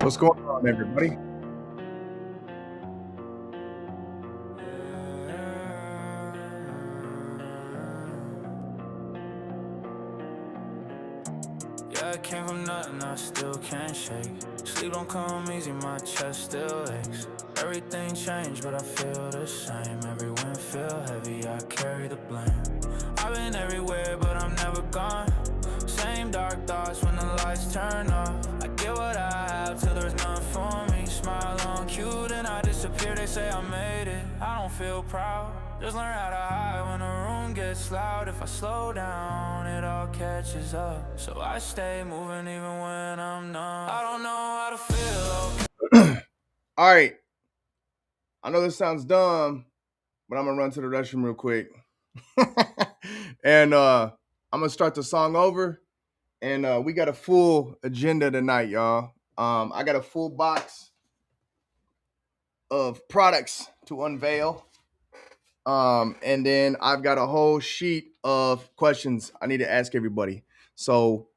What's going on, everybody? Yeah, I came from nothing, I still can't shake. Sleep don't come easy, my chest still aches. Everything changed, but I feel the same. Every win feel heavy, I carry the blame. I've been everywhere, but I'm never gone. Same dark thoughts when the lights turn off. I get what I have till there's none for me. Smile on cue, then I disappear. They say I made it. I don't feel proud. Just learn how to hide when the room gets loud. If I slow down, it all catches up. So I stay moving even when I'm numb. I don't know how to feel. All right. I know this sounds dumb, but I'm gonna run to the restroom real quick. and I'm gonna start the song over. And we got a full agenda tonight, y'all. I got a full box of products to unveil. And then I've got a whole sheet of questions I need to ask everybody. So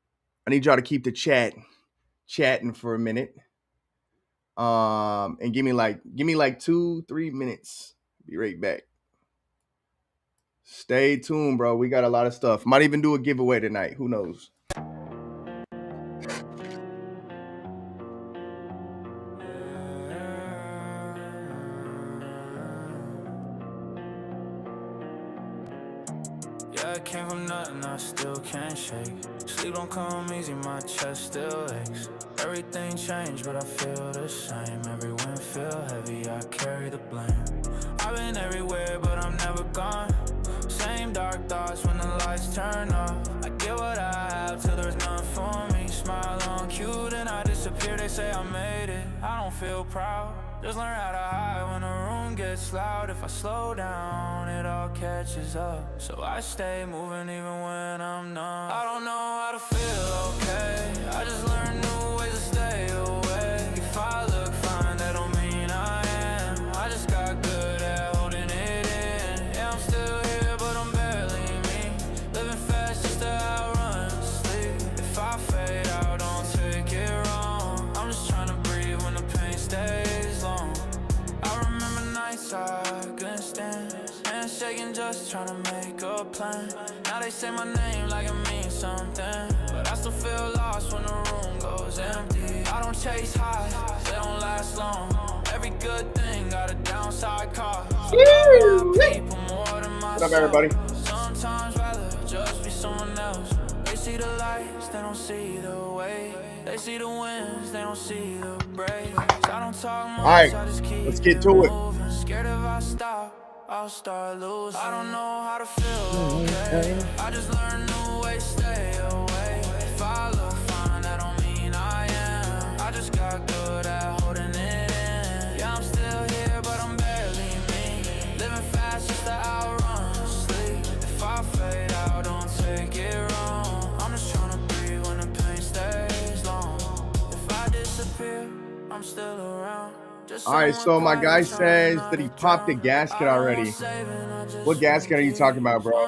I need y'all to keep the chatting for a minute. And give me like 2-3 minutes. Be right back. Stay tuned, bro. We got a lot of stuff. Might even do a giveaway tonight. Who knows? Yeah, I came from nothing, I still can't shake. Sleep don't come easy, my chest still aches. Everything changed, but I feel the same. Every win feel heavy, I carry the blame. I've been everywhere, but I'm never gone. Same dark thoughts when the lights turn off. I get what I have till there's none for me. Smile on cue, then I disappear. They say I made it. I don't feel proud. Just learn how to hide when the room gets loud. If I slow down, it all catches up. So I stay moving even when I'm numb. I don't know how to feel okay. I just learned new ways to stay away. If I look fine, that don't mean I am. I just got good at holding it in. Yeah, I'm still here, but I'm barely me. Living fast just to outrun sleep. If I fade out, don't take it wrong. I'm just trying to breathe when the pain stays long. I remember nights I couldn't stand, hands shaking just trying to make a plan. Now they say my name like it means something, but I still feel lost when the room goes empty. I don't chase highs, they don't last long. Every good thing got a downside cost. Love my people more than What up, myself. everybody? Sometimes rather just be someone else. They see the lights, they don't see the way. They see the wins, they don't see the breaks. I don't talk All right, much, I just let's keep get it to it. moving. Scared if I stop, I'll start losing. I don't know how to feel okay. I just learned new ways, stay away. If I look fine, that don't mean I am. I just got good at holding it in. Yeah, I'm still here, but I'm barely me. Living fast just to outrun sleep. If I fade out, don't take it wrong. I'm just trying to breathe when the pain stays long. If I disappear, I'm still around. All right, so my guy says that he popped the gasket already. What gasket are you talking about, bro?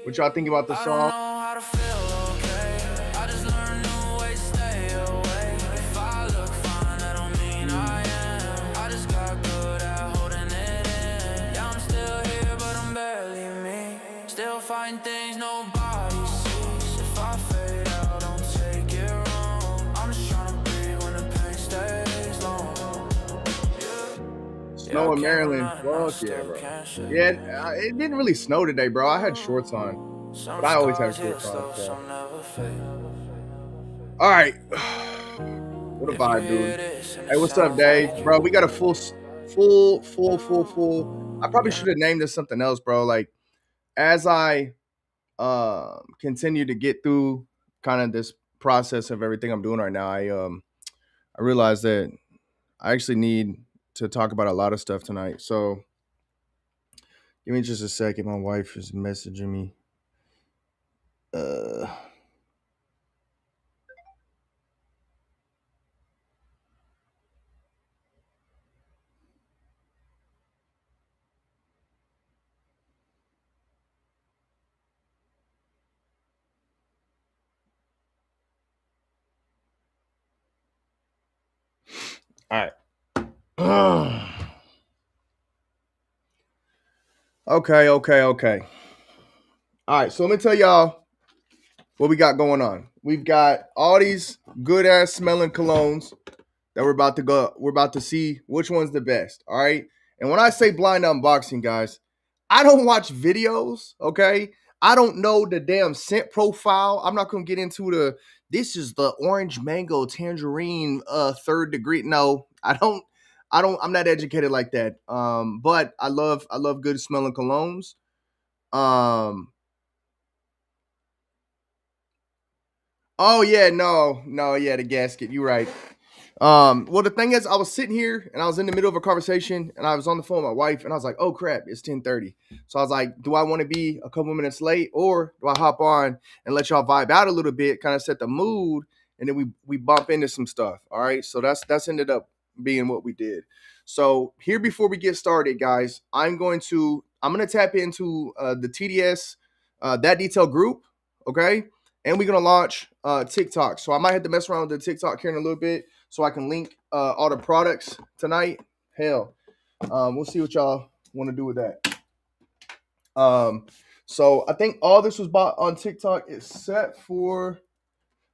What y'all think about the I don't song? know how to feel okay. I just learned new ways, stay away. If I look fine, that don't mean I am. I just got good at holding it in. Yeah, I'm still here, but I'm barely me. Still fighting things nobody sees. If I fade out, don't take it wrong. I'm just trying to breathe when the pain stays long. Snow in Maryland. Fuck yeah, bro. Yeah, it didn't really snow today, bro. I had shorts on, but I always have shorts on. So. All right. What a vibe, dude. Hey, what's up, Dave? Bro, we got a full. I probably should have named this something else, bro. Like, as I continue to get through kind of this process of everything I'm doing right now, I realized that I actually need to talk about a lot of stuff tonight. So give me just a second. My wife is messaging me. Uh All right. Okay, okay, okay. All right, so let me tell y'all what we got going on. We've got all these good ass smelling colognes that we're about to see which one's the best. All right. And when I say blind unboxing, guys, I don't watch videos. Okay. I don't know the damn scent profile. I'm not gonna get into the this is the orange mango tangerine third degree. No, I'm not educated like that. But I love good smelling colognes. Um oh yeah, no, yeah, the gasket. You right. Well, the thing is, I was sitting here and I was in the middle of a conversation and I was on the phone with my wife and I was like, oh crap, it's 10:30. So I was like, do I want to be a couple minutes late or do I hop on and let y'all vibe out a little bit, kind of set the mood, and then we bump into some stuff. All right. So that's ended up being what we did. So here before we get started, guys, I'm gonna tap into the TDS that detail group. Okay. And we're gonna launch TikTok. So I might have to mess around with the TikTok here in a little bit so I can link all the products tonight. Hell, we'll see what y'all want to do with that. Um, so I think all this was bought on TikTok except for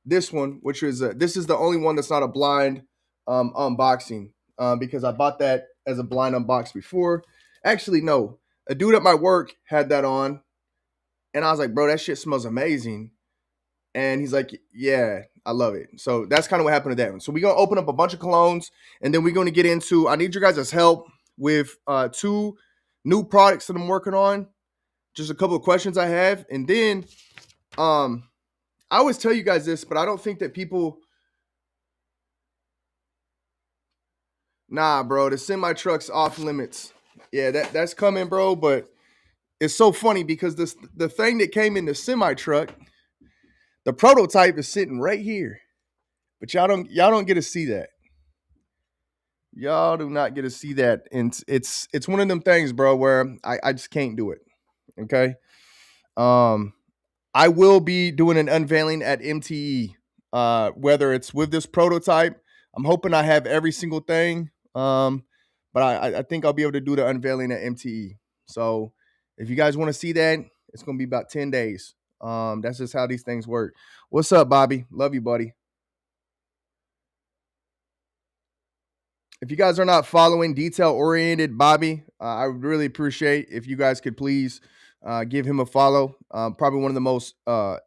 this one, which is this is the only one that's not a blind unboxing because I bought that as a blind unbox before. Actually, no, a dude at my work had that on, and I was like, bro, that shit smells amazing. And he's like, yeah, I love it. So that's kind of what happened to that one. So we're going to open up a bunch of colognes and then we're going to get into, I need your guys' help with two new products that I'm working on. Just a couple of questions I have. And then I always tell you guys this, but I don't think that people, nah, bro, the semi truck's off limits. Yeah, that's coming, bro. But it's so funny because the thing that came in the semi truck, the prototype is sitting right here. But y'all don't get to see that. Y'all do not get to see that, and it's one of them things, bro, where I just can't do it. Okay, um, I will be doing an unveiling at MTE. Whether it's with this prototype, I'm hoping I have every single thing. But I think I'll be able to do the unveiling at MTE. So if you guys want to see that, it's gonna be about 10 days. That's just how these things work. What's up, Bobby? Love you, buddy. If you guys are not following detail oriented Bobby, I would really appreciate if you guys could please give him a follow. Probably one of the most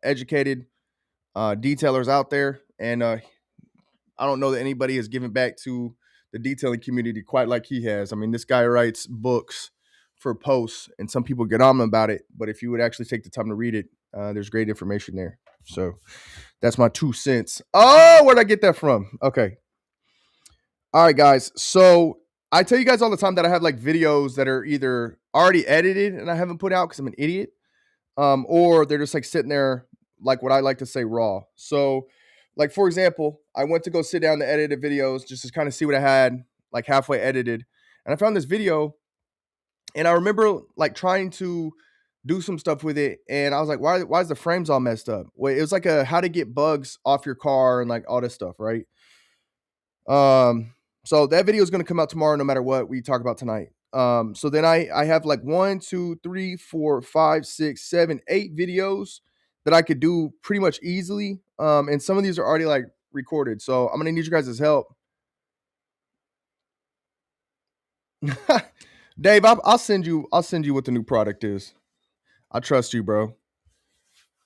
educated detailers out there, and I don't know that anybody has given back to the detailing community quite like he has. I mean, this guy writes books for posts, and some people get on him about it. But if you would actually take the time to read it, there's great information there. So that's my 2 cents. Oh, where'd I get that from? Okay, all right, guys. So I tell you guys all the time that I have like videos that are either already edited and I haven't put out because I'm an idiot, or they're just like sitting there, like what I like to say, raw. So, like for example, I went to go sit down to edit the videos just to kind of see what I had like halfway edited, and I found this video, and I remember like trying to do some stuff with it, and I was like, why is the frames all messed up? Wait, it was like a how to get bugs off your car and like all this stuff, right? Um, so that video is going to come out tomorrow, no matter what we talk about tonight. So then I have like 1, 2, 3, 4, 5, 6, 7, 8 videos that I could do pretty much easily. And some of these are already like recorded, so I'm gonna need you guys' help. Dave, I'll send you what the new product is. I trust you, bro.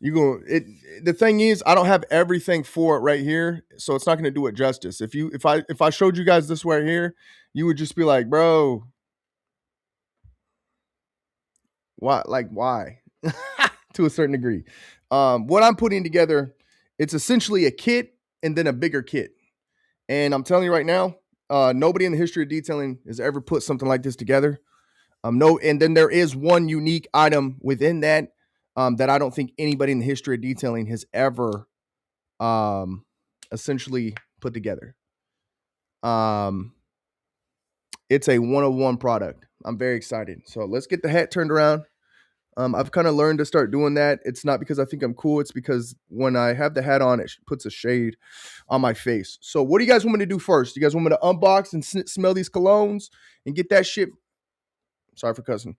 You go it The thing is, I don't have everything for it right here, so it's not gonna do it justice. If I showed you guys this right here, you would just be like, bro, why why? To a certain degree. What I'm putting together, it's essentially a kit and then a bigger kit. And I'm telling you right now, nobody in the history of detailing has ever put something like this together. No, and then there is one unique item within that that I don't think anybody in the history of detailing has ever um, essentially put together. Um, it's a 101 product. I'm very excited. So let's get the hat turned around. I've kind of learned to start doing that. It's not because I think I'm cool. It's because when I have the hat on, it puts a shade on my face. So, what do you guys want me to do first? You guys want me to unbox and smell these colognes and get that shit? Sorry for cussing.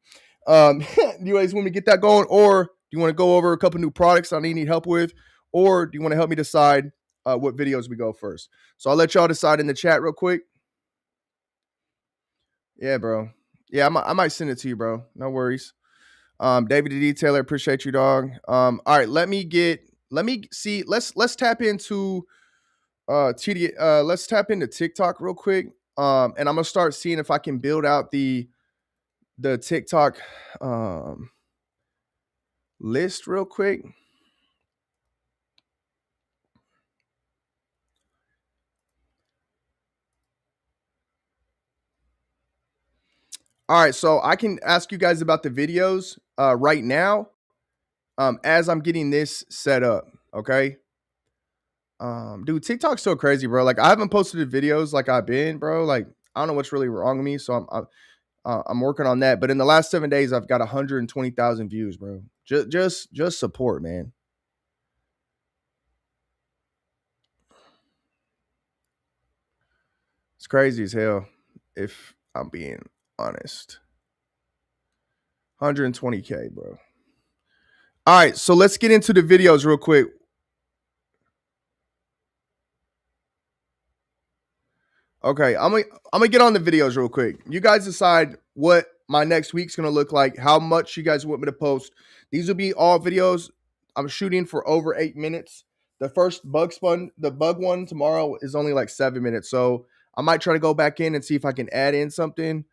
Do you guys want me to get that going, or do you want to go over a couple new products I need help with, or do you want to help me decide what videos we go first? So I'll let y'all decide in the chat real quick. Yeah, bro. Yeah, I might send it to you, bro. No worries. David the Detailer, appreciate you, dog. All right, let me see. Let's tap into let's tap into TikTok real quick. And I'm gonna start seeing if I can build out the TikTok list real quick. All right, so I can ask you guys about the videos right now as I'm getting this set up. Okay. Dude, TikTok's so crazy, bro. Like I haven't posted videos like I've been, bro. Like I don't know what's really wrong with me, so I'm working on that. But in the last 7 days, I've got 120,000 views, bro. Just support, man. It's crazy as hell. If I'm being honest, 120K, bro. All right, so let's get into the videos real quick. Okay, I'm gonna get on the videos real quick. You guys decide what my next week's gonna look like, how much you guys want me to post. These will be all videos. I'm shooting for over 8 minutes. The bug one tomorrow is only like 7 minutes. So I might try to go back in and see if I can add in something.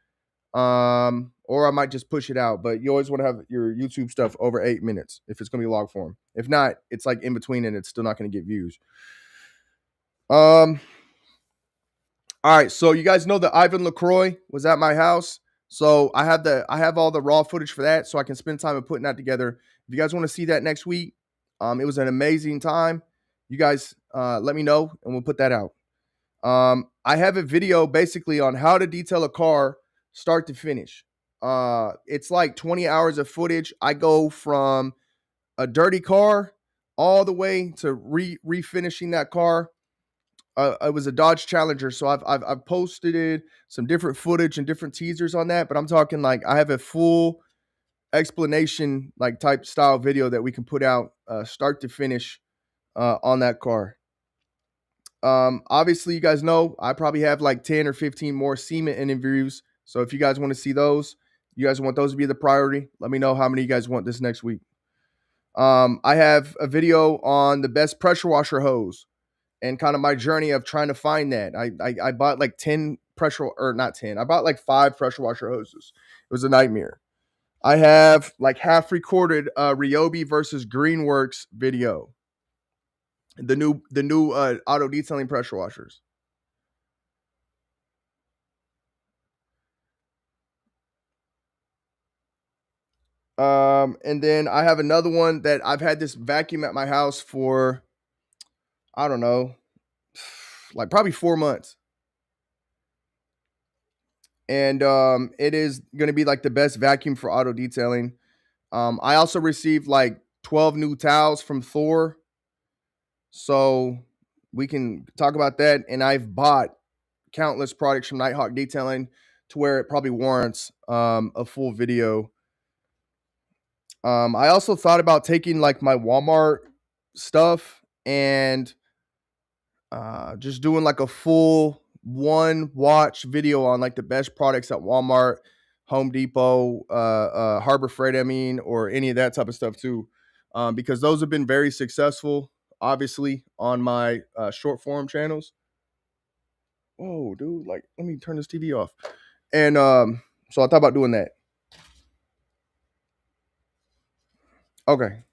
Or I might just push it out. But you always want to have your YouTube stuff over 8 minutes if it's gonna be log form. If not, it's like in between and it's still not gonna get views. Um, All right, so you guys know that Ivan LaCroix was at my house. So I have all the raw footage for that, so I can spend time in putting that together. If you guys want to see that next week, it was an amazing time. You guys let me know and we'll put that out. I have a video basically on how to detail a car start to finish. It's like 20 hours of footage. I go from a dirty car all the way to refinishing that car. It was a Dodge Challenger, so I've posted it, some different footage and different teasers on that. But I'm talking like I have a full explanation, like type style video that we can put out start to finish on that car. Obviously, you guys know I probably have like 10 or 15 more SEMA interviews. So if you guys want to see those, you guys want those to be the priority. Let me know how many you guys want this next week. I have a video on the best pressure washer hose and kind of my journey of trying to find that. I bought like 10 pressure or not 10. I bought like 5 pressure washer hoses. It was a nightmare. I have like half recorded Ryobi versus Greenworks video. The new auto detailing pressure washers. And then I have another one that I've had this vacuum at my house for I don't know, like probably 4 months. And it is going to be like the best vacuum for auto detailing. I also received like 12 new towels from Thor. So we can talk about that. And I've bought countless products from Nighthawk Detailing to where it probably warrants a full video. I also thought about taking like my Walmart stuff and just doing like a full one watch video on like the best products at Walmart, Home Depot, Harbor Freight, I mean, or any of that type of stuff too, because those have been very successful, obviously, on my short form channels. Whoa, dude! Like, let me turn this TV off. And so I thought about doing that. Okay.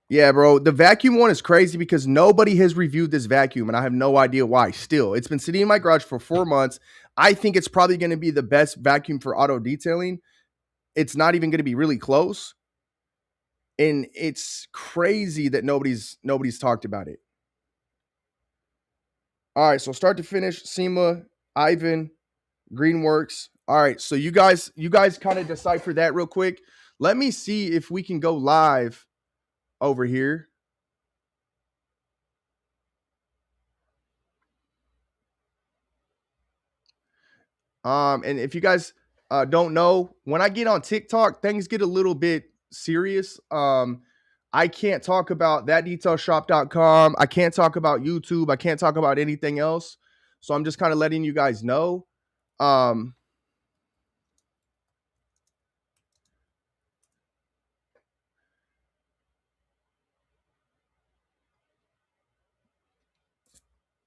Yeah, bro. The vacuum one is crazy because nobody has reviewed this vacuum, and I have no idea why. Still, it's been sitting in my garage for 4 months. I think it's probably going to be the best vacuum for auto detailing. It's not even going to be really close, and it's crazy that nobody's talked about it. All right, so start to finish, SEMA, Ivan, Greenworks. All right, so you guys kind of decipher that real quick. Let me see if we can go live over here. And if you guys don't know, when I get on TikTok, things get a little bit serious. I can't talk about thatdetailshop.com. I can't talk about YouTube. I can't talk about anything else. So I'm just kind of letting you guys know. Um,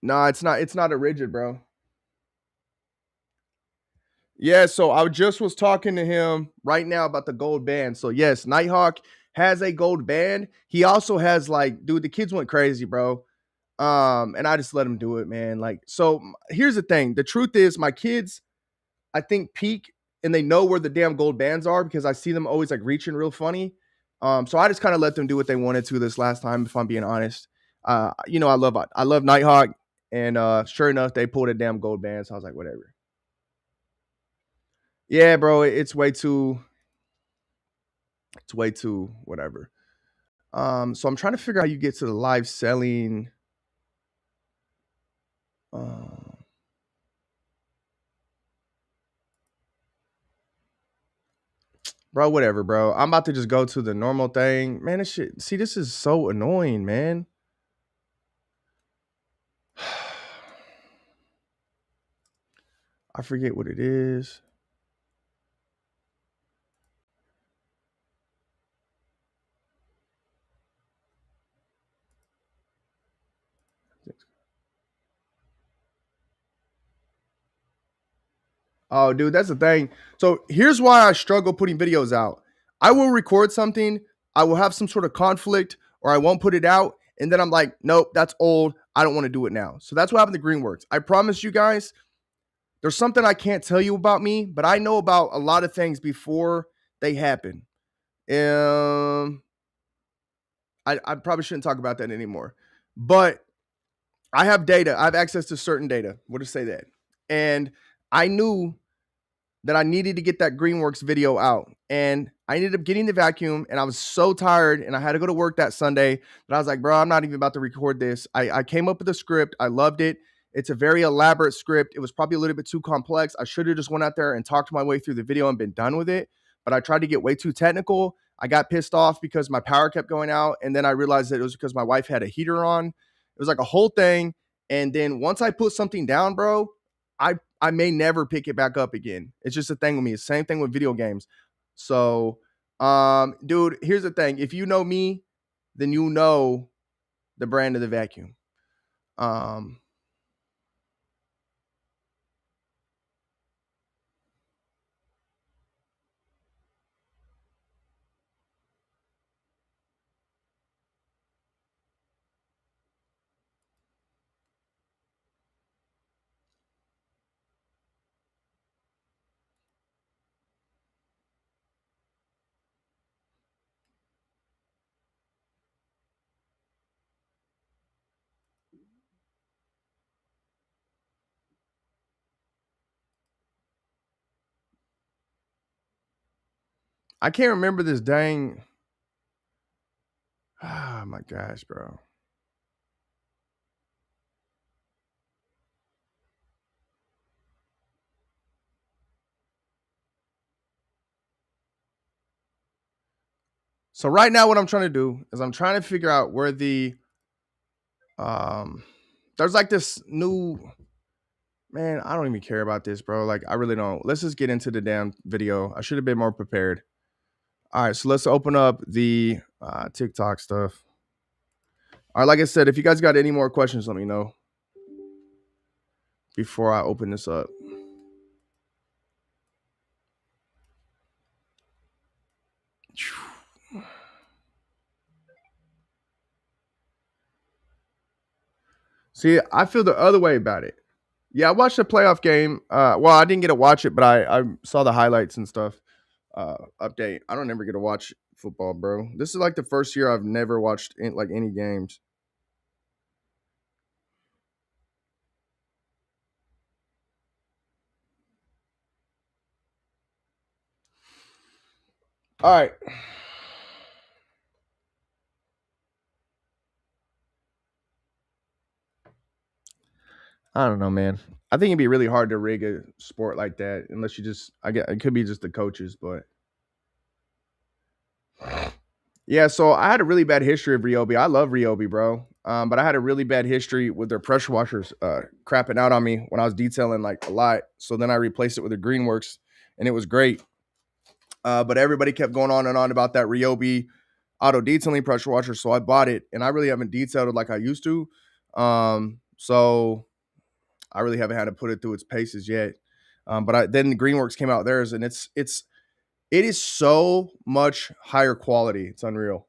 nah, it's not a rigid, bro. Yeah, so I just was talking to him right now about the gold band. So yes, Nighthawk has a gold band. He also has like, dude, the kids went crazy, bro. And I just let him do it, man. Like, so here's the thing. The truth is, my kids, I think, peak and they know where the damn gold bands are because I see them always like reaching real funny. So I just kind of let them do what they wanted to this last time, if I'm being honest. I love Nighthawk, and sure enough, they pulled a damn gold band. So I was like, whatever. Yeah, bro, it's way too whatever. So I'm trying to figure out how you get to the live selling. Uh, bro, whatever, bro. I'm about to just go to the normal thing, man. This shit. See, this is so annoying, man. I forget what it is. Oh, dude, that's the thing. So here's why I struggle putting videos out. I will record something, I will have some sort of conflict, or I won't put it out, and then I'm like, nope, that's old. I don't want to do it now. So that's what happened to Greenworks. I promise you guys, there's something I can't tell you about me, but I know about a lot of things before they happen. Um, I probably shouldn't talk about that anymore. But I have data. I have access to certain data. We'll just say that. And I knew that I needed to get that Greenworks video out. And I ended up getting the vacuum, and I was so tired, and I had to go to work that Sunday that I was like, bro, I'm not even about to record this. I came up with a script. I loved it. It's a very elaborate script. It was probably a little bit too complex. I should have just went out there and talked my way through the video and been done with it. But I tried to get way too technical. I got pissed off because my power kept going out. And then I realized that it was because my wife had a heater on. It was like a whole thing. And then once I put something down, bro, I may never pick it back up again. It's just a thing with me. It's the same thing with video games. So, dude, here's the thing. If you know me, then you know the brand of the vacuum. Um, I can't remember this dang. Ah, my gosh, bro. So right now, what I'm trying to do is I'm trying to figure out where um, there's like this new man. I don't even care about this, bro. Like, I really don't. Let's just get into the damn video. I should have been more prepared. All right, so let's open up the TikTok stuff. All right, like I said, if you guys got any more questions, let me know before I open this up. See, I feel the other way about it. Yeah, I watched the playoff game. Well, I didn't get to watch it, but I saw the highlights and stuff. Update. I don't ever get to watch football, bro. This is like the first year I've never watched like any games. All right. I don't know, man. I think it'd be really hard to rig a sport like that unless you just. I get it could be just the coaches, but yeah. So I had a really bad history of Ryobi. I love Ryobi, bro. But I had a really bad history with their pressure washers crapping out on me when I was detailing like a lot. So then I replaced it with the Greenworks, and it was great. But everybody kept going on and on about that Ryobi auto detailing pressure washer, so I bought it, and I really haven't detailed it like I used to. So I really haven't had to put it through its paces yet. Then the Greenworks came out theirs, and it is so much higher quality. It's unreal.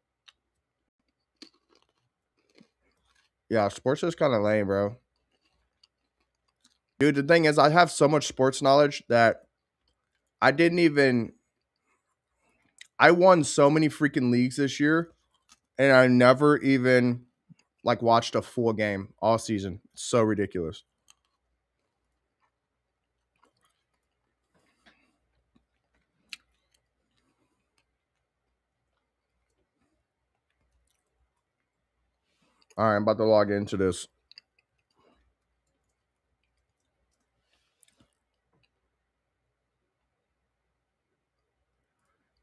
Yeah, sports is kind of lame, bro. Dude, the thing is, I have so much sports knowledge that I didn't even. I won so many freaking leagues this year, and I never even like watched a full game all season. It's so ridiculous. All right, I'm about to log into this.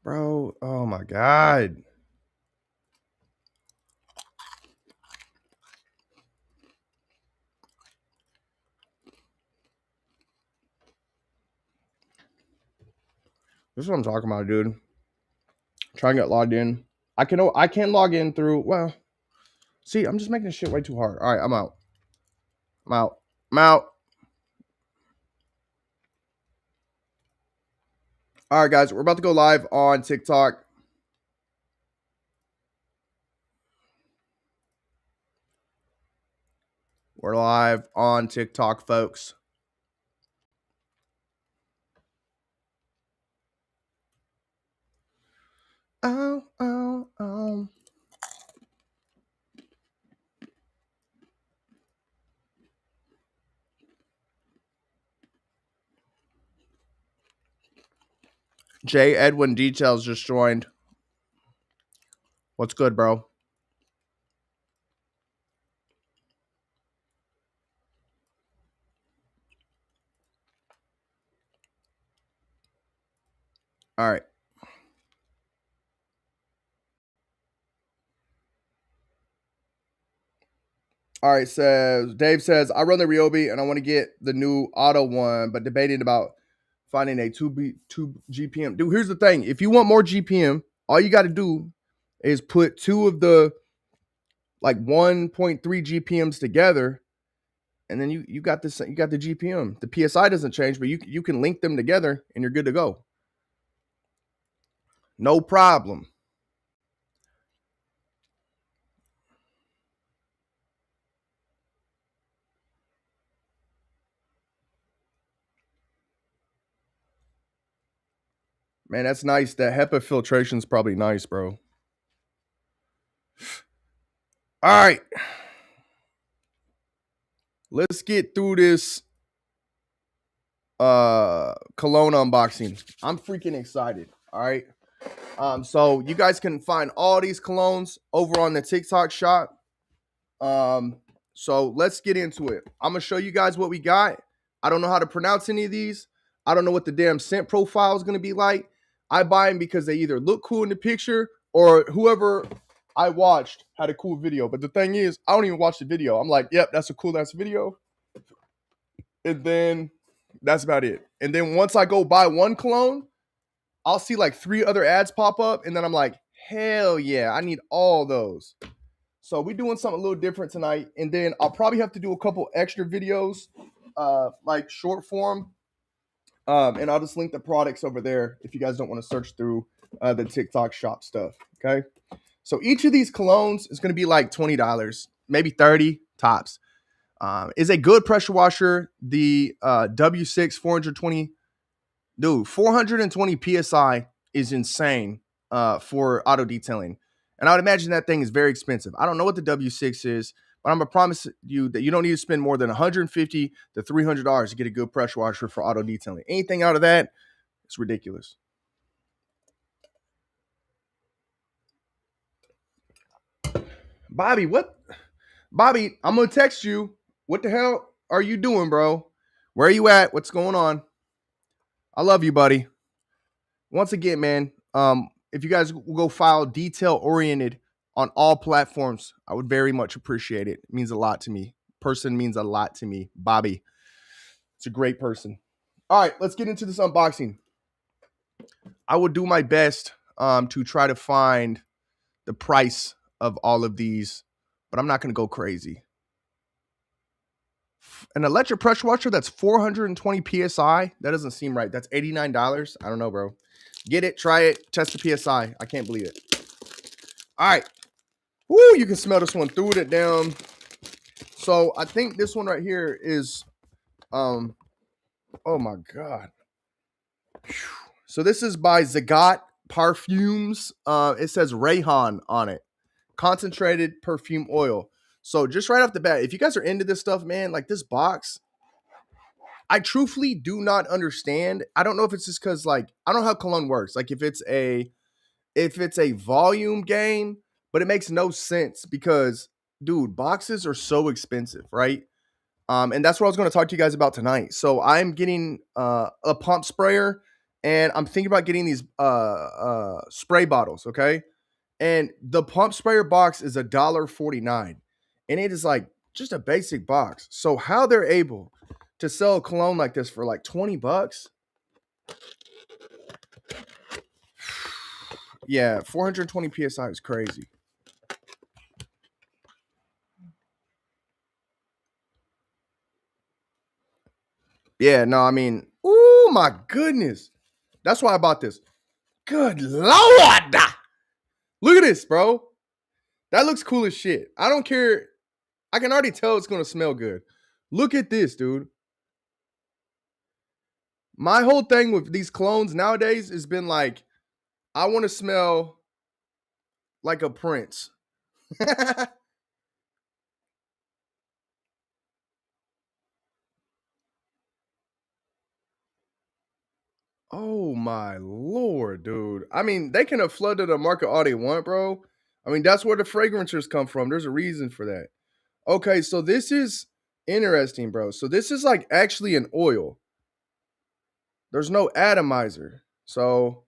Bro, oh my God. This is what I'm talking about, dude. Try and get logged in. I can log in through see, I'm just making this shit way too hard. All right, I'm out. I'm out. I'm out. All right, guys, we're about to go live on TikTok. We're live on TikTok, folks. Oh, oh, oh. Jay Edwin Details just joined. What's good, bro? All right. All right, says Dave says I run the Ryobi and I want to get the new auto one, but debating about finding a 2 GPM. Dude, here's the thing. If you want more GPM, all you got to do is put two of the like 1.3 GPMs together, and then you got this. You got the GPM. The PSI doesn't change, but you can link them together, and you're good to go. No problem. Man, that's nice. That HEPA filtration is probably nice, bro. All right, let's get through this cologne unboxing. I'm freaking excited. All right. So you guys can find all these colognes over on the TikTok shop. So let's get into it. I'm gonna show you guys what we got. I don't know how to pronounce any of these. I don't know what the damn scent profile is gonna be like. I buy them because they either look cool in the picture or whoever I watched had a cool video. But the thing is, I don't even watch the video. I'm like, yep, that's a cool ass video. And then that's about it. And then once I go buy one cologne, I'll see like 3 other ads pop up, and then I'm like, hell yeah, I need all those. So we're doing something a little different tonight, and then I'll probably have to do a couple extra videos, like short form, and I'll just link the products over there if you guys don't want to search through the TikTok shop stuff. Okay, so each of these colognes is going to be like $20, maybe 30 tops. Is a good pressure washer. The W6 420, dude, 420 psi is insane for auto detailing. And I would imagine that thing is very expensive. I don't know what the W6 is, but I'm gonna promise you that you don't need to spend more than $150 to $300 to get a good pressure washer for auto detailing. Anything out of that, it's ridiculous. Bobby, what? Bobby, I'm gonna text you. What the hell are you doing, bro? Where are you at? What's going on? I love you, buddy. Once again, man, if you guys will go file detail oriented on all platforms, I would very much appreciate it. It means a lot to me. Person means a lot to me. Bobby, it's a great person. All right, let's get into this unboxing. I will do my best to try to find the price of all of these, but I'm not going to go crazy. An electric pressure washer that's 420 psi. That doesn't seem right. That's $89. I don't know, bro. Get it, try it, test the psi. I can't believe it. All right. Woo, you can smell this one. Threw it down. So I think this one right here is, oh my God. So this is by Zagat Parfumes. It says Rayhan on it. Concentrated perfume oil. So just right off the bat, if you guys are into this stuff, man, like this box, I truthfully do not understand. I don't know if it's just because like I don't know how cologne works. Like if it's a volume game, but it makes no sense because dude, boxes are so expensive, right? And that's what I was going to talk to you guys about tonight. So I'm getting a pump sprayer, and I'm thinking about getting these spray bottles. Okay, and the pump sprayer box is $1.49, and it is like just a basic box. So how they're able to sell a cologne like this for like $20? Yeah, 420 psi is crazy. Yeah, no, I mean, oh my goodness, that's why I bought this. Good lord, look at this, bro. That looks cool as shit. I don't care. I can already tell it's gonna smell good. Look at this, dude. My whole thing with these clones nowadays has been like, I want to smell like a prince. Oh my lord, dude. I mean, they can have flooded the market all they want, bro. I mean, that's where the fragrancers come from. There's a reason for that. Okay, so this is interesting, bro. So this is like actually an oil. There's no atomizer. So,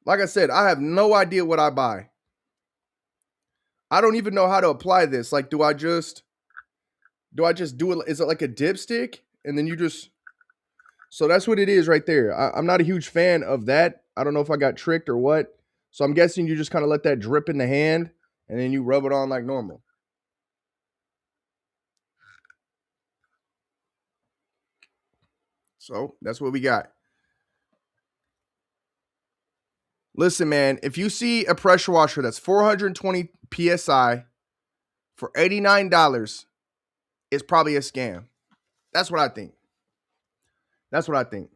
like I said, I have no idea what I buy. I don't even know how to apply this. Like, do I just do it? Is it like a dipstick? And then you just so that's what it is right there. I'm not a huge fan of that. I don't know if I got tricked or what. So I'm guessing you just kind of let that drip in the hand and then you rub it on like normal. So that's what we got. Listen, man, if you see a pressure washer that's 420 psi for $89, it's probably a scam. That's what I think. That's what I think.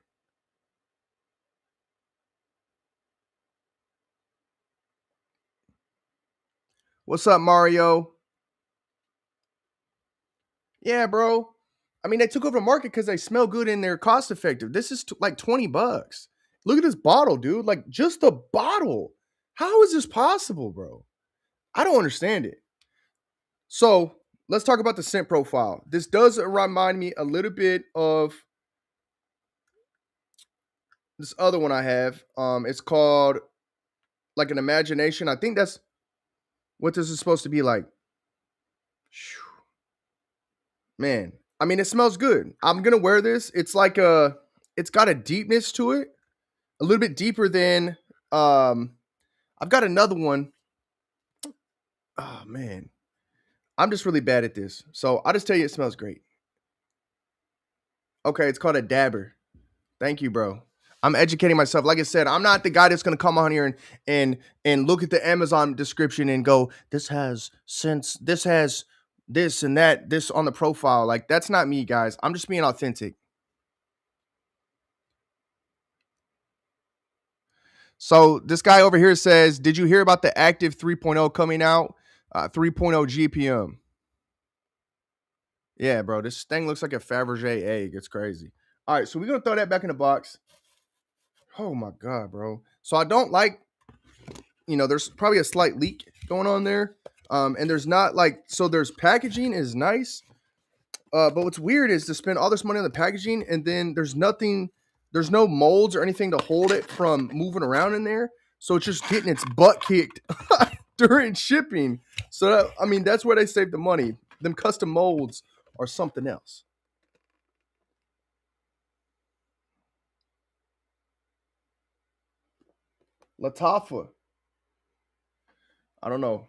What's up, Mario? Yeah, bro. I mean, they took over the market because they smell good and they're cost effective. This is like $20. Look at this bottle, dude. Like just the bottle. How is this possible, bro? I don't understand it. So let's talk about the scent profile. This does remind me a little bit of this other one I have. It's called like an imagination. I think that's what this is supposed to be like. Man, I mean, it smells good. I'm gonna wear this. It's got a deepness to it, a little bit deeper than I've got another one. Oh man, I'm just really bad at this. So I'll just tell you it smells great. Okay, it's called a dabber. Thank you, bro. I'm educating myself. Like I said, I'm not the guy that's gonna come on here and look at the Amazon description and go, this has this and that, this on the profile. Like that's not me, guys. I'm just being authentic. So this guy over here says, "Did you hear about the Active 3.0 coming out? 3.0 GPM." Yeah, bro, this thing looks like a Fabergé egg. It's crazy. All right, so we're gonna throw that back in the box. Oh my god, bro. So I don't like, there's probably a slight leak going on there. And there's not like, so there's packaging is nice. But what's weird is to spend all this money on the packaging and then there's nothing, there's no molds or anything to hold it from moving around in there. So it's just getting its butt kicked during shipping. So that, I mean, that's where they save the money. Them custom molds are something else. Latafa. I don't know.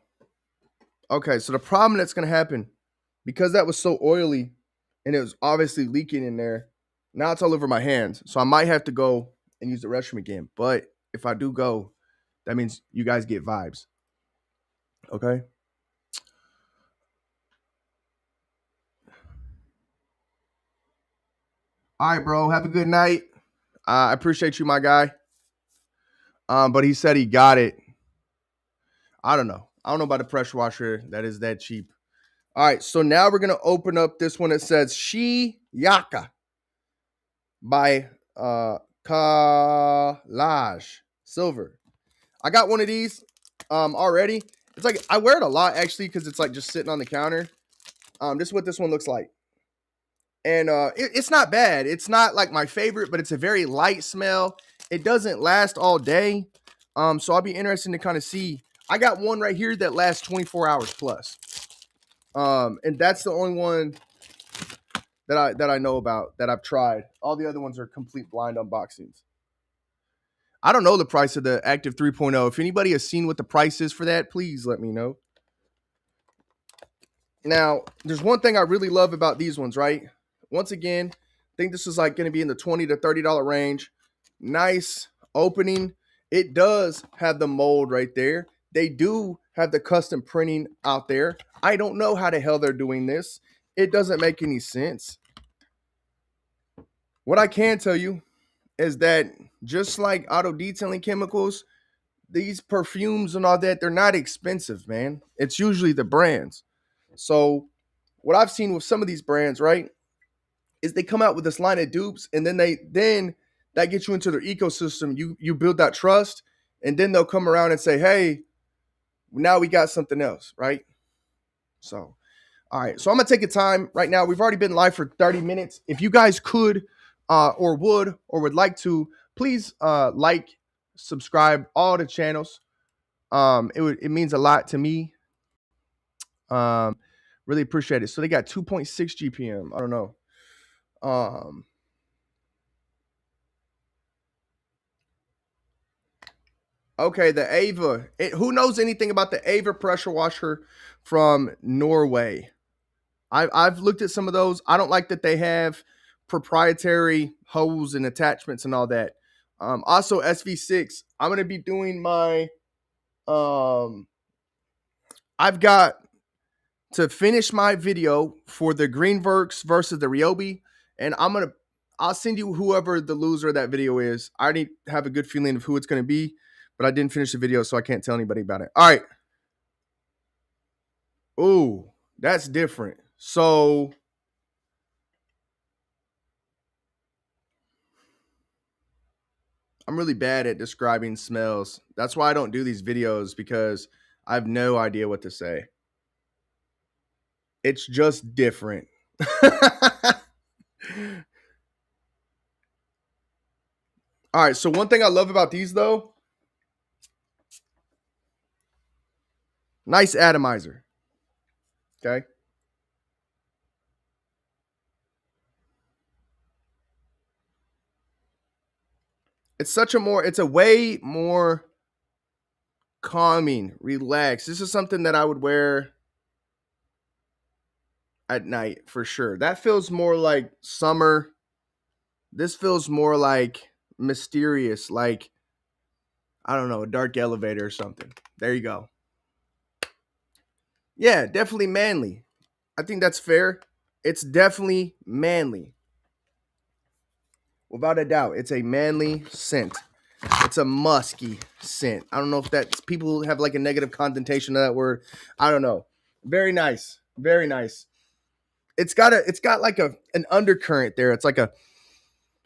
Okay, so the problem that's gonna happen because that was so oily and it was obviously leaking in there. Now it's all over my hands, so I might have to go and use the restroom again. But if I do go, that means you guys get vibes. Okay. All right, bro. Have a good night. I appreciate you, my guy. But he said he got it. I don't know. I don't know about the pressure washer that is that cheap. All right, so now we're gonna open up this one that says Shiyaka by Collage Silver. I got one of these already. It's like I wear it a lot actually because it's like just sitting on the counter. This is what this one looks like. And it's not bad. It's not like my favorite, but it's a very light smell. It doesn't last all day. So I'll be interested to kind of see. I got one right here that lasts 24 hours plus. And that's the only one that I know about that I've tried. All the other ones are complete blind unboxings. I don't know the price of the Active 3.0. If anybody has seen what the price is for that, please let me know. Now, there's one thing I really love about these ones, right? Once again, I think this is like going to be in the $20 to $30 range. Nice opening. It does have the mold right there. They do have the custom printing out there. I don't know how the hell they're doing this. It doesn't make any sense. What I can tell you is that just like auto detailing chemicals, these perfumes and all that, they're not expensive, man. It's usually the brands. So what I've seen with some of these brands, right, is they come out with this line of dupes and then that gets you into their ecosystem. You build that trust and then they'll come around and say, hey, now we got something else, right? So, all right. So I'm gonna take a time right now. We've already been live for 30 minutes. If you guys could or would like to, please like, subscribe all the channels. It means a lot to me. Um, really appreciate it. So they got 2.6 GPM. I don't know. Um, okay, the Ava. Who knows anything about the Ava pressure washer from Norway? I've looked at some of those. I don't like that they have proprietary hose and attachments and all that. Also, SV6. I'm gonna be doing my. I've got to finish my video for the Greenworks versus the Ryobi, and I'll send you whoever the loser of that video is. I already have a good feeling of who it's gonna be, but I didn't finish the video, so I can't tell anybody about it. All right. Ooh, that's different. So I'm really bad at describing smells. That's why I don't do these videos because I have no idea what to say. It's just different. All right, so one thing I love about these though, nice atomizer. Okay. It's a way more calming, relaxed. This is something that I would wear at night for sure. That feels more like summer. This feels more like mysterious, like I don't know, a dark elevator or something. There you go. Yeah, definitely manly. I think that's fair. It's definitely manly. Without a doubt, it's a manly scent. It's a musky scent. I don't know if that's people have like a negative connotation of that word. I don't know. Very nice. Very nice. It's got like an undercurrent there. It's like a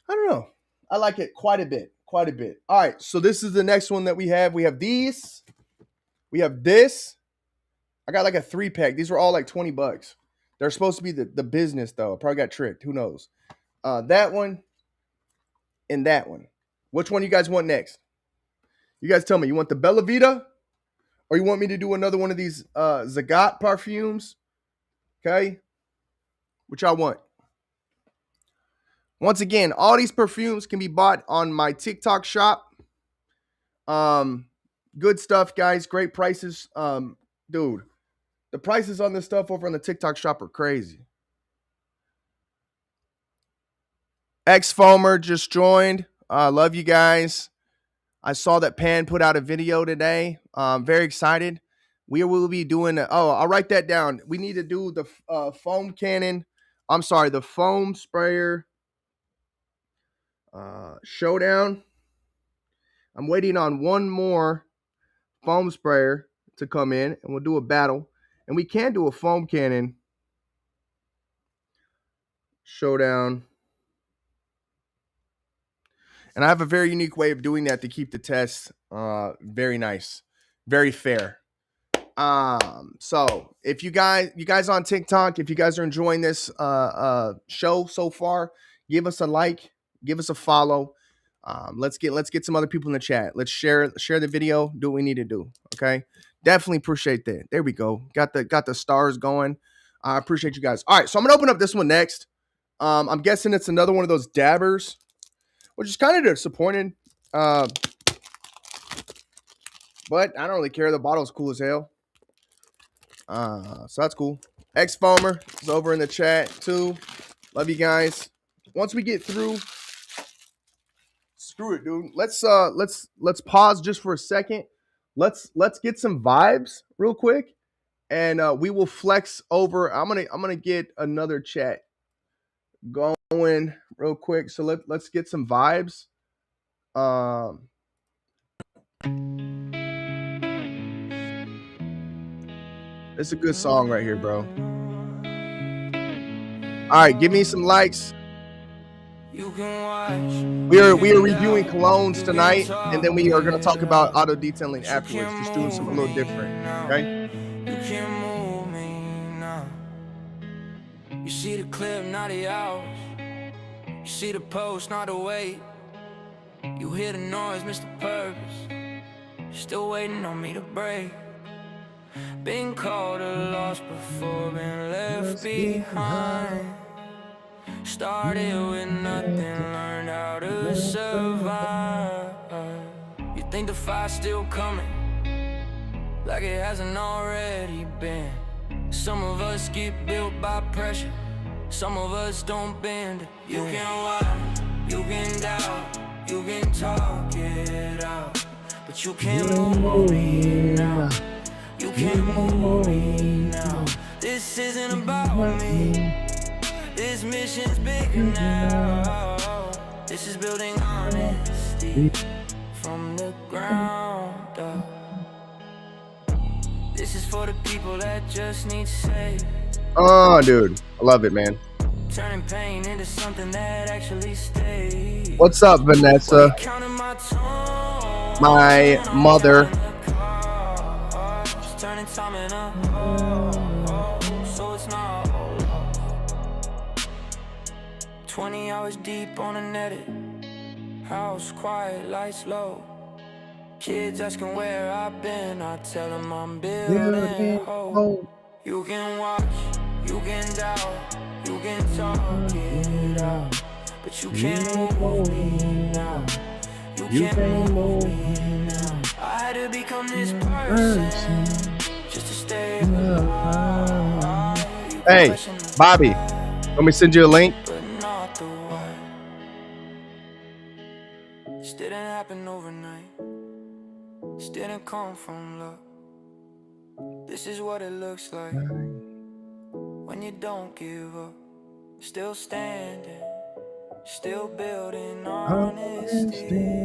I don't know. I like it quite a bit. Quite a bit. All right. So this is the next one that we have. We have these. We have this. I got like a 3-pack. These were all like $20. They're supposed to be the business though. I probably got tricked. Who knows? That one and that one. Which one you guys want next? You guys tell me. You want the Bella Vita, or you want me to do another one of these Zagat perfumes? Okay. Which I want. Once again, all these perfumes can be bought on my TikTok shop. Good stuff, guys. Great prices. Dude, the prices on this stuff over on the TikTok shop are crazy. X Foamer just joined. Love you guys. I saw that Pan put out a video today. Very excited. We will be doing. I'll write that down. We need to do the foam cannon. I'm sorry, the foam sprayer showdown. I'm waiting on one more foam sprayer to come in, and we'll do a battle. And we can do a foam cannon showdown. And I have a very unique way of doing that to keep the test very nice, very fair. So if you guys on TikTok, if you guys are enjoying this show so far, give us a like, give us a follow. Let's get some other people in the chat. Let's share the video, do what we need to do. Okay. Definitely appreciate that. There we go. Got the stars going. I appreciate you guys. All right, so I'm gonna open up this one next. I'm guessing it's another one of those dabbers, which is kind of disappointing. But I don't really care. The bottle's cool as hell. So that's cool. X Foamer is over in the chat too. Love you guys. Once we get through, screw it, dude. Let's pause just for a second. Let's get some vibes real quick, and we will flex over. I'm gonna get another chat going real quick. So let's get some vibes. It's a good song right here, bro. All right, give me some likes. We are reviewing colognes tonight, and then we are going to talk about auto detailing afterwards. Just doing something a little different. Okay. You can't move me now. You see the clip, not the hours. You see the post, not the weight. You hear the noise, Mr. Purpose. Still waiting on me to break. Been called a loss before, been left behind. Started with nothing, learned how to survive. You think the fire's still coming, like it hasn't already been. Some of us get built by pressure, some of us don't bend. You can lie, you can doubt, you can talk it out, but you can't move me now. You can't move me now. This isn't about me. This mission's bigger now. This is building honesty from the ground up. This is for the people that just need saved. Oh, dude, I love it, man. Turning pain into something that actually stays. What's up, Vanessa? My mother. Turning time in a so it's not 20 hours deep on a netted house, quiet, lights low. Kids asking where I've been, I tell them I'm building hope. You can watch, you can doubt, you can talk it out, but you can't move me now. You can't move me now. I had to become this person just to stay alive. Hey, Bobby, let me send you a link. But not the way. This didn't happen overnight. This didn't come from luck. This is what it looks like when you don't give up. Still standing, still building honesty.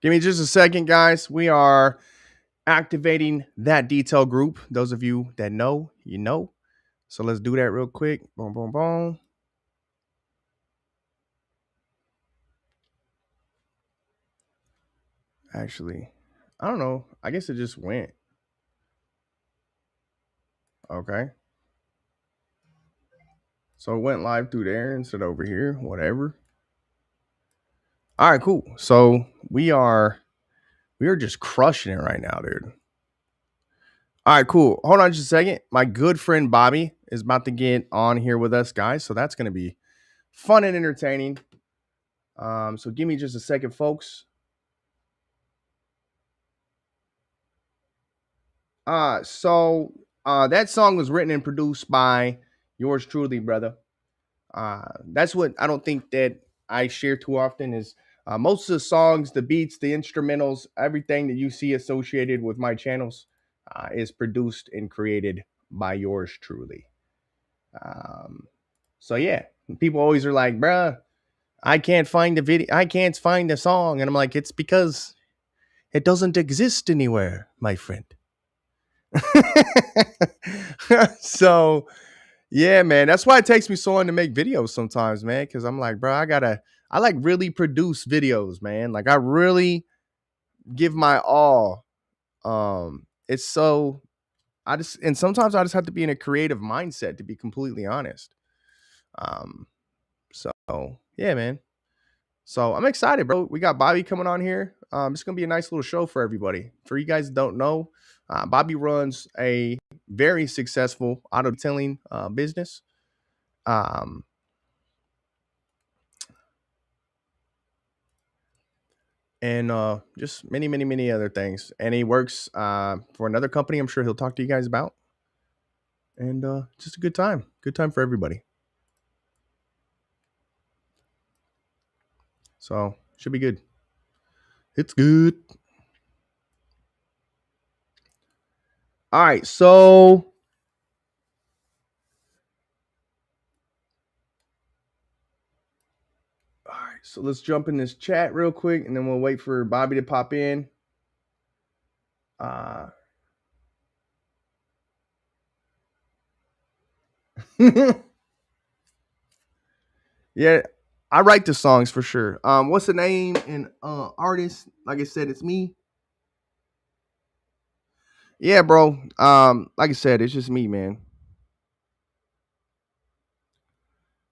Give me just a second, guys. We are activating that detail group. Those of you that know, you know. So let's do that real quick. Boom, boom, boom. Actually, I don't know. I guess it just went. Okay. So it went live through there instead of over here. Whatever. All right, cool. So we are just crushing it right now, dude. All right, cool. Hold on just a second. My good friend Bobby is about to get on here with us, guys. So that's gonna be fun and entertaining. So give me just a second, folks. That song was written and produced by yours truly, brother. That's what I don't think that I share too often is most of the songs, the beats, the instrumentals, everything that you see associated with my channels is produced and created by yours truly. Um, so yeah, people always are like, bruh, I can't find the video, I can't find the song. And I'm like, it's because it doesn't exist anywhere, my friend. So yeah, man. That's why it takes me so long to make videos sometimes, man. Cause I'm like, bro, I like really produce videos, man. Like I really give my all. It's so and sometimes I just have to be in a creative mindset to be completely honest. Um, so yeah, man. So I'm excited, bro. We got Bobby coming on here. It's gonna be a nice little show for everybody. For you guys that don't know, Bobby runs a very successful auto detailing business. Um, and just many, many, many other things. And he works for another company. I'm sure he'll talk to you guys about. And just a good time for everybody. So should be good. It's good. All right, so let's jump in this chat real quick, and then we'll wait for Bobby to pop in. Uh, yeah, I write the songs for sure. What's the name and artist? Like I said, it's me. Yeah, bro. Like I said, it's just me, man.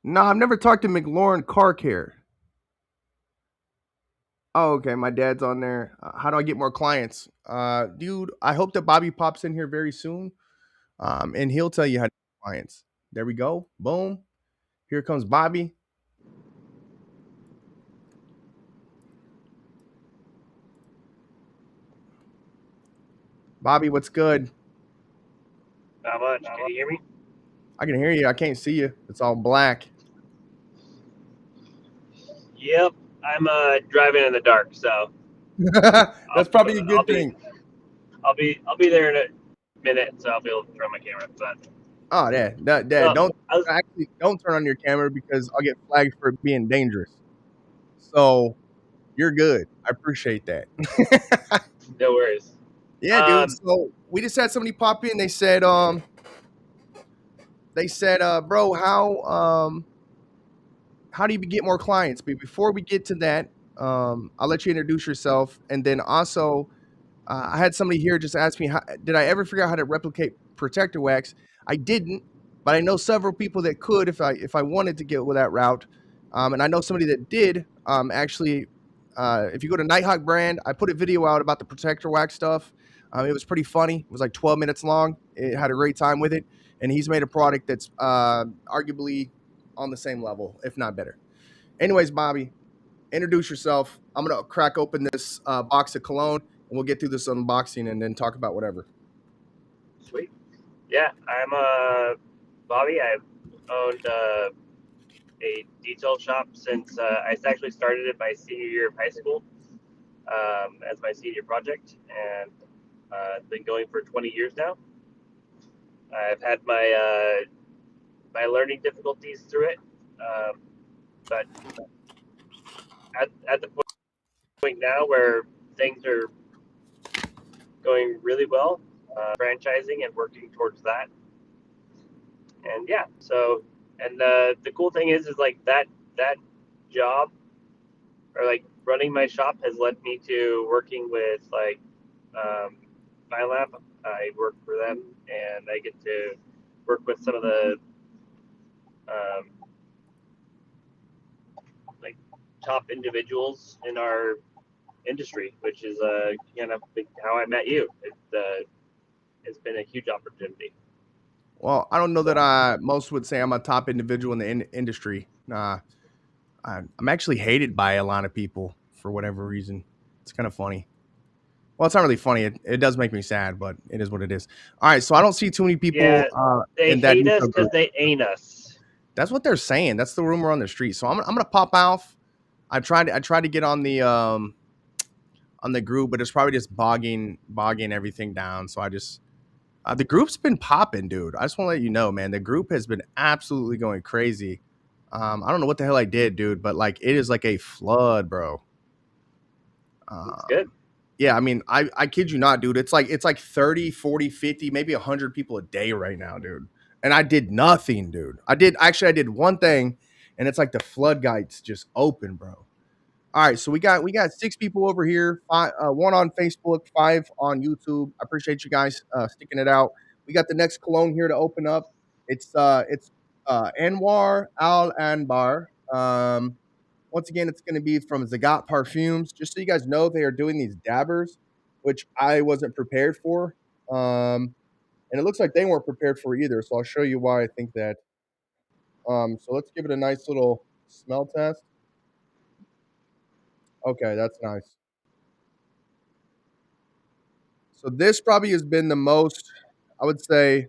No, I've never talked to McLaurin Car Care. Oh, okay. My dad's on there. How do I get more clients? Dude, I hope that Bobby pops in here very soon. And he'll tell you how to get clients. There we go. Boom. Here comes Bobby. Bobby, what's good? Not much. Can you hear me? I can hear you. I can't see you. It's all black. Yep. I'm driving in the dark, so That's I'll probably a I'll good be thing. I'll be there in a minute, so I'll be able to throw my camera. But Oh, Dad, no, don't I was actually don't turn on your camera because I'll get flagged for it being dangerous. So you're good. I appreciate that. no worries. Yeah, dude. Um, So we just had somebody pop in. They said, bro, how do you get more clients? But before we get to that, I'll let you introduce yourself, and then also I had somebody here just ask me, did I ever figure out how to replicate protector wax? I didn't, but I know several people that could if I wanted to get with that route. And I know somebody that did. Actually, if you go to Nighthawk brand, I put a video out about the protector wax stuff. It was pretty funny. It was like 12 minutes long. It had a great time with it, and he's made a product that's arguably on the same level, if not better. Anyways, Bobby, introduce yourself. I'm gonna crack open this box of cologne, and we'll get through this unboxing and then talk about whatever. sweet. Yeah, I'm Bobby. I've owned a detail shop since I actually started it my senior year of high school as my senior project, and it's been going for 20 years now. I've had my learning difficulties through it, but at the point now where things are going really well, franchising and working towards that. And yeah, so and the cool thing is like that job or like running my shop has led me to working with like um, my lab. I work for them, and I get to work with some of the um, like top individuals in our industry, which is kind of how I met you. It's been a huge opportunity. Well, I don't know that So I most would say I'm a top individual in the industry. Nah, I'm actually hated by a lot of people for whatever reason. It's kind of funny. Well, it's not really funny. It does make me sad, but it is what it is. All right, so I don't see too many yeah, people they in that hate us Nico because group. they ain't us. That's what they're saying. That's the rumor on the street. So I'm gonna pop off. I tried to get on the group, but it's probably just bogging everything down. So I just the group's been popping, dude. I just want to let you know, man. The group has been absolutely going crazy. I don't know what the hell I did, dude, but like it is like a flood, bro. It's good. Yeah, I mean, I kid you not, dude. It's like 30, 40, 50, maybe 100 people a day right now, dude. And I did nothing, dude. I did one thing, and it's like the floodgates just open, bro. All right, so we got six people over here, one on Facebook, five on YouTube. I appreciate you guys sticking it out. We got the next cologne here to open up. It's Anwar Al Anbar. Once again, it's going to be from Zagat Parfumes. Just so you guys know, they are doing these dabbers, which I wasn't prepared for, and it looks like they weren't prepared for either. So I'll show you why I think that. So let's give it a nice little smell test. Okay, that's nice. So this probably has been the most, I would say,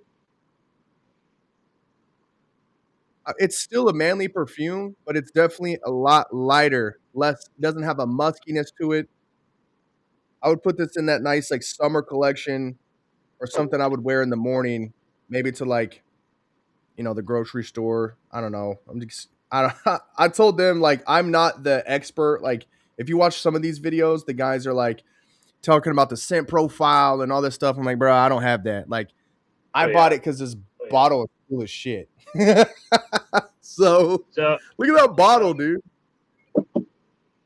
it's still a manly perfume, but it's definitely a lot lighter, less, doesn't have a muskiness to it. I would put this in that nice like summer collection or something I would wear in the morning, maybe to like, the grocery store. I don't know. I I told them like I'm not the expert. Like if you watch some of these videos, the guys are like talking about the scent profile and all this stuff. I'm like, bro, I don't have that. Like I Oh bought yeah. it because this bottle is cool as shit. So So look at that bottle, dude.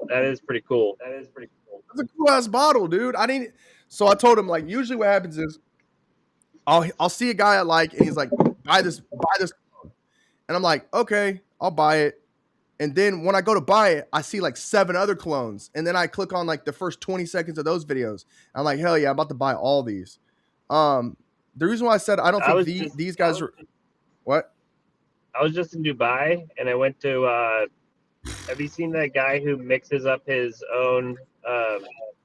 that is pretty cool. That's a cool ass bottle, dude. I didn't. So I told him like usually what happens is I'll see a guy I like and he's like buy this, and I'm like okay, I'll buy it. And then when I go to buy it, I see like seven other clones, and then I click on like the first 20 seconds of those videos. I'm like hell yeah, I'm about to buy all these. Um, the reason why I said I don't I think was just these guys are what. I was just in Dubai, and I went to. Have you seen that guy who mixes up his own?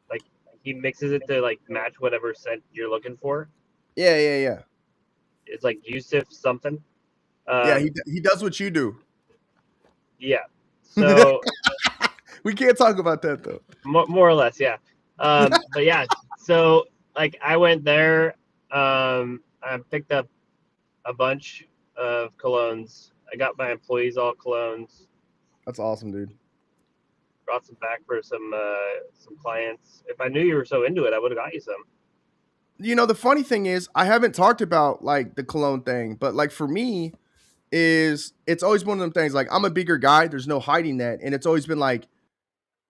Like he mixes it to like match whatever scent you're looking for. Yeah, yeah, yeah. It's like Yusuf something. Yeah, Um, he does what you do. yeah. So We can't talk about that though. more or less, yeah. But yeah. So like I went there. I picked up a bunch of colognes. I got my employees all colognes. That's awesome, dude. Brought some back for some clients. If I knew you were so into it, I would have got you some. The funny thing is, I haven't talked about like the cologne thing, but like for me, is it's always one of them things. Like I'm a bigger guy. There's no hiding that, and it's always been like,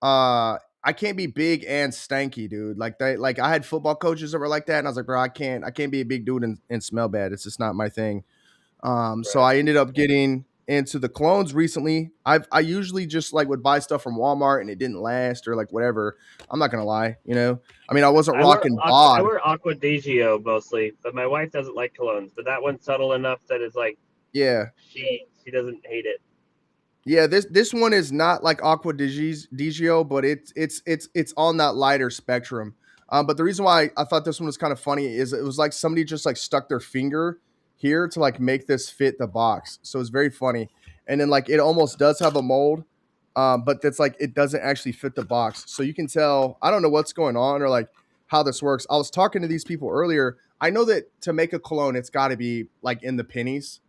I can't be big and stanky, dude. Like I had football coaches that were like that, and I was like, bro, I can't be a big dude and smell bad. It's just not my thing. So Right. I ended up getting into the clones recently. I usually just like would buy stuff from Walmart and it didn't last or like whatever. I'm not gonna lie. I mean, I wasn't rocking I bod. wear Aqua di Gio mostly, but my wife doesn't like colognes. But that one's subtle enough that it's like Yeah, she doesn't hate it. yeah. This one is not like Aqua Digio, but it's on that lighter spectrum. But the reason why I thought this one was kind of funny is it was like somebody just like stuck their finger here to like make this fit the box. So it's very funny. And then like it almost does have a mold, but that's like it doesn't actually fit the box. So you can tell I don't know what's going on or like how this works. I was talking to these people earlier. I know that to make a cologne, it's got to be like in the pennies.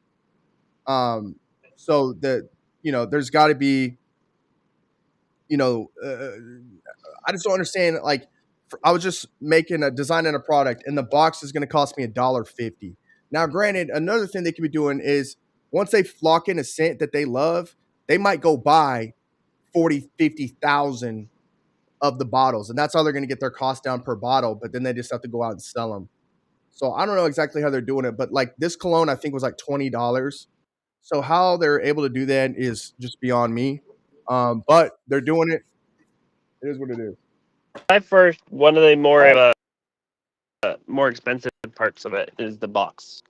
So there's got to be, you know, uh, I just don't understand. Like, I was just making a designing a product, and the box is going to cost me $1.50. Now, granted, another thing they could be doing is once they lock in a scent that they love, they might go buy 40, 50,000 of the bottles, and that's how they're going to get their cost down per bottle. But then they just have to go out and sell them. So I don't know exactly how they're doing it, but like this cologne, I think was like $20. So how they're able to do that is just beyond me. But they're doing it. It is what it is. My first one of the more expensive parts of it is the box.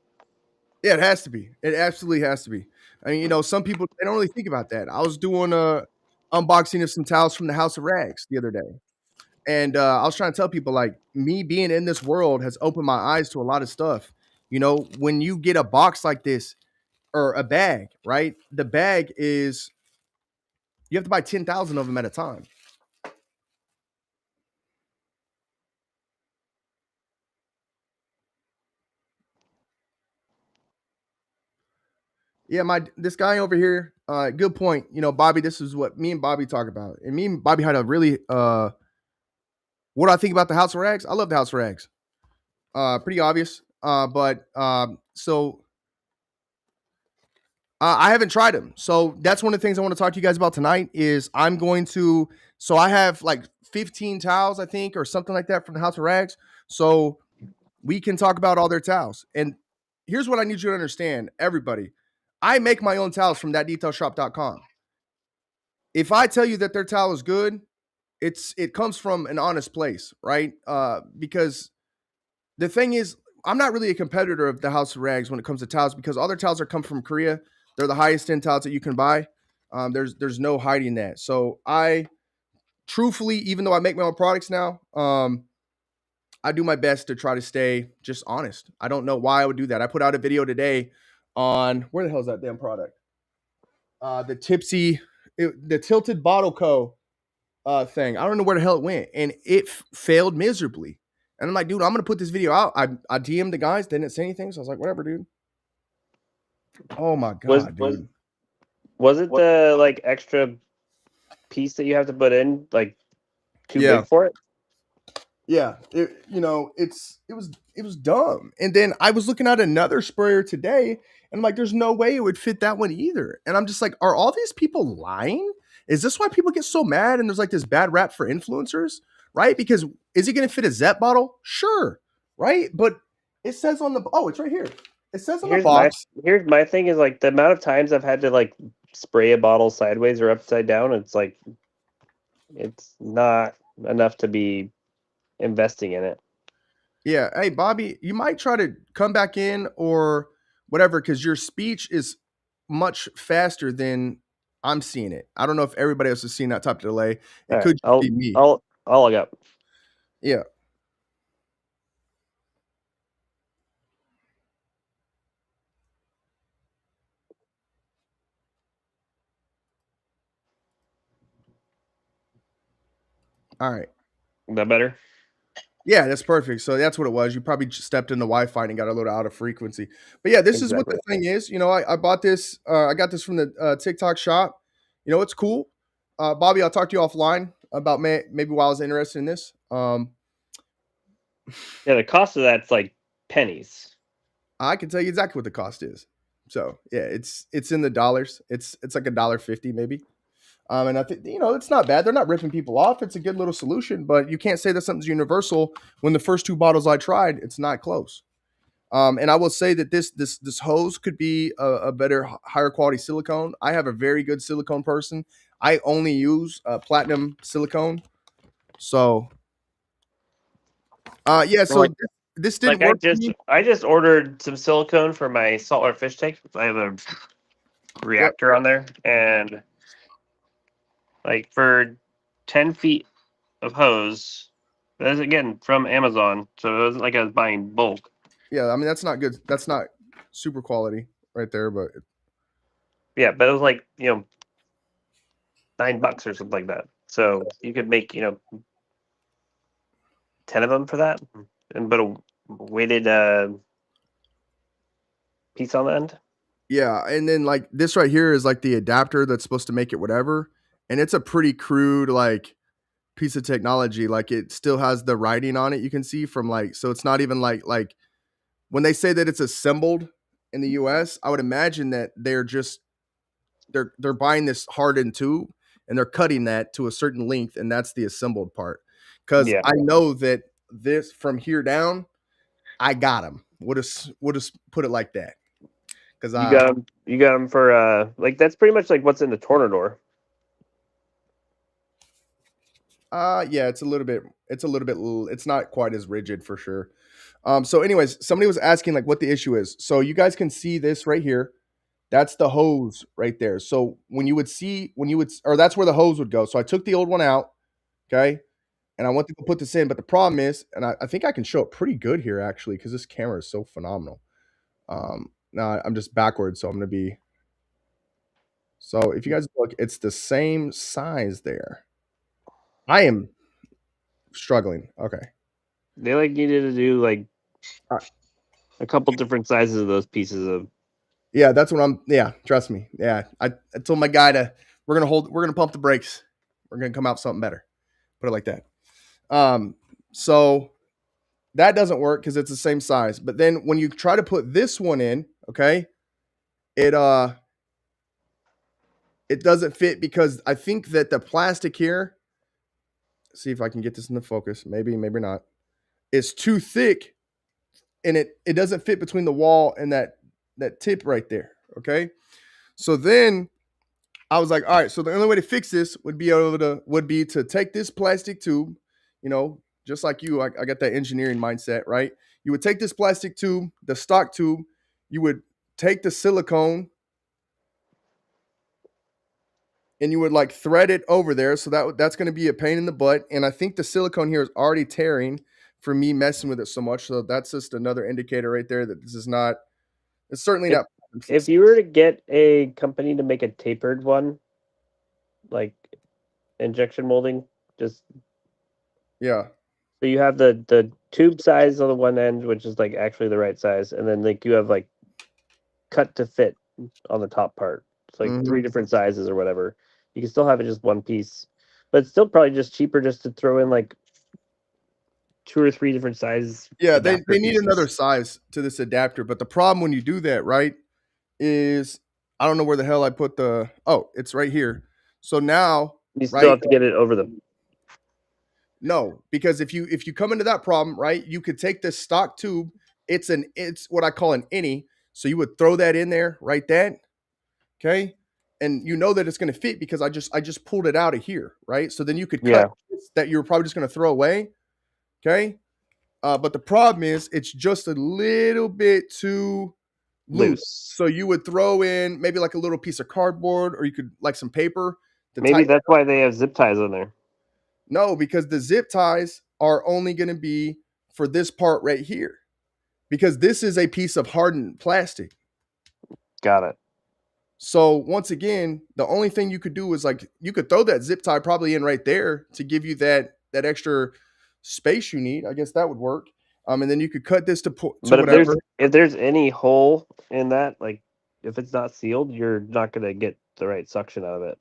Yeah, it has to be. It absolutely has to be. I mean, some people they don't really think about that. I was doing a unboxing of some towels from the House of Rags the other day, and I was trying to tell people like me being in this world has opened my eyes to a lot of stuff. When you get a box like this or a bag, right? The bag is you have to buy 10,000 of them at a time. Yeah, my this guy over here, good point. Bobby, this is what me and Bobby talk about. And me and Bobby had a really what do I think about the House of Rags? I love the House of Rags. Pretty obvious. But so I haven't tried them. So that's one of the things I want to talk to you guys about tonight is I'm going to so I have like 15 towels, I think, or something like that from the House of Rags. So we can talk about all their towels. And here's what I need you to understand, everybody. I make my own towels from thatdetailshop.com. If I tell you that their towel is good, it comes from an honest place, right? Because the thing is, I'm not really a competitor of the House of Rags when it comes to towels because all their towels are come from Korea. They're the highest end towels that you can buy. There's no hiding that. So I truthfully, even though I make my own products now, I do my best to try to stay just honest. I don't know why I would do that. I put out a video today on where the hell is that damn product? The Tilted Bottle Co. Thing. I don't know where the hell it went, and it failed miserably. And I'm like, dude, I'm gonna put this video out. I DM'd the guys, they didn't say anything, so I was like, whatever, dude. Oh my Was god, dude. was it the like extra piece that you have to put in like too Yeah, big for it? yeah. It was dumb. And then I was looking at another sprayer today, and I'm like, there's no way it would fit that one either. And I'm just like, are all these people lying? Is this why people get so mad? And there's like this bad rap for influencers, right? Because is it going to fit a Zep bottle? Sure, right? But it says on the it's right here. It says on the Here's my box. here's my thing is like the amount of times I've had to like spray a bottle sideways or upside down. It's like it's not enough to be investing in it. Yeah, hey Bobby, you might try to come back in or whatever because your speech is much faster than I'm seeing it. I don't know if everybody else is seeing that type of delay. All It right, could just be me. I'll look up. Yeah. All right. Is that better? Yeah, that's perfect. So that's what it was. You probably just stepped into Wi-Fi and got a little out of frequency. But yeah, this is what Exactly. the thing is. I bought this. I got this from the TikTok shop. It's cool. Bobby, I'll talk to you offline about maybe why I was interested in this. Yeah, the cost of that's like pennies. I can tell you exactly what the cost is. So yeah, it's in the dollars. It's like $1.50 maybe. And I think it's not bad. They're not ripping people off. It's a good little solution, but you can't say that something's universal when the first two bottles I tried, it's not close. And I will say that this hose could be a better, higher quality silicone. I have a very good silicone person. I only use platinum silicone. So yeah, Well, so this didn't like work for me. I just ordered some silicone for my saltwater fish tank. I have a Yep. reactor on there, and like for 10 feet of hose, that's again from Amazon, so it wasn't like I was buying bulk. Yeah, I mean that's not good. That's not super quality right there, but Yeah, but it was like $9 or something like that. So you could make 10 of them for that, and put a weighted piece on the end. yeah, and then like this right here is like the adapter that's supposed to make it whatever, and it's a pretty crude like piece of technology. Like it still has the writing on it. You can see from like, so it's not even like when they say that it's assembled in the U.S., I would imagine that they're buying this hardened tube and they're cutting that to a certain length, and that's the assembled part. Because Yeah. I know that this from here down, I got them. We'll just put it like that. Because You got them. You got them for like that's pretty much like what's in the Tornador. yeah, it's not quite as rigid for sure. So anyways, somebody was asking like what the issue is. So you guys can see this right here. That's the hose right there. So or that's where the hose would go. So I took the old one out, okay, and I went to go put this in. But the problem is, and I think I can show it pretty good here actually, because this camera is so phenomenal. Now I'm just backwards, so I'm gonna be. So if you guys look, it's the same size there. I am struggling. Okay. They like needed to do like Uh, a couple different sizes of those pieces of. Yeah, that's what yeah, trust me. Yeah. I told my guy we're gonna pump the brakes. We're gonna come out something better. Put it like that. So that doesn't work because it's the same size. But then when you try to put this one in, okay, it it doesn't fit because I think that the plastic here, see if I can get this in the focus, maybe, maybe not, is too thick and it doesn't fit between the wall and that tip right there. Okay. So then I was like, all right, so the only way to fix this would be to take this plastic tube, just like you, I got that engineering mindset, right? You would take this plastic tube, the stock tube, you would take the silicone and you would like thread it over there. So that's going to be a pain in the butt. And I think the silicone here is already tearing for me messing with it so much. So that's just another indicator right there that this is not. It's certainly If not. if you were to get a company to make a tapered one, like injection molding, just Yeah. so you have the tube size on the one end, which is like actually the right size, and then like you have like cut to fit on the top part. It's like Mhm. three different sizes or whatever. You can still have it just one piece, but it's still probably just cheaper just to throw in like two or three different size Yeah, adapter they need another pieces. size to this adapter, but the problem when you do that, right, is I don't know where the hell I put it's right here. So now, You still right? have to get it over them. No, because if you come into that problem, right, you could take this stock tube. It's what I call an innie. So you would throw that in there, right? That okay, and you know that it's going to fit because I just pulled it out of here, right? So then you could cut Yeah, that you're probably just going to throw away, okay? But the problem is it's just a little bit too loose. loose. So you would throw in maybe like a little piece of cardboard, or you could like some paper to Maybe tighten. that's why they have zip ties on there. No, because the zip ties are only going to be for this part right here, because this is a piece of hardened plastic. Got it. So once again, the only thing you could do is like you could throw that zip tie probably in right there to give you that extra space you need. I guess that would work. And then you could cut this to But whatever. if there's any hole in that, like if it's not sealed, you're not gonna get the right suction out of it.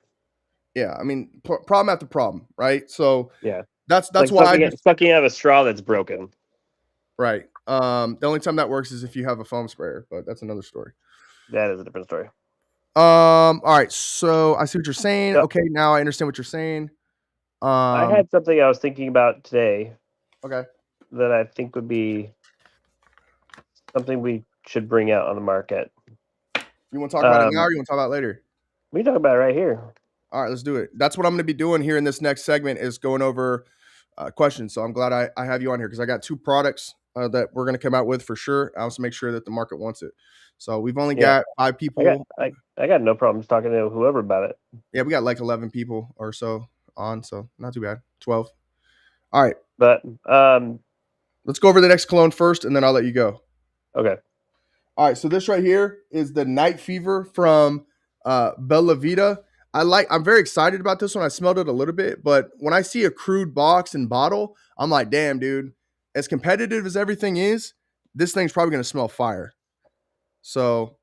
Yeah, I mean, problem after problem, right? So Yeah, that's like why I just sucking out of a straw that's broken. right. The only time that works is if you have a foam sprayer, but that's another story. That is a different story. All right. So I see what you're saying. Yep. Okay, now I understand what you're saying. I Um, had something I was thinking about today okay. that I think would be something we should bring out on the market. You want to talk about it now, Um, or you want to talk about it later? we can talk about it right here. All right, let's do it. That's what I'm going to be doing here in this next segment is going over questions. So I'm glad I have you on here because I got two products that we're going to come out with for sure. I also make sure that the market wants it. So we've only Yeah, got 5 people. I got no problems talking to whoever about it. Yeah, we got like 11 people or so on. So not too bad. 12. All right. But Let's go over the next cologne first, and then I'll let you go. okay. All right, so this right here is the Night Fever from Bella Vita. I'm very excited about this one. I smelled it a little bit, but when I see a crude box and bottle, I'm like, damn, dude. As competitive as everything is, this thing's probably gonna smell fire. So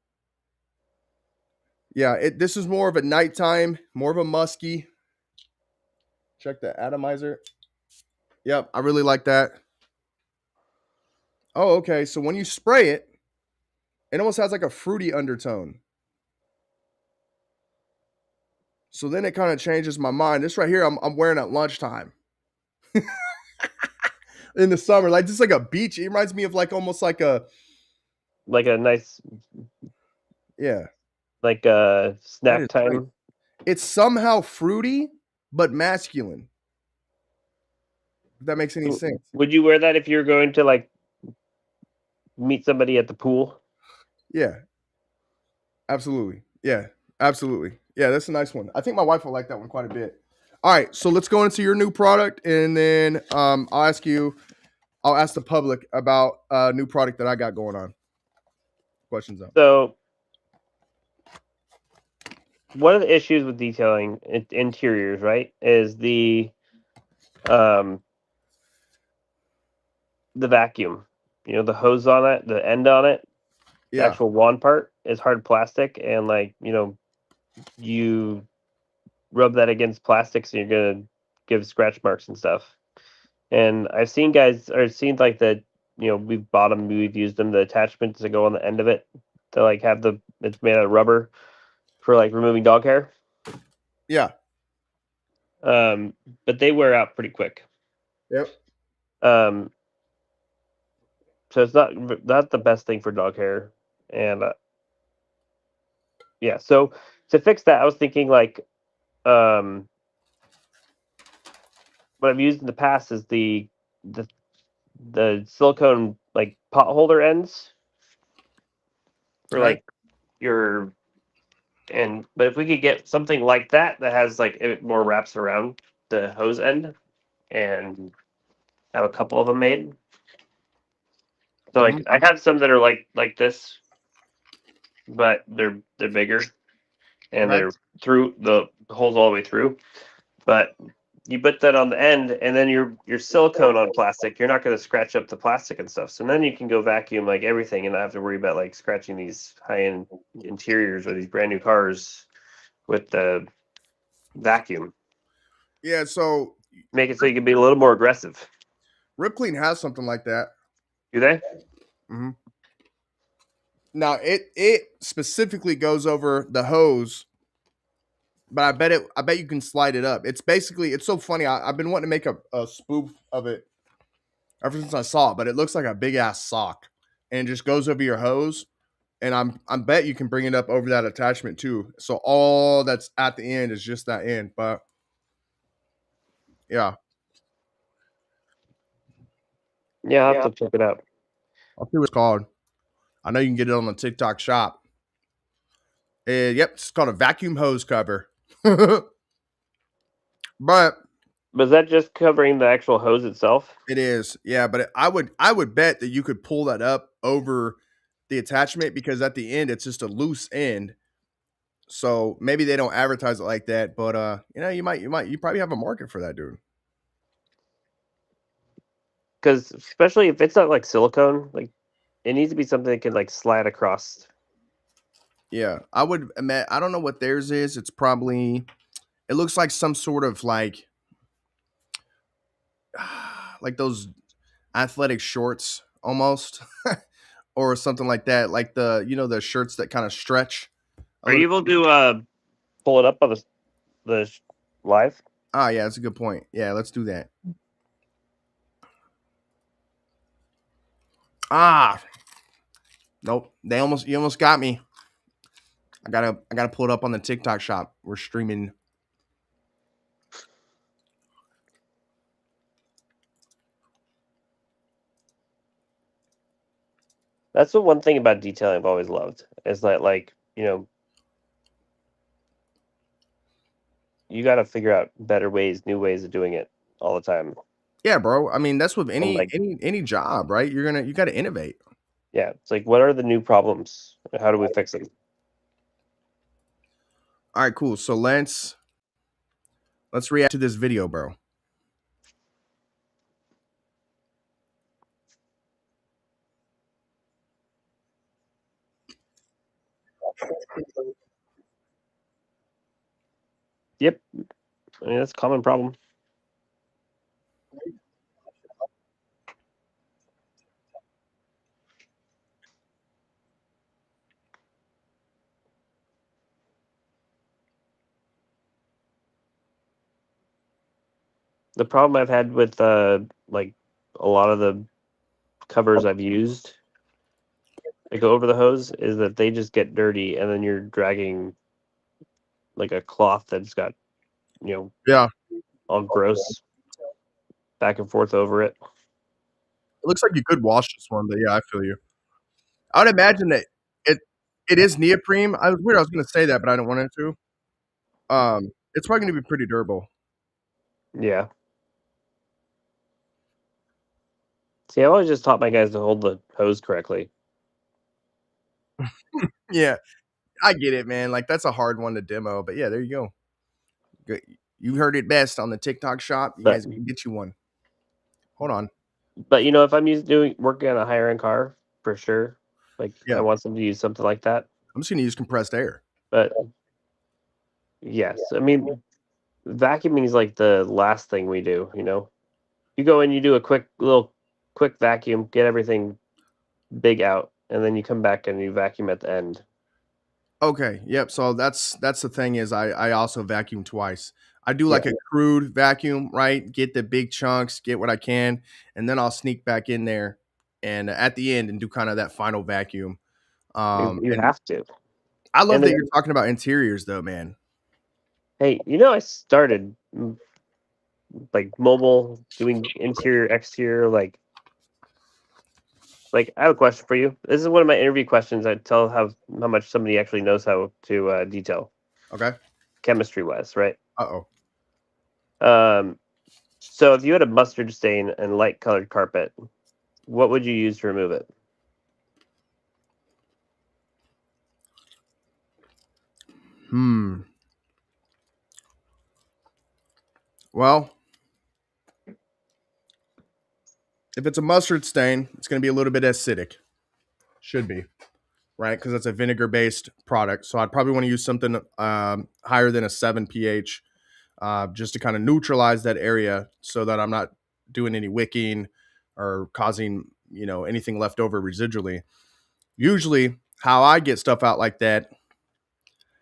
yeah, this is more of a nighttime, more of a musky. Check the atomizer. Yep, I really like that. Oh, okay. So when you spray it, it almost has like a fruity undertone. So then it kind of changes my mind. This right here, I'm wearing at lunchtime in the summer, like just like a beach. It reminds me of like almost like a Like a nice, yeah. like That snack is nice. time. It's somehow fruity but masculine. If that makes any sense. Would you wear that if you were going to like meet somebody at the pool? Yeah, absolutely. Yeah, absolutely. Yeah, that's a nice one. I think my wife will like that one quite a bit. All right, so let's go into your new product, and then I'll ask the public about a new product that I got going on. Questions up. So one of the issues with detailing interiors, right, is um the vacuum. You know, the hose on it, the end on it, the Yeah. actual wand part is hard plastic, and like you rub that against plastics, and you're gonna give scratch marks and stuff. And I've seen guys, or seen like we've bought them, we've used them, the attachments that go on the end of it to like have it's made out of rubber for like removing dog hair. Yeah. Um, but they wear out pretty quick. Yep. Um, so it's not the best thing for dog hair. And yeah, so to fix that, I was thinking like um, what I've used in the past is the the silicone like pot holder ends for Okay. like your but if we could get something like that that has like it more wraps around the hose end and have a couple of them made. So Hmm. like I have some that are like this, but they're bigger and Okay. they're through the holes all the way through. But you put that on the end, and then your silicone on plastic, you're not going to scratch up the plastic and stuff. So then you can go vacuum like everything, and not have to worry about like scratching these high end interiors or these brand new cars with the vacuum. Yeah. So Make it so you can be a little more aggressive. Rip Clean has something like that. Do they? Hmm. Now it specifically goes over the hose, but I bet you can slide it up. It's so funny. I've been wanting to make a spoof of it ever since I saw it, but it looks like a big ass sock and it just goes over your hose. And I bet you can bring it up over that attachment too. So all that's at the end is just that end. But yeah, Yeah, I'll have to check it out. I'll see what it's called. I know you can get it on the TikTok shop. Yep, it's called a vacuum hose cover. But But is that just covering the actual hose itself? it is, yeah. But I would bet that you could pull that up over the attachment because at the end it's just a loose end. So maybe they don't advertise it like that, but you probably have a market for that, dude. Because especially if it's not like silicone, like it needs to be something that can like slide across. Yeah, I would admit I don't know what theirs is. It's probably it looks like some sort of like those athletic shorts almost or something like that, like the shirts that kind of stretch a Are little. you able to pull it up on the live? Ah, yeah, that's a good point. Yeah, let's do that. Ah, nope. You almost got me. I gotta pull it up on the TikTok shop. We're streaming. That's the one thing about detailing I've always loved is that like you got to figure out better ways, new ways of doing it all the time. Yeah, bro. I mean, that's with And like any job, right? You gotta innovate. yeah, it's like what are the new problems? How do we fix them? All right, cool. So let's react to this video, bro. Yep, I mean that's a common problem. The problem I've had with like a lot of the covers I've used that go over the hose is that they just get dirty, and then you're dragging like a cloth that's got you know Yeah, all gross back and forth over it. it looks like you could wash this one, but yeah, I feel you. I would imagine that it it is neoprene. I was weird. I was going to say that, but I don't want it to. It's probably going to be pretty durable. Yeah. See, I've always just taught my guys to hold the hose correctly. Yeah, I get it, man. Like that's a hard one to demo, but yeah, there you go. Good. You heard it best on the TikTok shop. You But guys can get you one. Hold on. if I'm doing working on a higher end car, for sure. Like I Yeah, want them to use something like that. I'm just going to use compressed air. But yes, I mean vacuuming is like the last thing we do. You go in, you do a quick vacuum, get everything big out, and then you come back and you vacuum at the end. Okay. Yep. So that's the thing is I also vacuum twice. I do Yeah, like a crude vacuum, right? Get the big chunks, get what I can, and then I'll sneak back in there and at the end and do kind of that final vacuum. you And have to. I love And that then, you're talking about interiors though, man. hey, I started like mobile doing interior, exterior, like I have a question for you. This is one of my interview questions. I tell how much somebody actually knows how to detail Okay. chemistry wise, right? Uh-oh. Um, so if you had a mustard stain and light colored carpet, what would you use to remove it? Hmm. Well, if it's a mustard stain, it's going to be a little bit acidic. Should be, right? Because it's a vinegar based product. So I'd probably want to use something higher than a 7 pH just to kind of neutralize that area so that I'm not doing any wicking or causing, anything left over residually. Usually, how I get stuff out like that,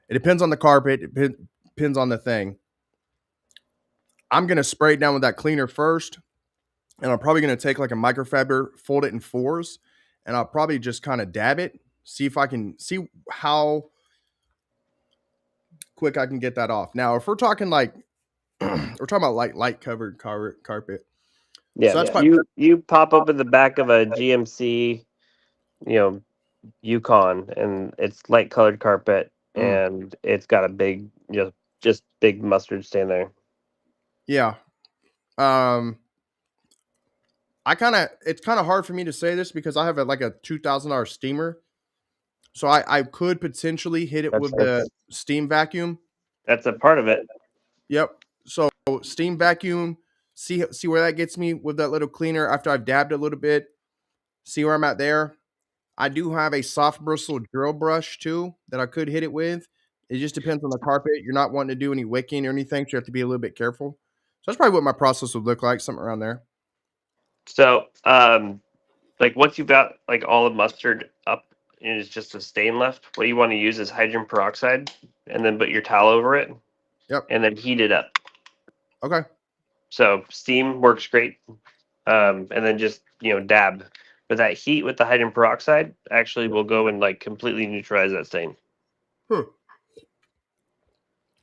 it depends on the carpet, depends on the thing. I'm going to spray it down with that cleaner first, and I'm probably going to take like a microfiber, fold it in fours, and I'll probably just kind of dab it, see if I can see how quick I can get that off. Now, if we're talking like we're talking about light covered carpet, Yeah, so that's probably you pop open the back of a GMC, you know, Yukon, and it's light colored carpet, mm, and it's got a big, just big mustard stain there. yeah. Um, it's kind of hard for me to say this because I have like a $2,000 steamer, so I could potentially hit it That's with the steam vacuum. that's a part of it. Yep. So steam vacuum, see where that gets me with that little cleaner after I've dabbed a little bit. See where I'm at there. I do have a soft bristle drill brush too that I could hit it with. It just depends on the carpet. You're not wanting to do any wicking or anything, so you have to be a little bit careful. So that's probably what my process would look like, something around there. So, like once you've got like all the mustard up and it's just a stain left, what you want to use is hydrogen peroxide, and then put your towel over it, Yep. and then heat it up. Okay. So steam works great, and then just dab. But that heat with the hydrogen peroxide actually will go and like completely neutralize that stain. Huh.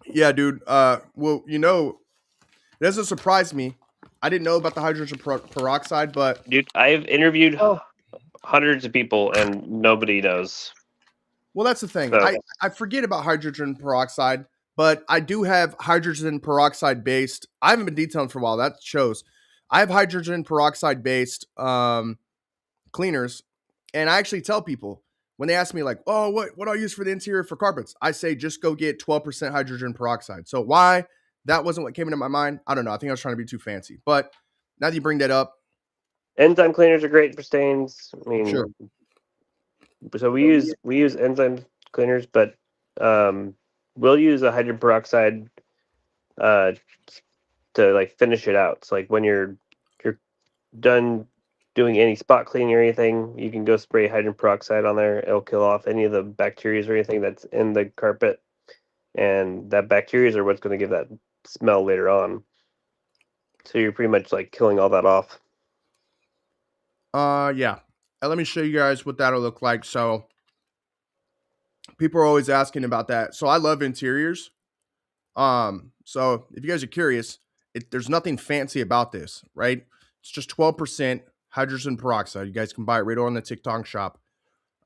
Yeah, dude. Well, it doesn't surprise me. I didn't know about the hydrogen peroxide, but Dude, I've interviewed hundreds of people and nobody knows. well, that's the thing. So I forget about hydrogen peroxide, but I do have hydrogen peroxide based. I haven't been detailing for a while. That shows. I have hydrogen peroxide based cleaners, and I actually tell people when they ask me like, "Oh, what do I use for the interior for carpets?" I say just go get 12% hydrogen peroxide. So why that wasn't what came into my mind? I don't know. I think I was trying to be too fancy. But now that you bring that up, enzyme cleaners are great for stains. I sure. mean, so we use enzyme cleaners, but um, we'll use a hydrogen peroxide uh, to like finish it out. So like when you're done doing any spot cleaning or anything, you can go spray hydrogen peroxide on there. It'll kill off any of the bacteria or anything that's in the carpet, and that bacteria are what's going to give that smell later on. So you're pretty much like killing all that off. Yeah. Let me show you guys what that'll look like. So people are always asking about that. So I love interiors. So if you guys are curious, there's nothing fancy about this, right? It's just 12% hydrogen peroxide. You guys can buy it right on the TikTok shop.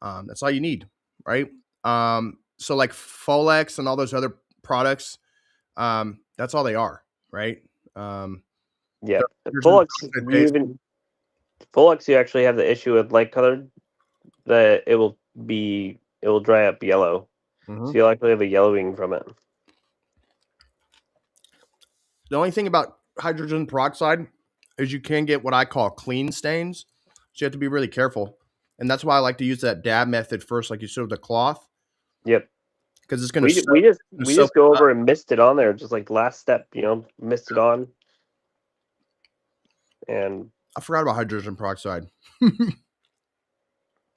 That's all you need, right? So like Folex and all those other products, that's all they are, right? Yeah, They're hydrogen Fulux. peroxide You based. even Fulux, you actually have the issue with light colored that it will dry up yellow. Mhm. So you likely have a yellowing from it. The only thing about hydrogen peroxide is you can get what I call clean stains. So you have to be really careful. And that's why I like to use that dab method first, like you said with the cloth, Yep. because it's going to We soak just go it up. over and mist it on there, just like last step, mist it on, and I forgot about hydrogen peroxide.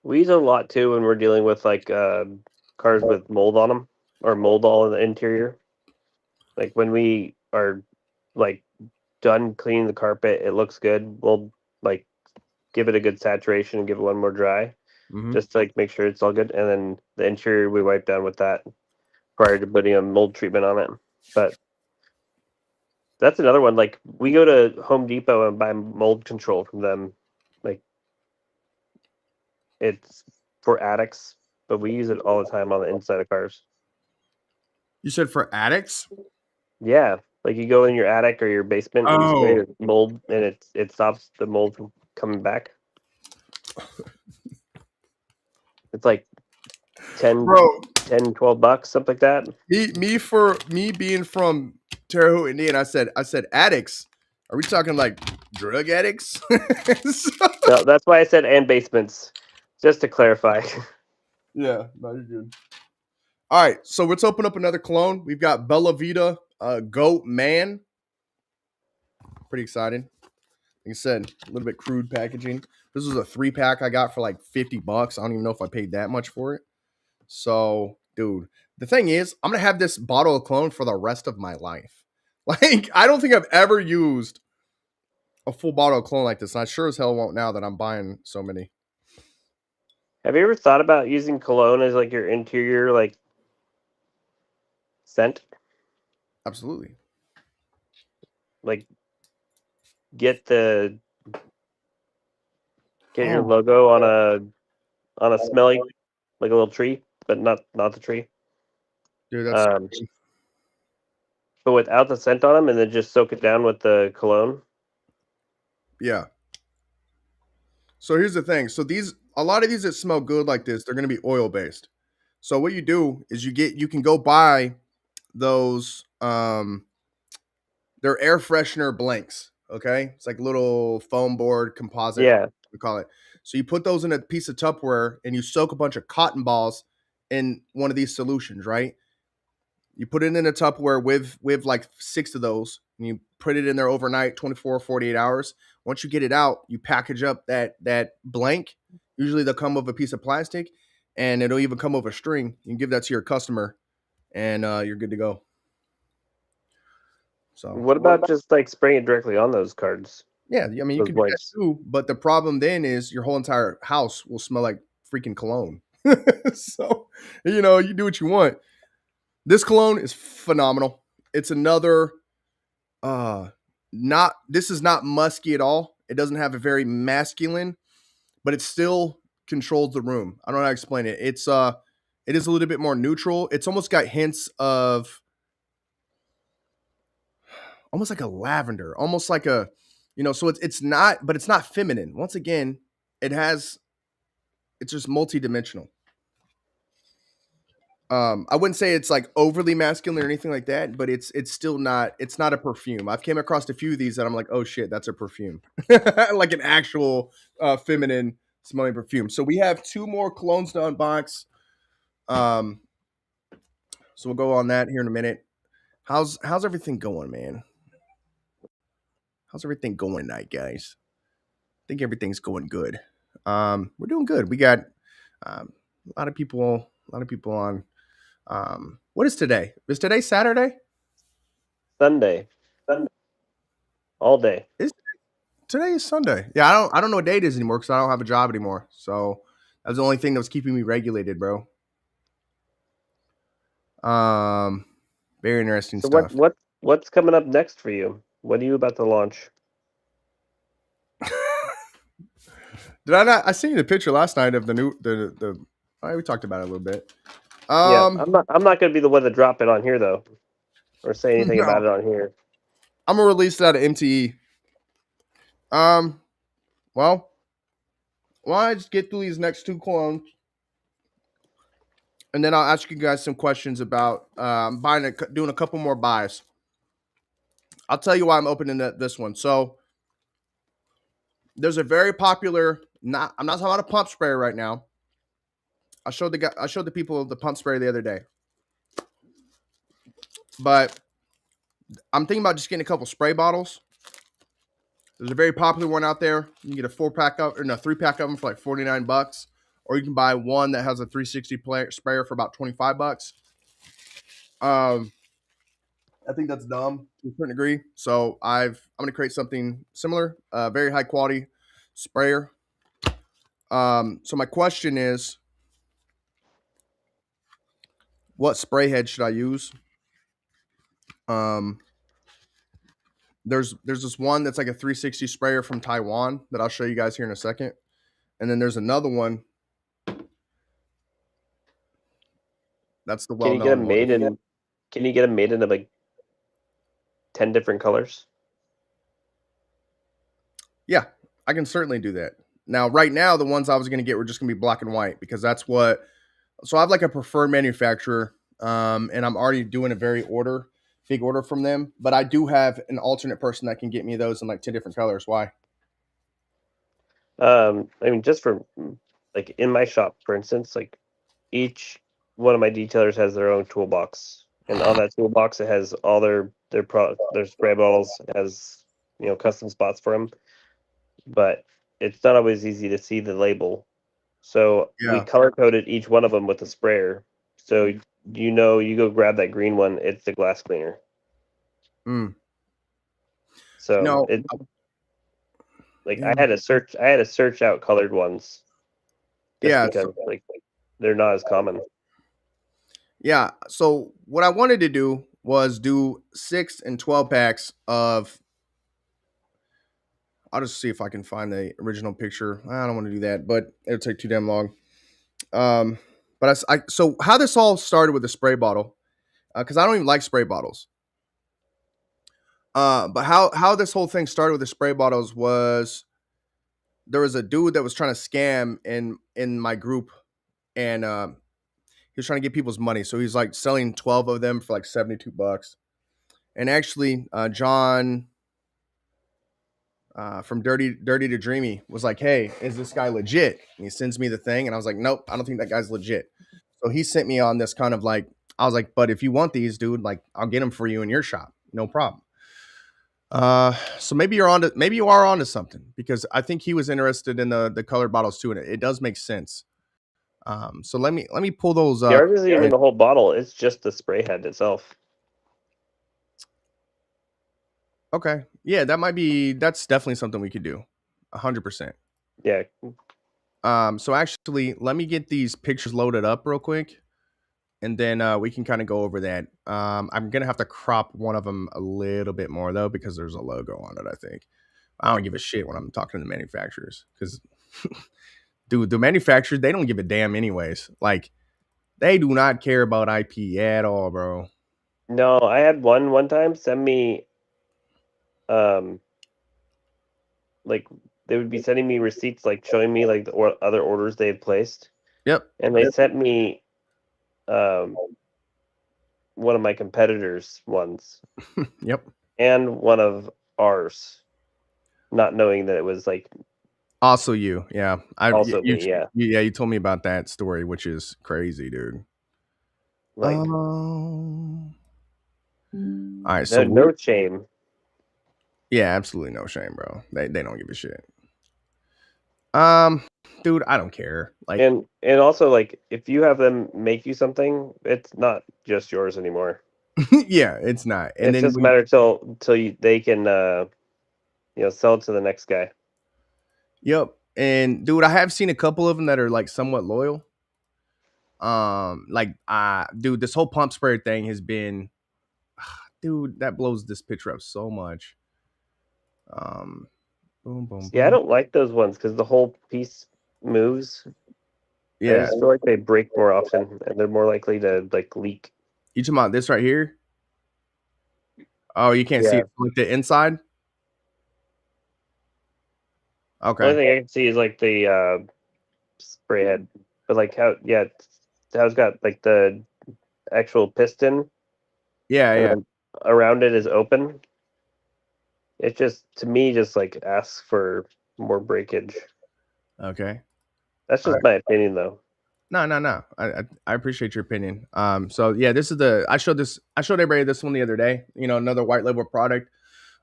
we use it a lot too when we're dealing with like cars with mold on them or mold all in the interior. Like when we are like done cleaning the carpet, it looks good. We'll like give it a good saturation and give it one more dry, Hmm. just to like make sure it's all good. And then the interior we wipe down with that prior to putting a mold treatment on it. But that's another one. Like we go to Home Depot and buy mold control from them. Like it's for attics, but we use it all the time on the inside of cars. You said for addicts? Yeah, like you go in your attic or your basement and you spray Oh, the mold, and it stops the mold from coming back. It's like 10, bro, 10, $12, something like that. me being from Terre Haute, Indiana, I said addicts. Are we talking like drug addicts? So- No, that's why I said and basements, just to clarify. yeah, no, you're good. All right, so let's open up another cologne. We've got Bella Vita Goat Man. Pretty exciting. Like I said, a little bit crude packaging. This was a 3-pack I got for like $50. I don't even know if I paid that much for it. So, dude, the thing is, I'm gonna have this bottle of cologne for the rest of my life. Like, I don't think I've ever used a full bottle of cologne like this. And I sure as hell won't now that I'm buying so many. Have you ever thought about using cologne as like your interior like scent? Absolutely. Like get the get your Oh, logo on a smelly like a little tree, but not the tree. dude, that's Um, but without the scent on them, and then just soak it down with the cologne. yeah. So here's the thing. So a lot of these that smell good like this, they're gonna be oil based. So what you do is you can go buy those they're air freshener blanks. Okay, it's like little foam board composite, Yeah, we call it. So you put those in a piece of Tupperware and you soak a bunch of cotton balls in one of these solutions, right? You put it in a Tupperware with like 6 of those, and you put it in there overnight, 24, 48 hours. Once you get it out, you package up that blank. Usually they'll come with a piece of plastic, and it'll even come with a string. You can give that to your customer, and you're good to go. So what about just like spraying it directly on those cards, yeah, I mean you those can do that blanks? too, but the problem then is your whole entire house will smell like freaking cologne. So you do what you want. This cologne is phenomenal. It's another uh not this is not musky at all. It doesn't have a very masculine, but it still controls the room. I don't know how to explain it. It is a little bit more neutral. It's almost got hints of almost like a lavender, almost like a so it's not, but it's not feminine. Once again, it has it's just multidimensional. I wouldn't say it's like overly masculine or anything like that, but it's not a perfume. I've came across a few of these that I'm like, oh shit, that's a perfume, like an actual feminine smelling perfume. So we have 2 more colognes to unbox. Um, so we'll go on that here in a minute. How's everything going, man? How's everything going tonight, guys? I think everything's going good. We're doing good. We got a lot of people on. What is today? Is today Saturday? Sunday. all day. Today is Sunday. Yeah, I don't know what day it is anymore because I don't have a job anymore. So that's the only thing that was keeping me regulated, bro. Um, very interesting So stuff. what's coming up next for you? What are you about to launch? Did I not? I seen the picture last night of the new the. Oh, we talked about it a little bit. Yeah, Um, I'm not gonna be the one to drop it on here though, or say anything about no, it on here. I'm gonna release that at MTE. Um, well, why don't I just get through these next two clones, and then I'll ask you guys some questions about doing a couple more buys. I'll tell you why I'm opening this one. So there's a very popular. I'm not talking about a pump sprayer right now. I showed the people the pump sprayer the other day, but I'm thinking about just getting a couple spray bottles. There's a very popular one out there. You can get a 4-pack of or no 3-pack of them for like $49, or you can buy one that has a 360 sprayer for about $25. Um, I think that's dumb to a certain degree. So I'm gonna create something similar, very high quality sprayer. So my question is, what spray head should I use? Um, there's this one that's like a 360 sprayer from Taiwan that I'll show you guys here in a second, and then there's another one that's the Can you get them well-known one. made in? Can you get them made in like 10 different colors? Yeah, I can certainly do that. Now, right now, the ones I was going to get were just going to be black and white because that's what. So I have like a preferred manufacturer, and I'm already doing a big order from them. But I do have an alternate person that can get me those in like 10 different colors. Why? I mean, just for like in my shop, for instance, like each one of my detailers has their own toolbox, and on that toolbox it has all their spray bottles. It has custom spots for them, but it's not always easy to see the label. So we Yeah. color coded each one of them with a sprayer. So you go grab that green one, it's the glass cleaner. Mm. So No. it like Yeah. I had to search out colored ones just Yeah. because like they're not as common. Yeah. So what I wanted to do was do 6 and 12 packs of. I'll just see if I can find the original picture. I don't want to do that, but it'll take too damn long. Um, but so how this all started with the spray bottle, because I don't even like spray bottles. But how this whole thing started with the spray bottles was there was a dude that was trying to scam in my group, and he was trying to get people's money. So he's like selling 12 of them for like $72. And actually, John from Dirty to Dreamy was like, "Hey, is this guy legit?" And he sends me the thing, and I was like, "Nope, I don't think that guy's legit." So he sent me on this kind of like, I was like, "But if you want these, dude, like, I'll get them for you in your shop, no problem." So maybe maybe you are onto something because I think he was interested in the colored bottles too, and it does make sense. So let me pull those The up. art isn't even the whole bottle; it's just the spray head itself. Okay, yeah, that's definitely something we could do, 100%. Yeah, So actually, let me get these pictures loaded up real quick, and then we can kind of go over that. I'm gonna have to crop one of them a little bit more though because there's a logo on it. I think I don't give a shit when I'm talking to the manufacturers because, dude, the manufacturers they don't give a damn anyways. Like they do not care about IP at all, bro. no, I had one time send me um like they would be sending me receipts like showing me like the other orders they had placed, Yep. and they sent me um one of my competitors ones Yep. and one of ours, not knowing that it was like Also, yeah. also me. Yeah, You told me about that story, which is crazy, dude. like All right, so no shame. yeah, absolutely no shame, bro. They don't give a shit. Um, dude, I don't care. Like, And also like if you have them make you something, it's not just yours anymore. yeah, it's not. And It's then just a matter till they can sell it to the next guy. Yep. And dude, I have seen a couple of them that are like somewhat loyal. Dude, this whole pump sprayer thing has been, dude, that blows this picture up so much. Um, boom, boom, Yeah, I boom. don't like those ones because the whole piece moves. I Yeah, just feel like they break more often and they're more likely to like leak. you talking about this right here? Oh, you can't see Yeah. it, like the inside. Only Okay. thing I can see is like the spray head, but like how it's got like the actual piston Yeah, and yeah. then around it is open. It just to me just like asks for more breakage. Okay. That's All just right. my opinion though. No, no, no. I appreciate your opinion. So yeah, this is the I showed everybody this one the other day. You know, another white label product.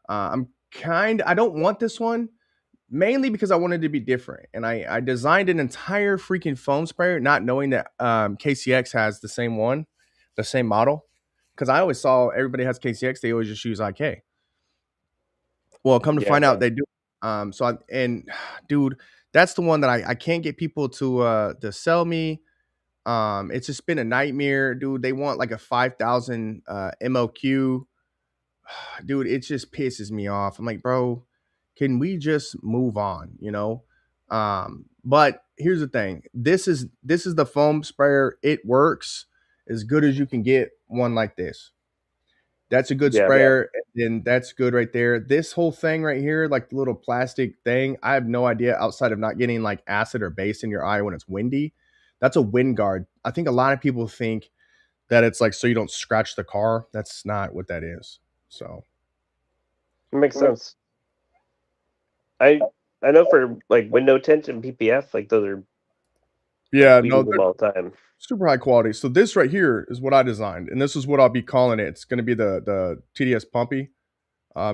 I don't want this one mainly because I wanted to be different, and I designed an entire freaking foam sprayer, not knowing that KCX has the same one, the same model. Because I always saw everybody has KCX, they always just use IK. Well, come to Yeah. find out they do. Dude, that's the one that I can't get people to sell me. It's just been a nightmare, dude. They want like a 5,000 MOQ. Dude, it just pisses me off. I'm like, bro, can we just move on, you know? But here's the thing. This is the foam sprayer. It works as good as you can get one like this. That's a good Yeah. sprayer, and that's good right there. This whole thing right here, like the little plastic thing, I have no idea outside of not getting like acid or base in your eye when it's windy. That's a wind guard. I think a lot of people think that it's like so you don't scratch the car. That's not what that is. So It makes sense. I I know for like window tint and PPF, like those are yeah, we no, use they're them all the time. super high quality. So this right here is what I designed, and this is what I'll be calling it. It's going to be the TDS Pumpy.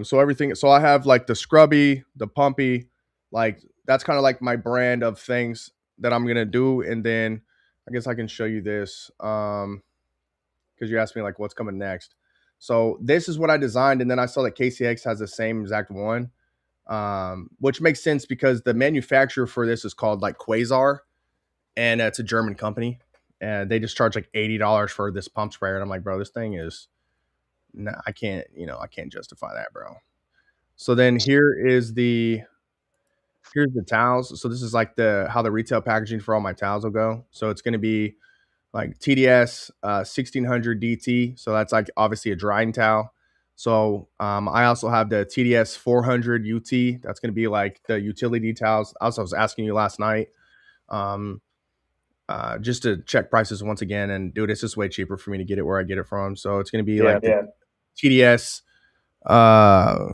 So everything. So I have like the scrubby, the pumpy, like that's kind of like my brand of things that I'm gonna do. And then I guess I can show you this because you asked me like what's coming next. So this is what I designed, and then I saw that KCX has the same exact one, which makes sense because the manufacturer for this is called like Quasar, and it's a German company, and they just charge like $80 for this pump sprayer. And I'm like, bro, this thing is, nah, I can't justify that, bro. So then here's the towels. So this is like the how the retail packaging for all my towels will go. So it's going to be like TDS 1600 DT. So that's like obviously a drying towel. So I also have the TDS 400 UT. That's going to be like the utility towels. Also, I was asking you last night um, just to check prices once again. And dude, it's just way cheaper for me to get it where I get it from. So it's going to be Yeah. like the TDS. Uh,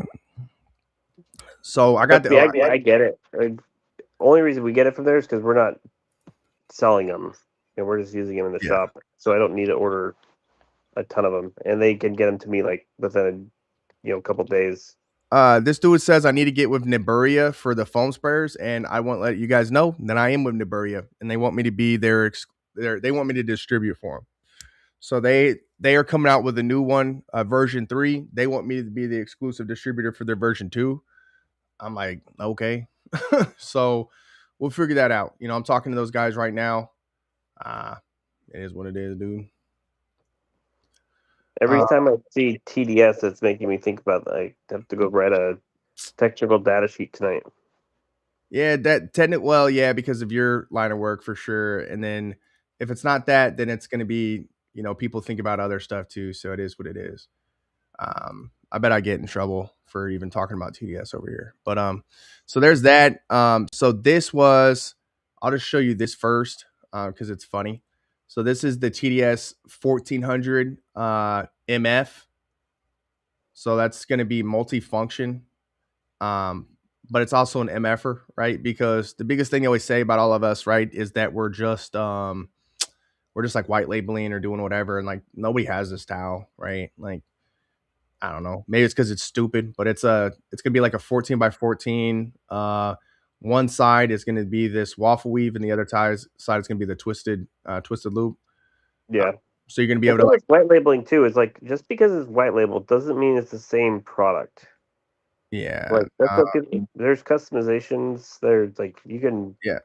so I got Trust the. me, I get it. Only reason we get it from there is because we're not selling them, and we're just using them in the Yeah. shop. So I don't need to order a ton of them, and they can get them to me like within a couple days. This dude says I need to get with Niburia for the foam sprayers, and I won't let you guys know that I am with Niburia, and they want me to be they want me to distribute for them. So they are coming out with a new one, version 3. They want me to be the exclusive distributor for their version 2. I'm like, okay. So we'll figure that out. You know, I'm talking to those guys right now. Uh, it is what it is, dude. Every Uh, time I see TDS, it's making me think about like I have to go write a technical data sheet tonight. Yeah, that technical. Well, yeah, because of your line of work for sure. And then if it's not that, then it's going to be people think about other stuff too. So it is what it is. I bet I get in trouble for even talking about TDS over here. But so there's that. So this was. I'll just show you this first because it's funny. So this is the TDS 1400 MF. So that's going to be multifunction. Um, but it's also an MFer, right? Because the biggest thing they always say about all of us, right, is that we're just like white labeling or doing whatever, and like nobody has this towel, right? Like I don't know, maybe it's because it's stupid, but it's gonna be like a 14 by 14. One side is gonna be this waffle weave, and the other side is gonna be the twisted loop. Uh, Yeah, so you're gonna be the able to thing like with white labeling too is like just because it's white labeled doesn't mean it's the same product. Yeah. Like that's what people. There's customizations. There's like you can. Yeah.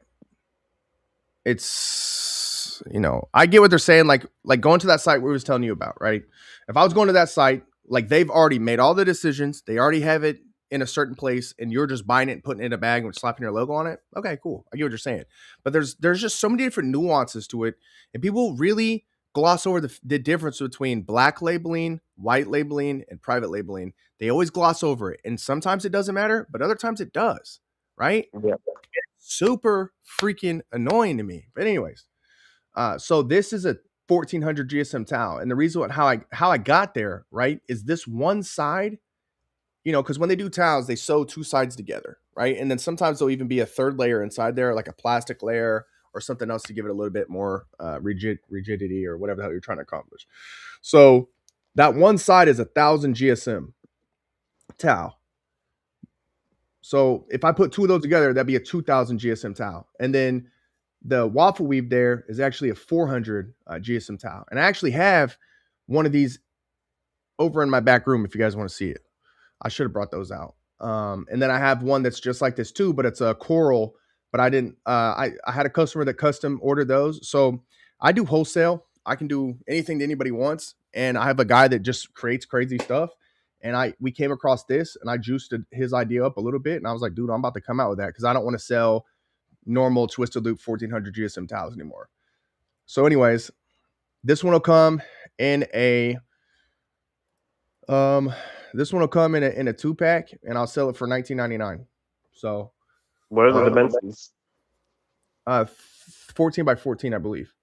I get what they're saying, like going to that site we was telling you about, right? If I was going to that site, like they've already made all the decisions, they already have it in a certain place, and you're just buying it and putting it in a bag and slapping your logo on it. Okay, cool. I get what you're saying. But there's just so many different nuances to it, and people really gloss over the difference between black labeling, white labeling, and private labeling. They always gloss over it, and sometimes it doesn't matter, but other times it does, right? Yeah. Super freaking annoying to me. But anyways, so this is a 1400 GSM towel, and the reason how I got there, right, is this one side. Because when they do towels, they sew two sides together, right, and then sometimes there'll even be a third layer inside there, like a plastic layer or something else to give it a little bit more rigidity or whatever the hell you're trying to accomplish. So that one side is 1,000 GSM towel. So if I put two of those together, that'd be a 2,000 GSM towel, and then the waffle weave there is actually a 400 GSM towel. And I actually have one of these over in my back room if you guys want to see it. I should have brought those out. And then I have one that's just like this too, but it's a coral. But I didn't. I had a customer that custom ordered those, so I do wholesale. I can do anything that anybody wants, and I have a guy that just creates crazy stuff. And we came across this, and I juiced his idea up a little bit, and I was like, dude, I'm about to come out with that because I don't want to sell normal twisted loop 1400 GSM towels anymore. So, anyways, this one will come in a um this one will come in a 2-pack, and I'll sell it for $19.99. So What are the uh dimensions? 14 by 14, I believe.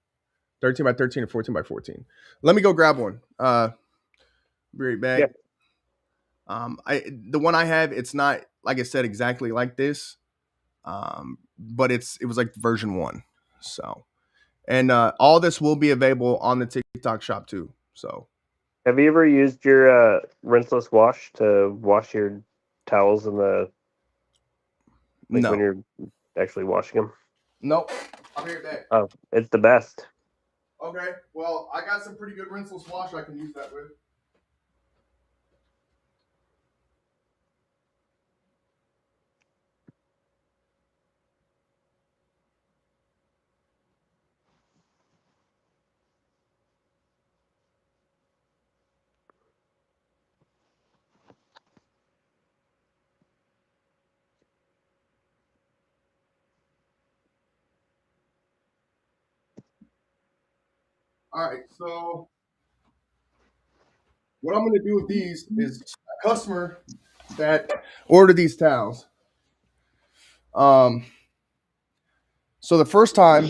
13 by 13 or 14 by 14. Let me go grab one. Be right Yeah. back. I the one I have, it's not like I said exactly like this. But it was like version 1. So, and all this will be available on the TikTok shop too. So, Have you ever used your rinseless wash to wash your towels in the like when no. you're actually washing them? Nope. I'll be right back. Oh, it's the best. Okay. Well, I got some pretty good rinseless wash I can use that with. All right. So, what I'm going to do with these is a customer that ordered these towels. Um, so the first time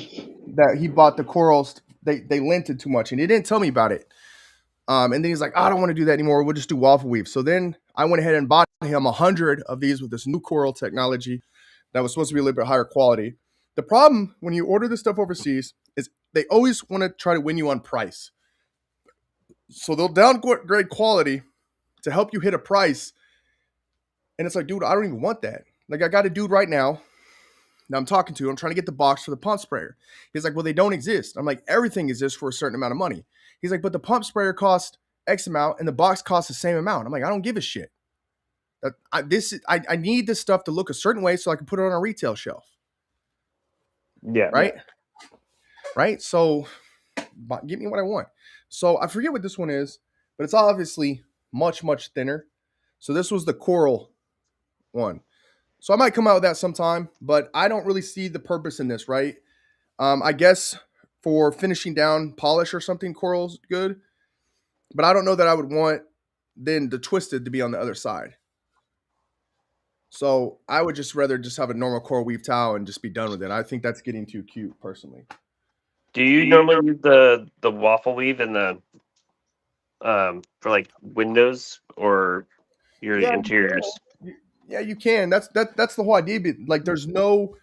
that he bought the corals, they linted too much, and he didn't tell me about it. And then he's like, I don't want to do that anymore. We'll just do waffle weave. So then I went ahead and bought him 100 of these with this new coral technology that was supposed to be a little bit higher quality. The problem when you order this stuff overseas is they always want to try to win you on price. So they'll downgrade quality to help you hit a price. And it's like, dude, I don't even want that. Like, I got a dude right now that I'm talking to. I'm trying to get the box for the pump sprayer. He's like, well, they don't exist. I'm like, everything exists for a certain amount of money. He's like, but the pump sprayer costs X amount and the box costs the same amount. I'm like, I don't give a shit. I need this stuff to look a certain way so I can put it on a retail shelf. Yeah. Right? Right? So give me what I want. So I forget what this one is, but it's obviously much, much thinner. So this was the coral one. So I might come out with that sometime, but I don't really see the purpose in this, right? I guess for finishing down polish or something, coral's good. But I don't know that I would want then the twisted to be on the other side. So I would just rather just have a normal coral weave towel and just be done with it. I think that's getting too cute, personally. Do you normally use the waffle weave in the for like windows or your Yeah, interiors? yeah, you can. That's the whole idea. Like, there's no.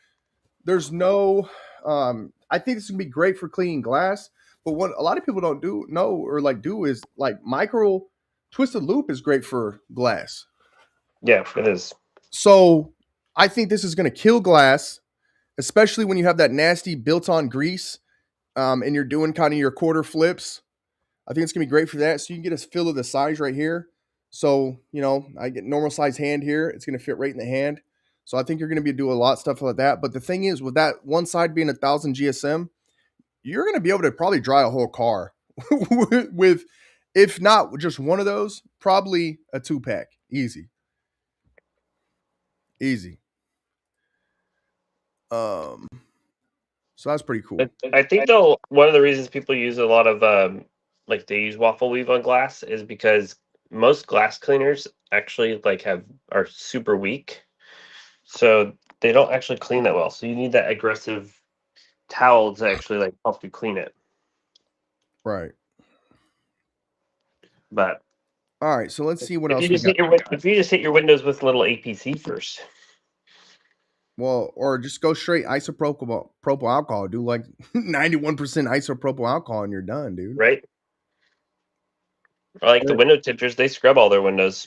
I think this can be great for cleaning glass, but what a lot of people don't know or like do is like micro twisted loop is great for glass. Yeah, it is. So I think this is going to kill glass, especially when you have that nasty built-on grease, and you're doing kind of your quarter flips. I think it's gonna be great for that. So you can get a feel of the size right here. So, I get normal size hand here. It's going to fit right in the hand. So I think you're going to be doing a lot of stuff like that. But the thing is, with that one side being 1,000 GSM, you're going to be able to probably dry a whole car with, if not just one of those, probably a 2-pack. Easy. Easy. Um, so that's pretty cool. I think though one of the reasons people use a lot of like they use waffle weave on glass is because most glass cleaners actually like are super weak, so they don't actually clean that well. So you need that aggressive towel to actually like help you clean it. Right. But All right. So let's see what if you else we just got. hit your windows with a little APC first, Well, or just go straight isopropyl propyl alcohol. Do like 91% isopropyl alcohol and you're done, dude. right? Or like the window tinters, they scrub all their windows.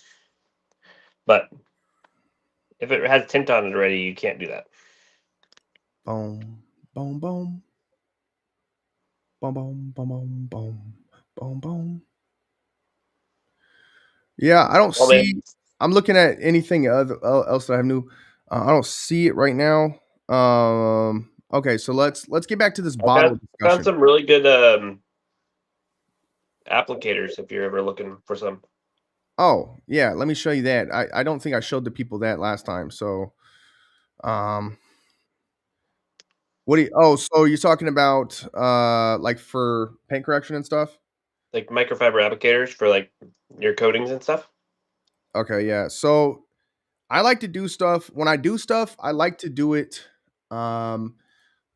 But if it has tint on it already, you can't do that. Boom, boom, boom, boom, boom, boom, boom, boom, boom, boom. Yeah, I don't Well, man, see. I'm looking at anything else that I have new. I don't see it right now. Okay, so let's get back to this bottle I found discussion. some really good applicators if you're ever looking for some. Oh yeah, let me show you that. I don't think I showed the people that last time. So um, what do you? Oh, so you're talking about like for paint correction and stuff? Like microfiber applicators for like your coatings and stuff. Okay, yeah. So I like to do stuff. When I do stuff, I like to do it um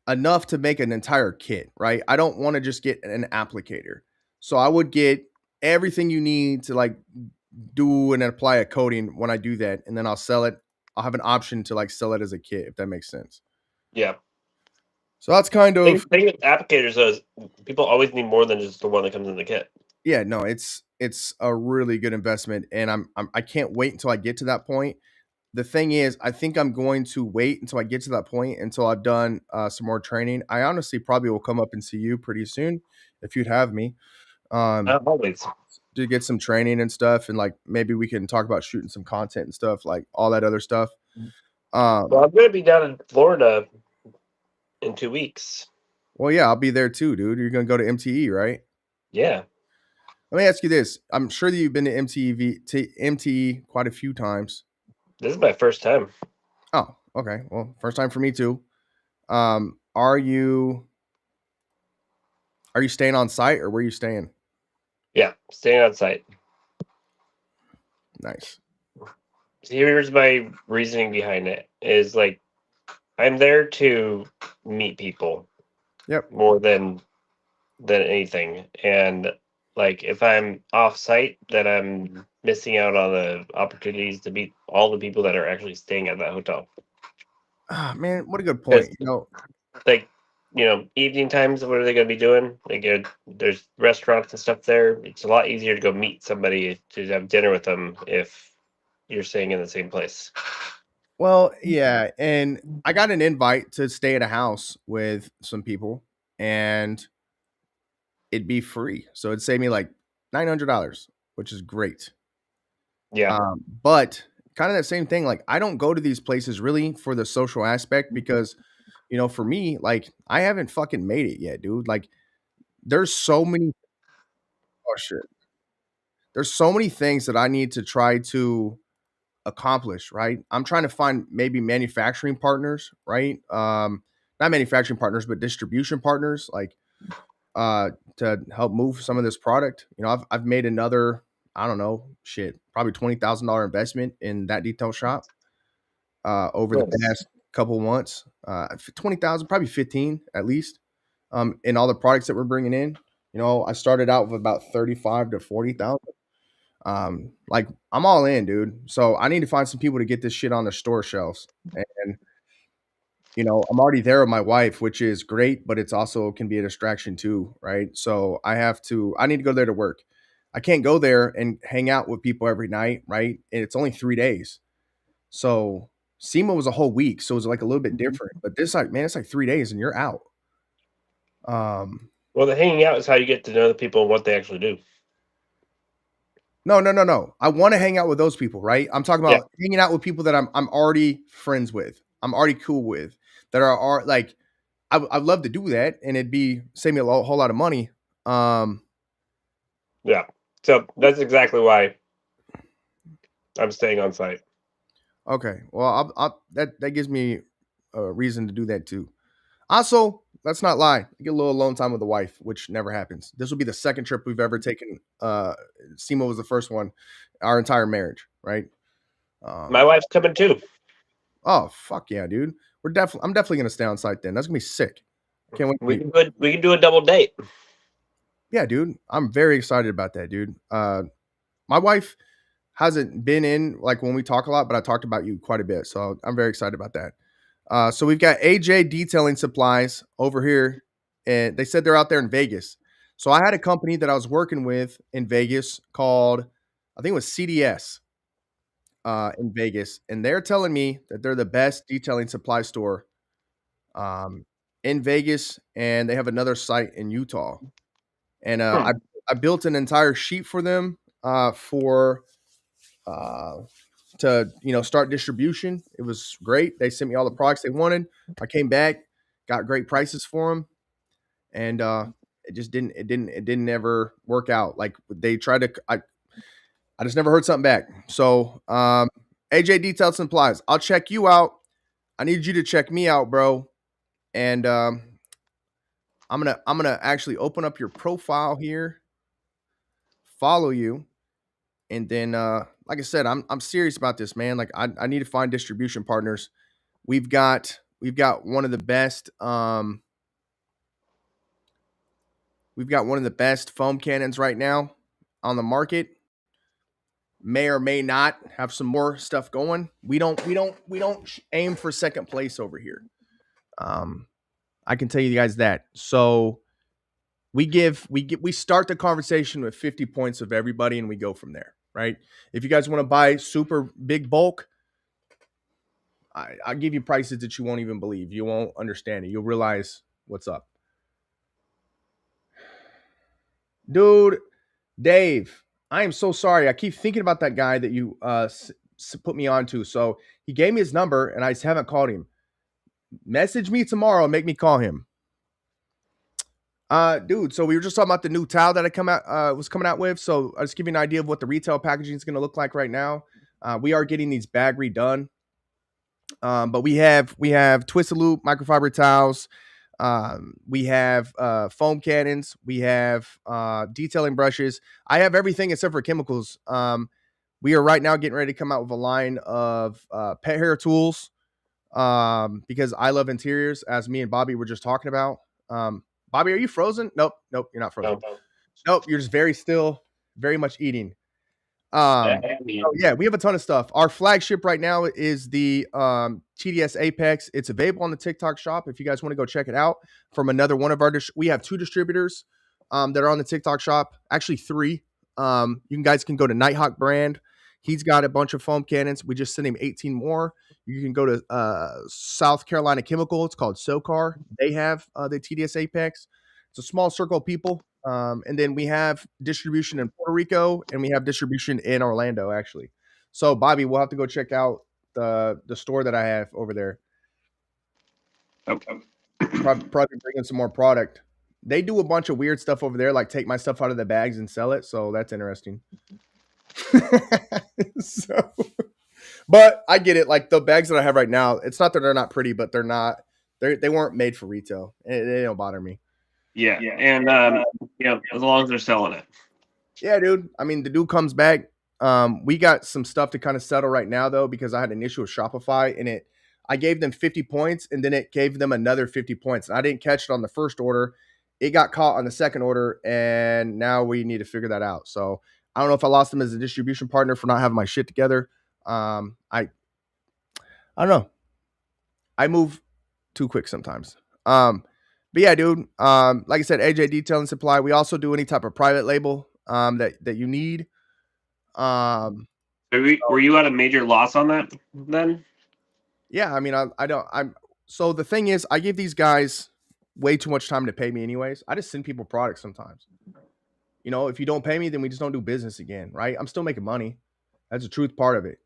enough to make an entire kit, right? I don't want to just get an applicator. So I would get everything you need to like do and apply a coating when I do that, and then I'll sell it. I'll have an option to like sell it as a kit if that makes sense. Yeah. So that's kind of Thing with applicators is people always need more than just the one that comes in the kit. yeah, no, it's a really good investment, and I can't wait until I get to that point. The thing is, I think I'm going to wait until I get to that point until I've done some more training. I honestly probably will come up and see you pretty soon if you'd have me. Always. To get some training and stuff, and like maybe we can talk about shooting some content and stuff, like all that other stuff. Well, I'm gonna be down in Florida in 2 weeks. Well, yeah, I'll be there too, dude. You're gonna go to MTE, right? Yeah. Let me ask you this: I'm sure that you've been to MTE quite a few times. This is my first time. Oh, okay. Well, first time for me too. Are you staying on site or where are you staying? Yeah, staying on site. Nice. So here's my reasoning behind it is like I'm there to meet people Yep. more than anything. And like if I'm off site, then I'm missing out on the opportunities to meet all the people that are actually staying at that hotel. Ah, man, what a good Because point. like evening times, what are they going to be doing? Like there's restaurants and stuff there. It's a lot easier to go meet somebody to have dinner with them if you're staying in the same place. Well, yeah, and I got an invite to stay at a house with some people, and it'd be free. So it'd save me like $900, which is great. Yeah. But kind of that same thing. Like I don't go to these places really for the social aspect because, for me, like I haven't fucking made it yet, dude. Like there's so many. Oh shit. There's so many things that I need to try to accomplish. Right. I'm trying to find maybe manufacturing partners. Right. Not manufacturing partners, but distribution partners. Like to help move some of this product. I've made another, I don't know, shit, probably $20,000 investment in that detail shop over the Nice. past couple months. 20,000, probably 15 at least. In all the products that we're bringing in. I started out with about 35 to 40,000. Like I'm all in, dude. So I need to find some people to get this shit on the store shelves. And I'm already there with my wife, which is great, but it's also can be a distraction too, right? So I need to go there to work. I can't go there and hang out with people every night, right? And it's only 3 days. So SEMA was a whole week, so it was like a little bit different. But this, like, man, it's like 3 days and you're out. Well, the hanging out is how you get to know the people and what they actually do. No. I want to hang out with those people, right? I'm talking Yeah. about hanging out with people that I'm already friends with. I'm already cool with that are like I'd love to do that and it'd be save me whole lot of money. Um, Yeah. So that's exactly why I'm staying on site. okay. Well, that gives me a reason to do that too. Also, let's not lie. I get a little alone time with the wife, which never happens. This will be the second trip we've ever taken. Simo was the first one, our entire marriage, right? My wife's coming too. Oh fuck yeah, dude. I'm definitely gonna stay on site then. That's gonna be sick. Can't wait. We can do a double date. Yeah, dude. I'm very excited about that, dude. My wife hasn't been in like when we talk a lot, but I talked about you quite a bit, so I'm very excited about that. So we've got AJ Detailing Supplies over here, and they said they're out there in Vegas. So I had a company that I was working with in Vegas called, I think it was CDS in Vegas, and they're telling me that they're the best detailing supply store in Vegas, and they have another site in Utah. And Hmm. I built an entire sheet for them for uh, to start distribution. It was great. They sent me all the products they wanted. I came back, got great prices for them, and it didn't ever work out. Like they tried to, I just never heard something back. So AJ Detailed Supplies, I'll check you out. I need you to check me out, bro. And I'm gonna actually open up your profile here, follow you, and then like I said, I'm serious about this, man. Like I need to find distribution partners. We've got one of the best we've got one of the best foam cannons right now on the market. May or may not have some more stuff going. We don't aim for second place over here. Um, I can tell you guys that. So we start the conversation with 50 points of everybody and we go from there, right? If you guys want to buy super big bulk, I'll give you prices that you won't even believe. You won't understand it. You'll realize what's up. Dude, Dave, I am so sorry. I keep thinking about that guy that you put me on to. So he gave me his number and I just haven't called him. Message me tomorrow and make me call him. Dude, so we were just talking about the new towel that I was coming out with. So I'll just give you an idea of what the retail packaging is going to look like right now. We are getting these bag redone. But we have twisted loop microfiber towels. We have foam cannons. We have detailing brushes. I have everything except for chemicals. We are right now getting ready to come out with a line of pet hair tools because I love interiors, as me and Bobby were just talking about. Bobby, are you frozen? Nope, you're not frozen. No. Nope, you're just very still, very much eating. Yeah. So yeah, we have a ton of stuff. Our flagship right now is the TDS Apex. It's available on the TikTok shop if you guys want to go check it out. From another one of our, we have two distributors that are on the TikTok shop. Actually, three. You guys can go to Nighthawk brand. He's got a bunch of foam cannons. We just sent him 18 more. You can go to South Carolina Chemical. It's called SoCar. They have the TDS Apex. It's a small circle of people. And then we have distribution in Puerto Rico and we have distribution in Orlando, actually. So, Bobby, we'll have to go check out the store that I have over there. Okay. Probably bring in some more product. They do a bunch of weird stuff over there, like take my stuff out of the bags and sell it. So that's interesting. so, but I get it. Like the bags that I have right now, it's not that they're not pretty, but they weren't made for retail. They don't bother me. Yeah. And as long as they're selling it. Yeah, dude. I mean, the dude comes back. We got some stuff to kind of settle right now, though, because I had an issue with Shopify, and I gave them 50 points, and then it gave them another 50 points. And I didn't catch it on the first order. It got caught on the second order, and now we need to figure that out. So I don't know if I lost them as a distribution partner for not having my shit together. I don't know. I move too quick sometimes. But yeah, dude. Like I said, AJ Detailing Supply. We also do any type of private label that you need. Were you at a major loss on that then? Yeah, I mean, I don't. I'm so the thing is, I give these guys way too much time to pay me, anyways. I just send people products sometimes. if you don't pay me, then we just don't do business again, right? I'm still making money. That's the truth part of it.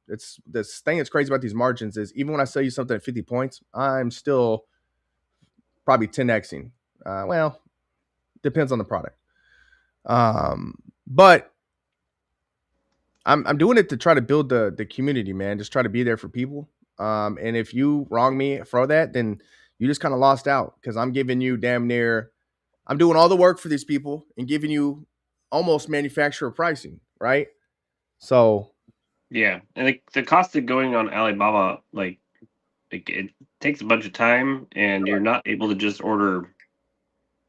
It's this thing that's crazy about these margins is even when I sell you something at 50 points, I'm still probably 10xing. Well, depends on the product. But I'm doing it to try to build the community, man. Just try to be there for people. And if you wrong me for that, then you just kind of lost out because I'm giving you damn near. I'm doing all the work for these people and giving you almost manufacturer pricing, right? So Yeah, and the cost of going on Alibaba, like it takes a bunch of time, and you're not able to just order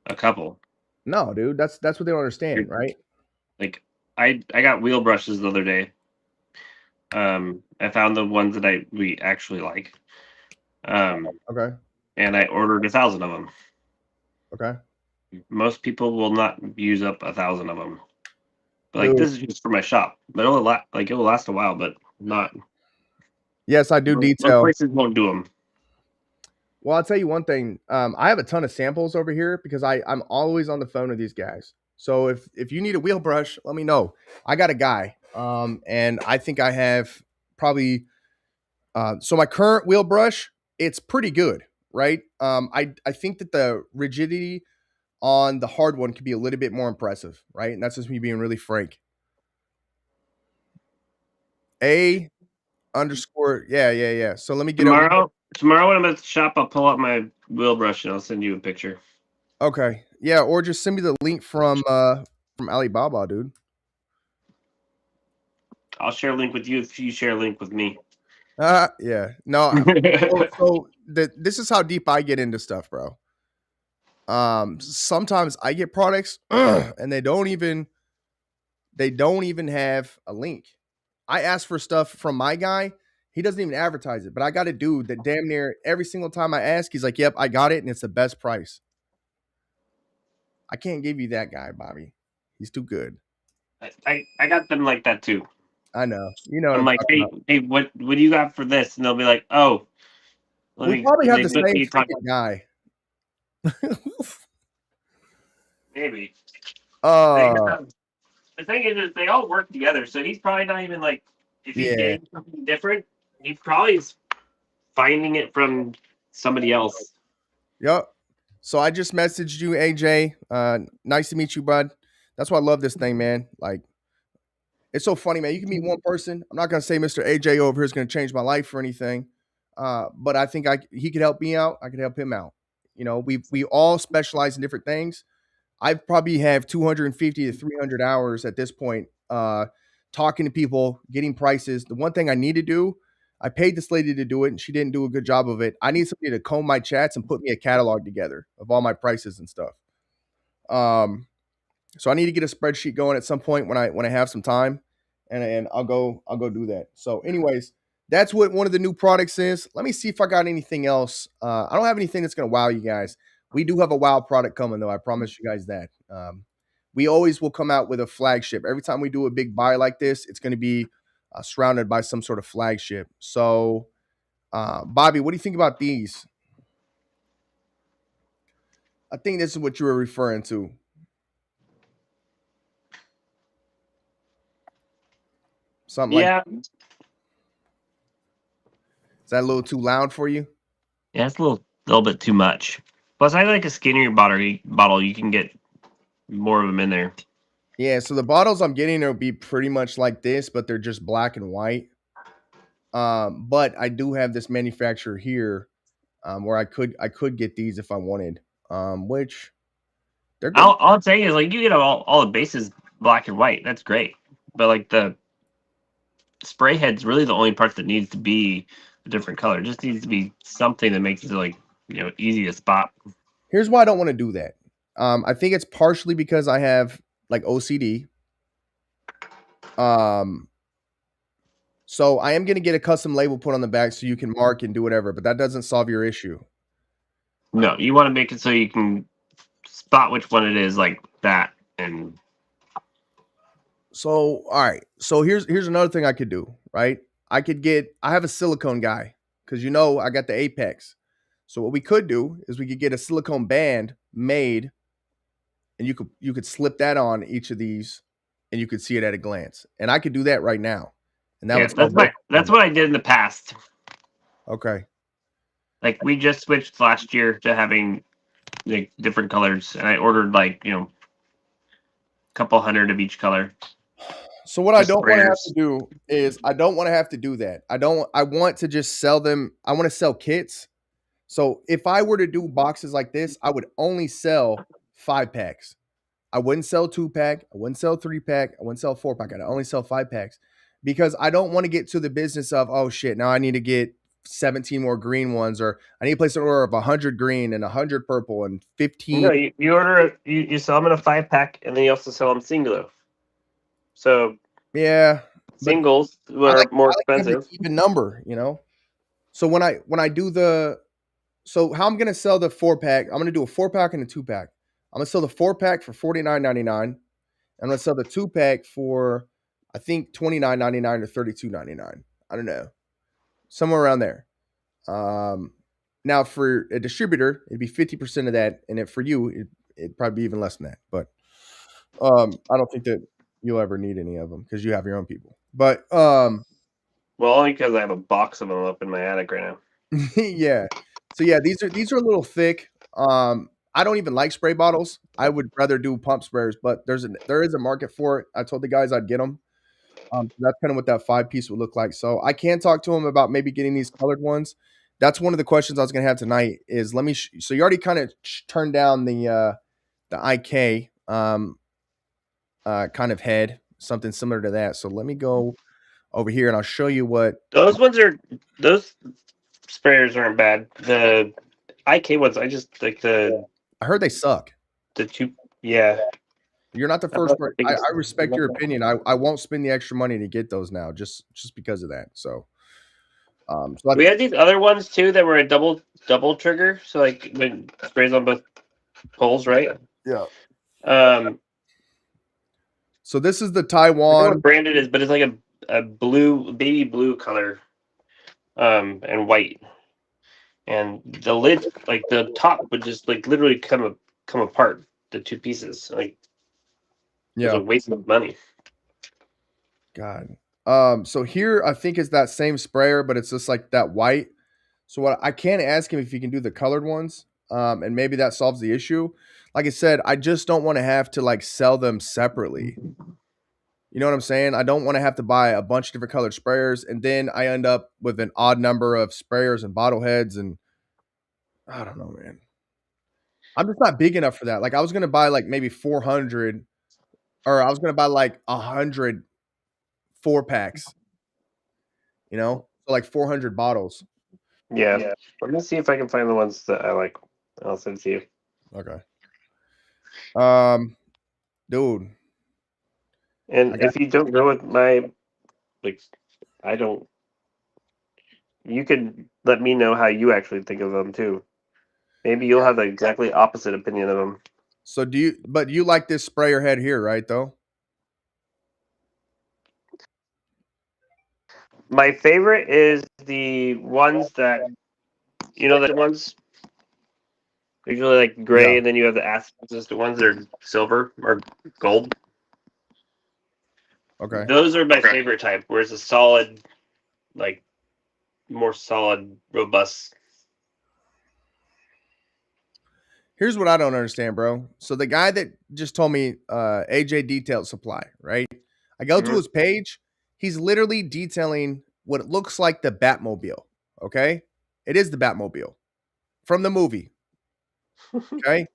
a couple. no, dude, that's what they don't You're, understand, right? like I got wheel brushes the other day. I found the ones that we actually like. Okay, And I ordered 1,000 of them. okay, Most people will not use up 1,000 of them. But like dude. this is just for my shop, but it will last a while, but not Yes, I do most detail. places won't do them. Well, I'll tell you one thing. I have a ton of samples over here because I'm always on the phone with these guys. So if you need a wheel brush, let me know. I got a guy, and I think I have probably. So my current wheel brush, it's pretty good, right? I think that the rigidity on the hard one could be a little bit more impressive, right? And that's just me being really frank. A underscore, yeah, yeah, yeah. So let me get over. Tomorrow when I'm at the shop, I'll pull out my wheel brush and I'll send you a picture. Okay, yeah, or just send me the link from Alibaba, dude. I'll share a link with you if you share a link with me. Yeah. No, this is how deep I get into stuff, bro. Sometimes I get products and they don't even have a link. I ask for stuff from my guy. He doesn't even advertise it, but I got a dude that damn near every single time I ask, he's like, "Yep, I got it, and it's the best price." I can't give you that guy, Bobby. He's too good. I got them like that too. I know. You know what I'm I'm like, talking hey, about. hey, what do you got for this? And they'll be like, oh, let We me. probably And have they the let same me talk. freaking guy. Maybe they uh, the thing is they all work together. So he's probably not even like if he's yeah. getting something different, he probably is finding it from somebody else. Yep. So I just messaged you, AJ. Nice to meet you, bud. That's why I love this thing, man. Like, it's so funny, man. You can meet one person. I'm not gonna say Mr. AJ over here is gonna change my life or anything, but I think he could help me out. I could help him out. We all specialize in different things. I probably have 250 to 300 hours at this point, talking to people, getting prices. The one thing I need to do, I paid this lady to do it, and she didn't do a good job of it. I need somebody to comb my chats and put me a catalog together of all my prices and stuff. So I need to get a spreadsheet going at some point when I have some time, and I'll go do that. So, anyways, that's what one of the new products is. Let me see if I got anything else. I don't have anything that's gonna wow you guys. We do have a wow product coming though. I promise you guys that. We always will come out with a flagship. Every time we do a big buy like this, it's going to be surrounded by some sort of flagship. So, Bobby, what do you think about these? I think this is what you were referring to. Something like, Yeah, is that a little too loud for you? yeah, it's a little bit too much. Plus, I like a skinnier bottle. You can get more of them in there. Yeah, so the bottles I'm getting will be pretty much like this, but they're just black and white. But I do have this manufacturer here, where I could get these if I wanted. Which they're good. All I'm saying is like you get all the bases black and white. That's great, but like the spray head's really the only part that needs to be a different color. It just needs to be something that makes it like easy to spot. Here's why I don't want to do that. I think it's partially because I have like OCD. Um, so I am gonna get a custom label put on the back so you can mark and do whatever, but that doesn't solve your issue. No, you want to make it so you can spot which one it is like that. And So, all right. So here's another thing I could do, right? I have a silicone guy because I got the Apex. So what we could do is we could get a silicone band made and you could slip that on each of these, and you could see it at a glance. And I could do that right now, and that Yeah, would solve both that's problems. what I did in the past. Okay. Like we just switched last year to having like different colors, and I ordered like a couple hundred of each color, So what I just don't want to have to sprayers. do is I don't want to have to do that. I want to just sell them. I want to sell kits. So if I were to do boxes like this, I would only sell 5 packs. I wouldn't sell 2 pack. I wouldn't sell 3 pack. I wouldn't sell 4 pack. I'd only sell 5 packs because I don't want to get to the business of, oh shit, now I need to get 17 more green ones, or I need to place an order of 100 green and 100 purple and 15. No, you order you sell them in a 5 pack, and then you also sell them singular. So Yeah, but singles I were like more I like to have the expensive. even number, you know. So when I do the so how I'm gonna sell the 4 pack, I'm gonna do a 4 pack and a 2 pack. I'm gonna sell the 4 pack for $49.99. I'm gonna sell the 2 pack for I think $29.99 or $32.99. I don't know, somewhere around there. Um, Now for a distributor, it'd be 50% of that, and for you, it'd probably be even less than that. But I don't think that you'll ever need any of them because you have your own people. But Well, only because I have a box of them up in my attic right now. yeah. So yeah, these are a little thick. I don't even like spray bottles. I would rather do pump sprayers, but there is a market for it. I told the guys I'd get them. That's kind of what that 5 piece would look like. So I can talk to him about maybe getting these colored ones. That's one of the questions I was going to have tonight. Is let me. So you already kind of turned down the IK kind of head, something similar to that. So let me go over here and I'll show you what Those sprayers aren't bad. The IK ones, I just like I heard. They suck. the two. Yeah, You're not the I'm first not the person. biggest. I respect your opinion. I won't spend the extra money to get those now, just because of that. So, so We had these other ones too that were a double trigger, so like when sprays on both poles, right? yeah. Um, So this is the I forget Taiwan. what brand it is, but it's like a blue, baby blue color, and white, and the lid, like the top, would just like literally come apart. The two pieces, like it was a Yeah. waste of money. God. So here I think it's that same sprayer, but it's just like that white. So what I can ask him if he can do the colored ones. And maybe that solves the issue. Like I said, I just don't want to have to like sell them separately. You know what I'm saying? I don't want to have to buy a bunch of different colored sprayers, and then I end up with an odd number of sprayers and bottle heads, and I don't know, man. I'm just not big enough for that. Like I was gonna buy like maybe 400, or I was gonna buy like 100 4 packs. You know, so like 400 bottles. Yeah, let me see if I can find the ones that I like. I'll send it to you. Okay. Um, Dude, I And got if you don't go with my like, I don't. You could let me know how you actually think of them too. Maybe you'll have the exactly opposite opinion of them. so do you? But you like this sprayer head here, right? Though. My favorite is the ones that the ones usually like gray, Yeah. and then you have the acid resistant ones that are silver or gold. Okay. Those are my favorite type. Whereas a solid, like more solid, robust. Here's what I don't understand, bro. So the guy that just told me AJ Detailed Supply, right? I go to Mhm. his page. He's literally detailing what it looks like the Batmobile. Okay. It is the Batmobile from the movie. Okay.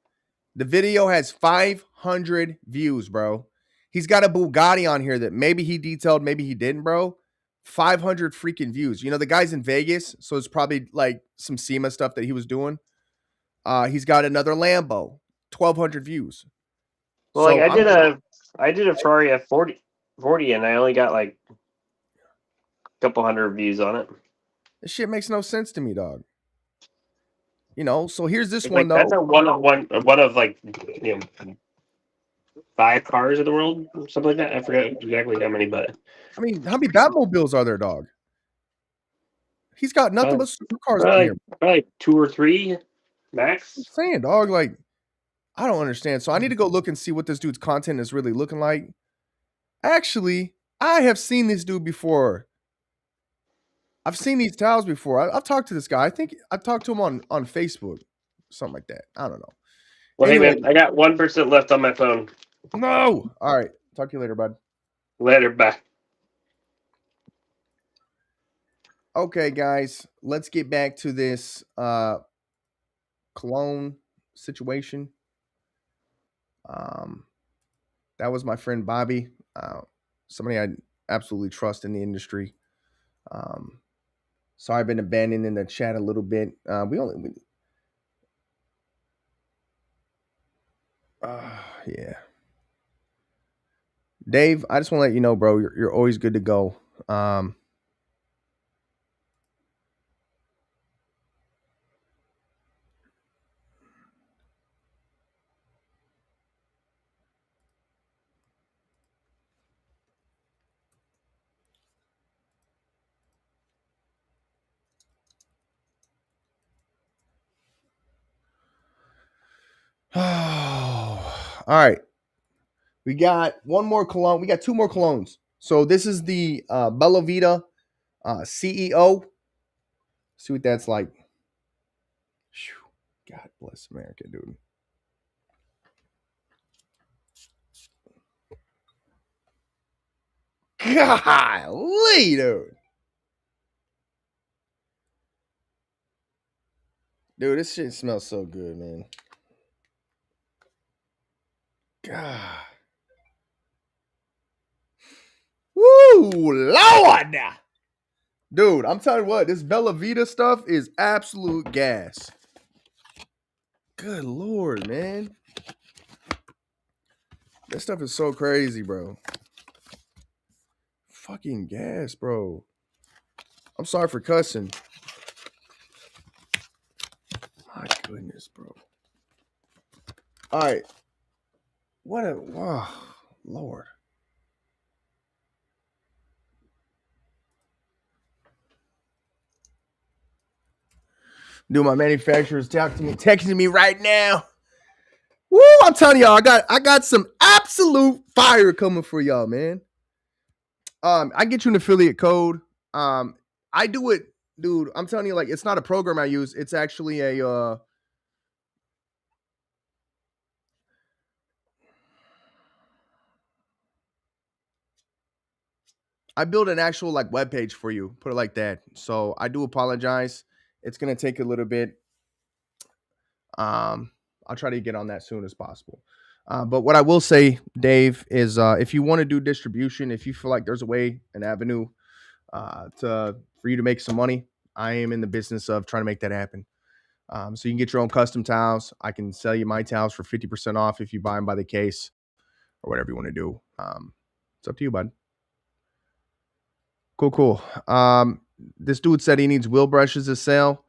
The video has 500 views, bro. He's got a Bugatti on here that maybe he detailed, maybe he didn't, bro. 500 freaking views. You know, the guy's in Vegas, so it's probably like some SEMA stuff that he was doing. He's got another Lambo, 1,200 views. Well, like So I'm just, I did a Ferrari F40, and I only got like a couple hundred views on it. this shit makes no sense to me, dog. You know, so here's this It's one like that's though. a one of like you know 5 cars in the world, something like that. I forgot exactly how many, but I mean, how many Batmobiles are there, dog? He's got nothing probably, but supercars on probably, here. probably 2 or 3 I'm max. saying, dog, like I don't understand. So I need to go look and see what this dude's content is really looking like. Actually, I have seen this dude before. I've seen these towels before. I've talked to this guy. I think I talked to him on Facebook, something like that. I don't know. Well, hey Anyway, man, I got 1% left on my phone. no. All right. Talk to you later, bud. Later, bye. Okay, guys, let's get back to this cologne situation. Um, that was my friend Bobby, somebody I absolutely trust in the industry. Um, sorry, I've been abandoning the chat a little bit. Yeah, Dave. I just want to let you know, bro. You're always good to go. Um, all right. We got one more cologne. We got two more colognes. So this is the Bella Vita CEO. See what that's like. Whew. God bless America, dude. Golly, dude. Dude, this shit smells so good, man. God. Woo, Lord. Dude, I'm telling you what, this Bella Vita stuff is absolute gas. Good Lord, man. This stuff is so crazy, bro. Fucking gas, bro. I'm sorry for cussing. My goodness, bro. All right. What a, wow, Lord. Dude, my manufacturer is texting me right now. Woo! I'm telling y'all, I got some absolute fire coming for y'all, man. I get you an affiliate code. I do it, dude. I'm telling you, like, it's not a program I use. It's actually a I build an actual like web page for you. Put it like that. So I do apologize. It's gonna take a little bit. Um, I'll try to get on that soon as possible. But what I will say, Dave, is if you want to do distribution, if you feel like there's a way, an avenue to for you to make some money, I am in the business of trying to make that happen. So you can get your own custom towels. I can sell you my towels for 50% off if you buy them by the case or whatever you want to do. It's up to you, bud. Cool. This dude said he needs wheel brushes to sell.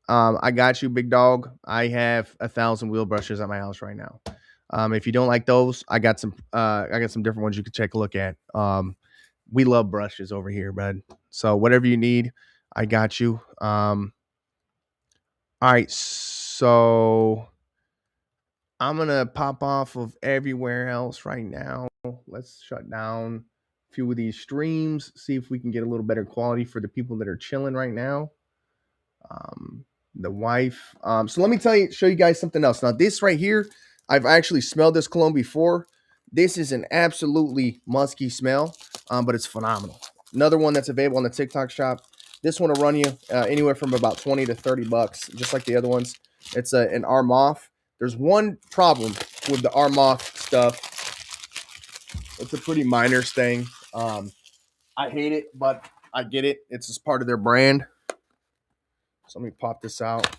I got you, big dog. I have 1,000 wheel brushes at my house right now. If you don't like those, I got some different ones you could take a look at. We love brushes over here, bud. So whatever you need, I got you. All right, so I'm gonna pop off of everywhere else right now. Let's shut down a few of these streams, see if we can get a little better quality for the people that are chilling right now. The wife. So let me show you guys something else. Now, this right here, I've actually smelled this cologne before. This is an absolutely musky smell, but it's phenomenal. Another one that's available on the TikTok shop. This one will run you anywhere from about 20 to 30 bucks, just like the other ones. It's an Armoff. There's one problem with the Armoff stuff. It's a pretty minor thing. I hate it, but I get it. It's just part of their brand. So let me pop this out.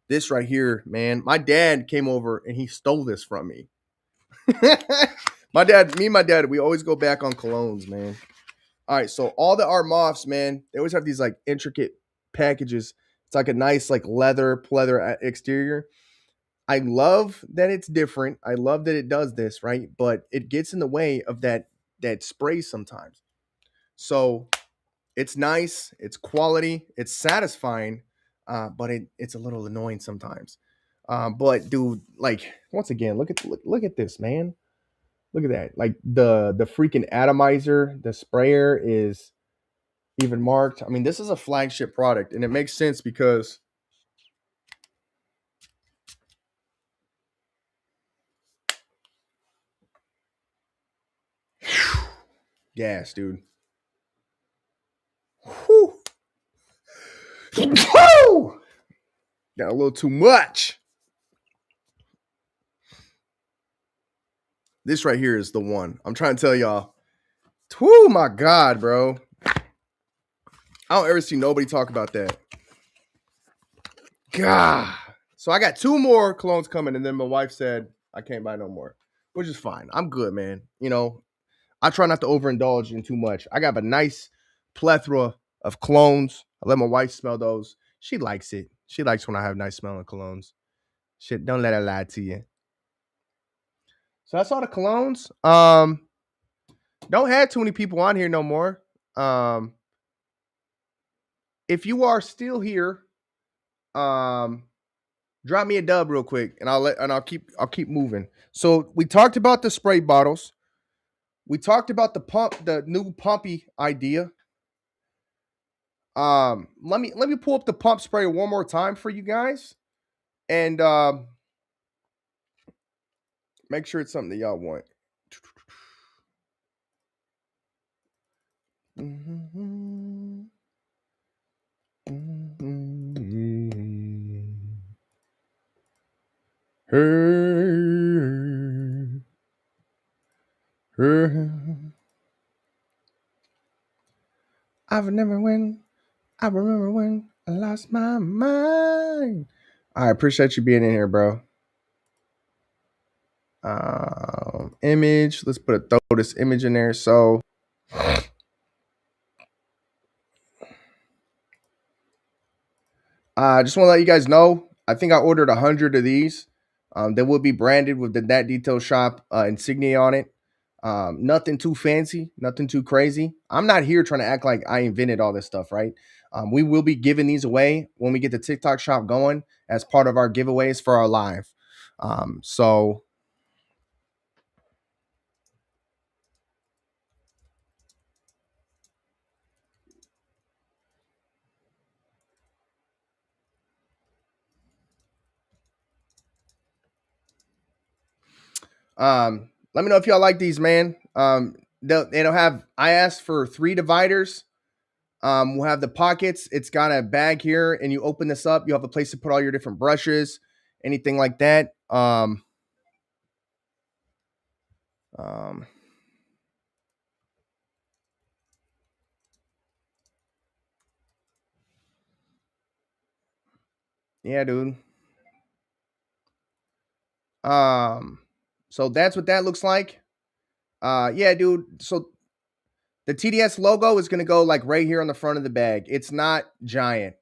This right here, man. My dad came over and he stole this from me. Me and my dad, we always go back on colognes, man. All right, so all the Armoffs, man, they always have these like intricate packages. It's like a nice like leather pleather exterior. I love that it's different. I love that it does this, right? But it gets in the way of that spray sometimes. So it's nice, it's quality, it's satisfying, but it's a little annoying sometimes. But dude, like once again, look at this, man. Look at that. Like the freaking atomizer, the sprayer is even marked. I mean, this is a flagship product, and it makes sense because gas, dude. Whew. Whew. Got a little too much. This right here is the one. I'm trying to tell y'all. Oh my god, bro. I don't ever see nobody talk about that. God. So I got two more colognes coming, and then my wife said I can't buy no more, which is fine. I'm good, man. You know, I try not to overindulge in too much. I got a nice plethora of colognes. I let my wife smell those. She likes it. She likes when I have nice smelling colognes. Shit, don't let her lie to you. So that's all the colognes. Don't have too many people on here no more. Um, if you are still here, um, drop me a dub real quick, and I'll keep moving. So we talked about the spray bottles. We talked about the new pumpy idea. Let me pull up the pump sprayer one more time for you guys, and make sure it's something that y'all want. I've never win. I remember when I lost my mind. I appreciate you being in here, bro. Image. Let's throw this image in there. So, I just want to let you guys know. I think I ordered 100 of these. They will be branded with the That Detail Shop insignia on it. Nothing too fancy, nothing too crazy. I'm not here trying to act like I invented all this stuff, right? We will be giving these away when we get the TikTok shop going as part of our giveaways for our live. So let me know if y'all like these, man. They'll have. I asked for 3 dividers. We'll have the pockets. It's got a bag here, and you open this up. You have a place to put all your different brushes, anything like that. Um, yeah, dude. Um, so that's what that looks like. Yeah, dude. So the TDS logo is gonna go like right here on the front of the bag. It's not giant.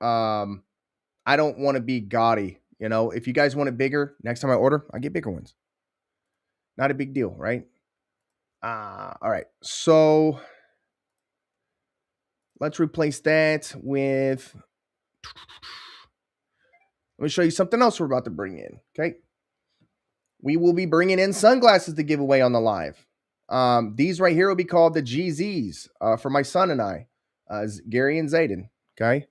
Um, I don't want to be gaudy. You know, if you guys want it bigger, next time I order, I get bigger ones. Not a big deal, right? All right. So let's replace that with. Let me show you something else we're about to bring in. Okay. We will be bringing in sunglasses to give away on the live. These right here will be called the GZs for my son and I, Gary and Zayden. Okay.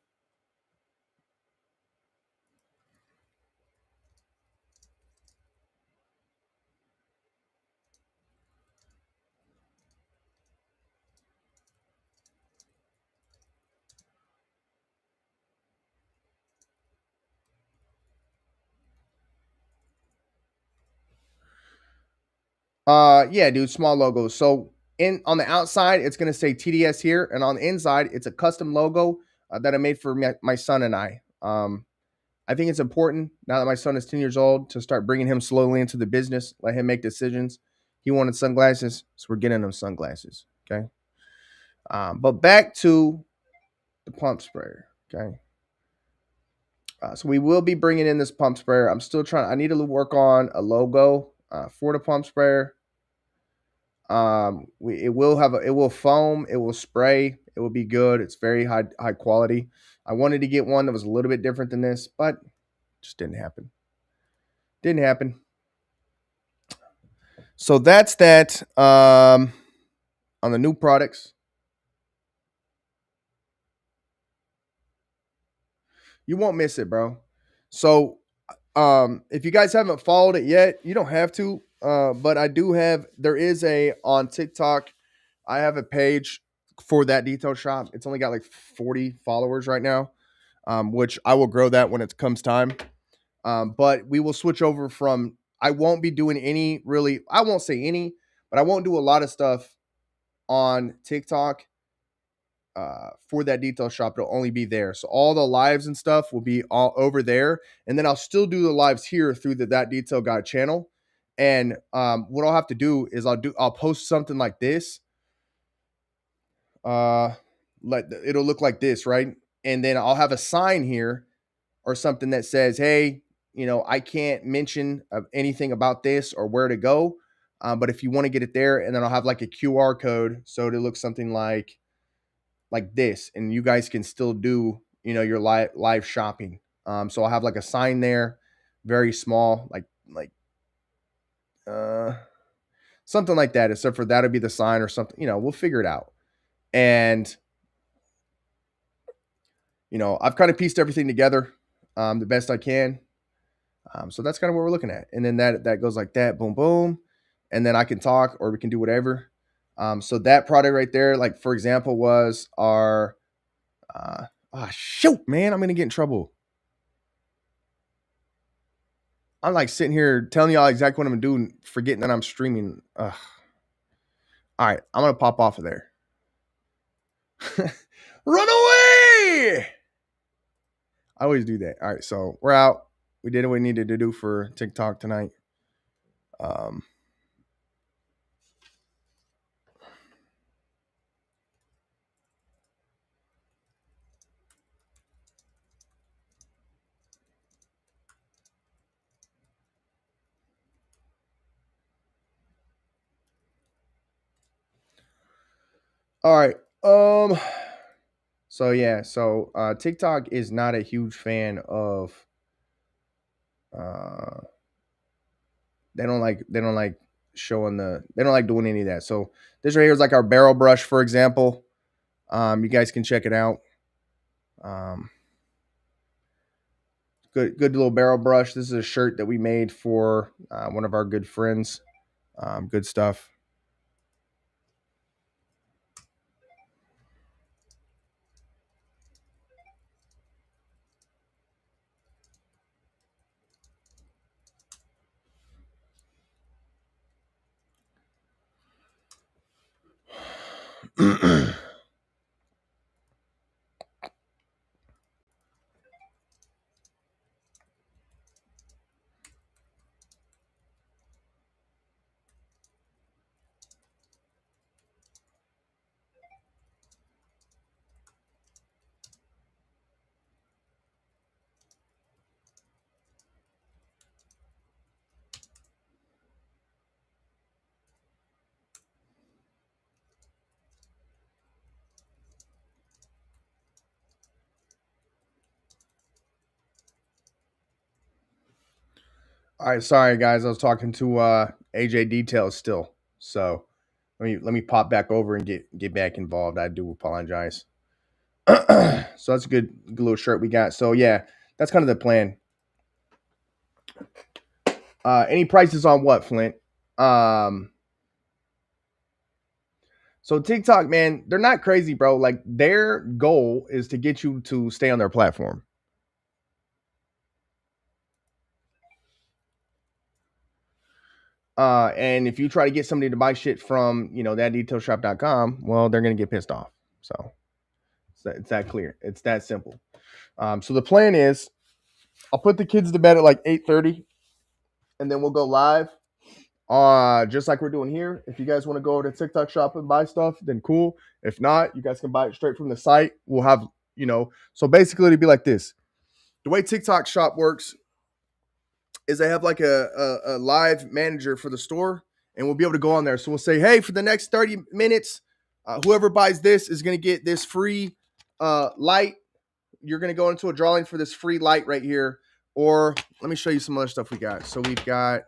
Yeah, dude, small logos. So in on the outside, it's gonna say TDS here, and on the inside, it's a custom logo that I made for my son and I. I think it's important now that my son is 10 years old to start bringing him slowly into the business, let him make decisions. He wanted sunglasses, so we're getting him sunglasses. Okay. But back to the pump sprayer. Okay. So we will be bringing in this pump sprayer. I'm still trying. I need to work on a logo for the pump sprayer. It will have it will foam, it will spray, it will be good. It's very high quality. I wanted to get one that was a little bit different than this, but just didn't happen. Didn't happen. So that's that. On the new products, you won't miss it, bro. So if you guys haven't followed it yet, you don't have to. But I do have. There is a on TikTok. I have a page for that detail shop. It's only got like 40 followers right now, which I will grow that when it comes time. But we will switch over from. I won't be doing any really. I won't say any, but I won't do a lot of stuff on TikTok for that detail shop. It'll only be there. So all the lives and stuff will be all over there. And then I'll still do the lives here through that detail guide channel. And what I'll have to do is I'll post something like this. Like it'll look like this, right? And then I'll have a sign here or something that says, hey, I can't mention anything about this or where to go. But if you want to get it there, and then I'll have like a QR code. So it looks something like this, and you guys can still do your live shopping. So I'll have like a sign there, very small, like uh something like that. Except for that'll be the sign or something. We'll figure it out. And I've kind of pieced everything together the best I can. So that's kind of what we're looking at. And then that goes like that, boom, boom, and then I can talk or we can do whatever. So that product right there, like for example, was our shoot, man, I'm gonna get in trouble. I'm like sitting here telling y'all exactly what I'm doing, forgetting that I'm streaming. Ugh. All right, I'm gonna pop off of there. Run away! I always do that. All right, so we're out. We did what we needed to do for TikTok tonight. Um, all right. So yeah, so TikTok is not a huge fan of uh they don't like showing they don't like doing any of that. So this right here is like our barrel brush, for example. You guys can check it out. Um good little barrel brush. This is a shirt that we made for one of our good friends. Good stuff. All right, sorry guys, I was talking to AJ Details still. So let me pop back over and get back involved. I do apologize. So that's a good little shirt we got. So yeah, that's kind of the plan. Any prices on what, Flint? Um, so TikTok, man, they're not crazy, bro. Like their goal is to get you to stay on their platform. And if you try to get somebody to buy shit from, thatdetailshop.com, well, they're gonna get pissed off. So it's that clear. It's that simple. So the plan is I'll put the kids to bed at like 8:30, and then we'll go live. Just like we're doing here. If you guys want to go over to TikTok shop and buy stuff, then cool. If not, you guys can buy it straight from the site. We'll have, so basically it'd be like this. The way TikTok shop works is they have like a live manager for the store, and we'll be able to go on there. So we'll say, hey, for the next 30 minutes, whoever buys this is going to get this free light. You're going to go into a drawing for this free light right here. Or let me show you some other stuff we got. So we've got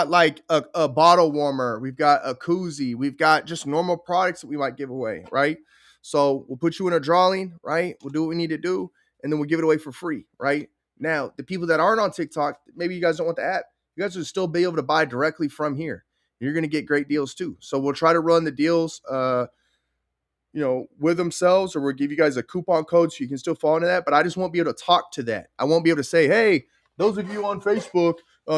like a bottle warmer, we've got a koozie, we've got just normal products that we might give away, right? So we'll put you in a drawing, right? We'll do what we need to do, and then we'll give it away for free, right? Now, the people that aren't on TikTok, maybe you guys don't want the app, you guys will still be able to buy directly from here. You're going to get great deals too. So we'll try to run the deals with themselves, or we'll give you guys a coupon code so you can still fall into that. But I just won't be able to talk to that. I won't be able to say, hey, those of you on Facebook,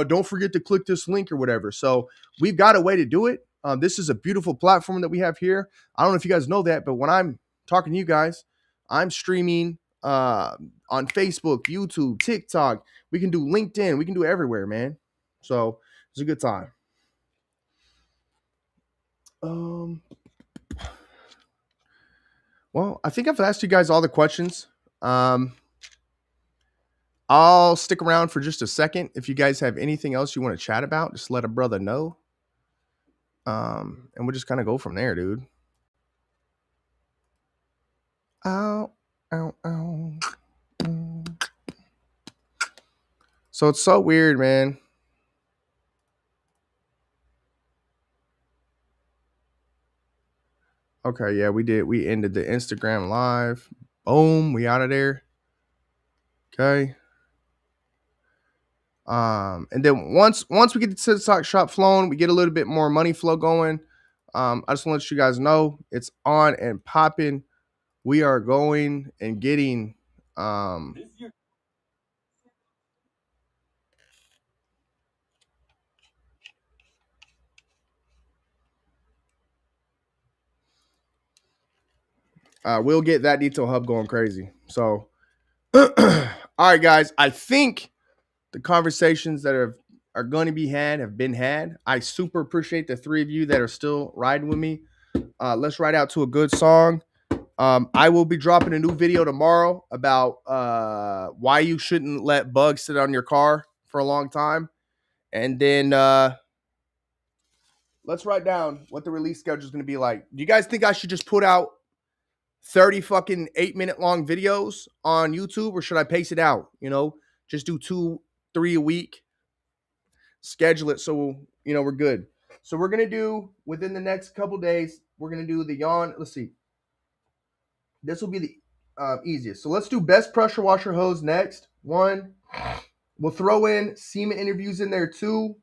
don't forget to click this link or whatever. So we've got a way to do it. This is a beautiful platform that we have here. I don't know if you guys know that, but when I'm talking to you guys, I'm streaming on Facebook, YouTube, TikTok. We can do LinkedIn. We can do it everywhere, man. So it's a good time. Well, I think I've asked you guys all the questions. I'll stick around for just a second. If you guys have anything else you want to chat about, just let a brother know. And we'll just kind of go from there, dude. Ow, ow, ow. So it's so weird, man. Okay, yeah, we did. We ended the Instagram live. Boom, we out of there. Okay. And then once we get the TikTok shop flowing, we get a little bit more money flow going. I just want to let you guys know it's on and popping. We are going and getting we'll get that detail hub going crazy. So all right, guys, I think the conversations that are going to be had have been had. I super appreciate the three of you that are still riding with me. Let's ride out to a good song. I will be dropping a new video tomorrow about why you shouldn't let bugs sit on your car for a long time. And then let's write down what the release schedule is going to be like. Do you guys think I should just put out 30 fucking 8-minute long videos on YouTube, or should I pace it out? Just do 2-3 a week, schedule it so we're good. So we're gonna do within the next couple days, we're gonna do the yawn. Let's see. This will be the easiest. So let's do best pressure washer hose next. One. We'll throw in SEMA interviews in there too.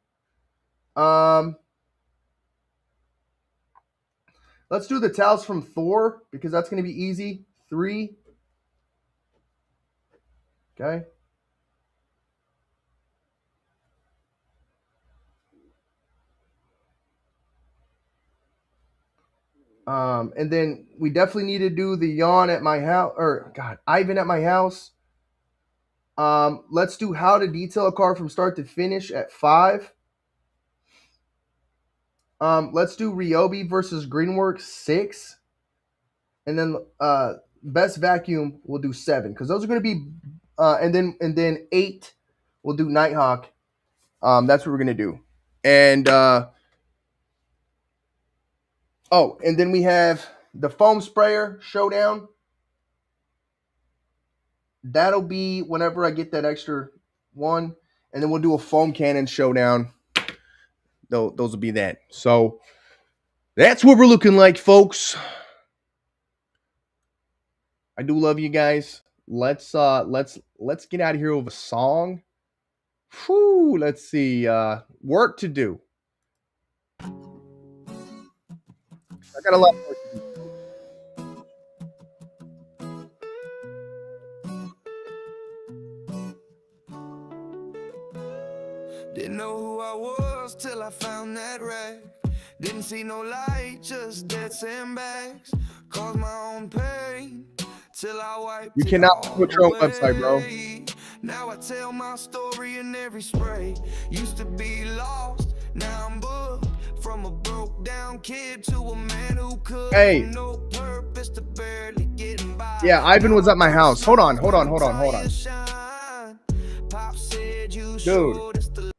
Let's do the towels from Thor because that's going to be easy. 3. Okay. And then we definitely need to do the yawn at my house, or God, Ivan at my house. Let's do how to detail a car from start to finish at 5. Let's do Ryobi versus Greenworks 6. And then best vacuum we'll do 7 because those are going to be and then 8 we'll do Nighthawk. That's what we're going to do. And and then we have the foam sprayer showdown. That'll be whenever I get that extra one. And then we'll do a foam cannon showdown. Those will be that. So that's what we're looking like, folks. I do love you guys. Let's get out of here with a song. Whew, let's see. Work to do. I got a lot of work to do. Didn't know who I was till I found that rack. Didn't see no light, just dead sandbags. Caused my own pain till I wiped You it cannot all put your own website, bro. away. Now I tell my story in every spray. Used to be lost, now I'm booked. From a broke down kid to a man who could Hey. no purpose to barely getting by. Yeah, Ivan was at my house. Hold on. Pop said you Dude. showed us the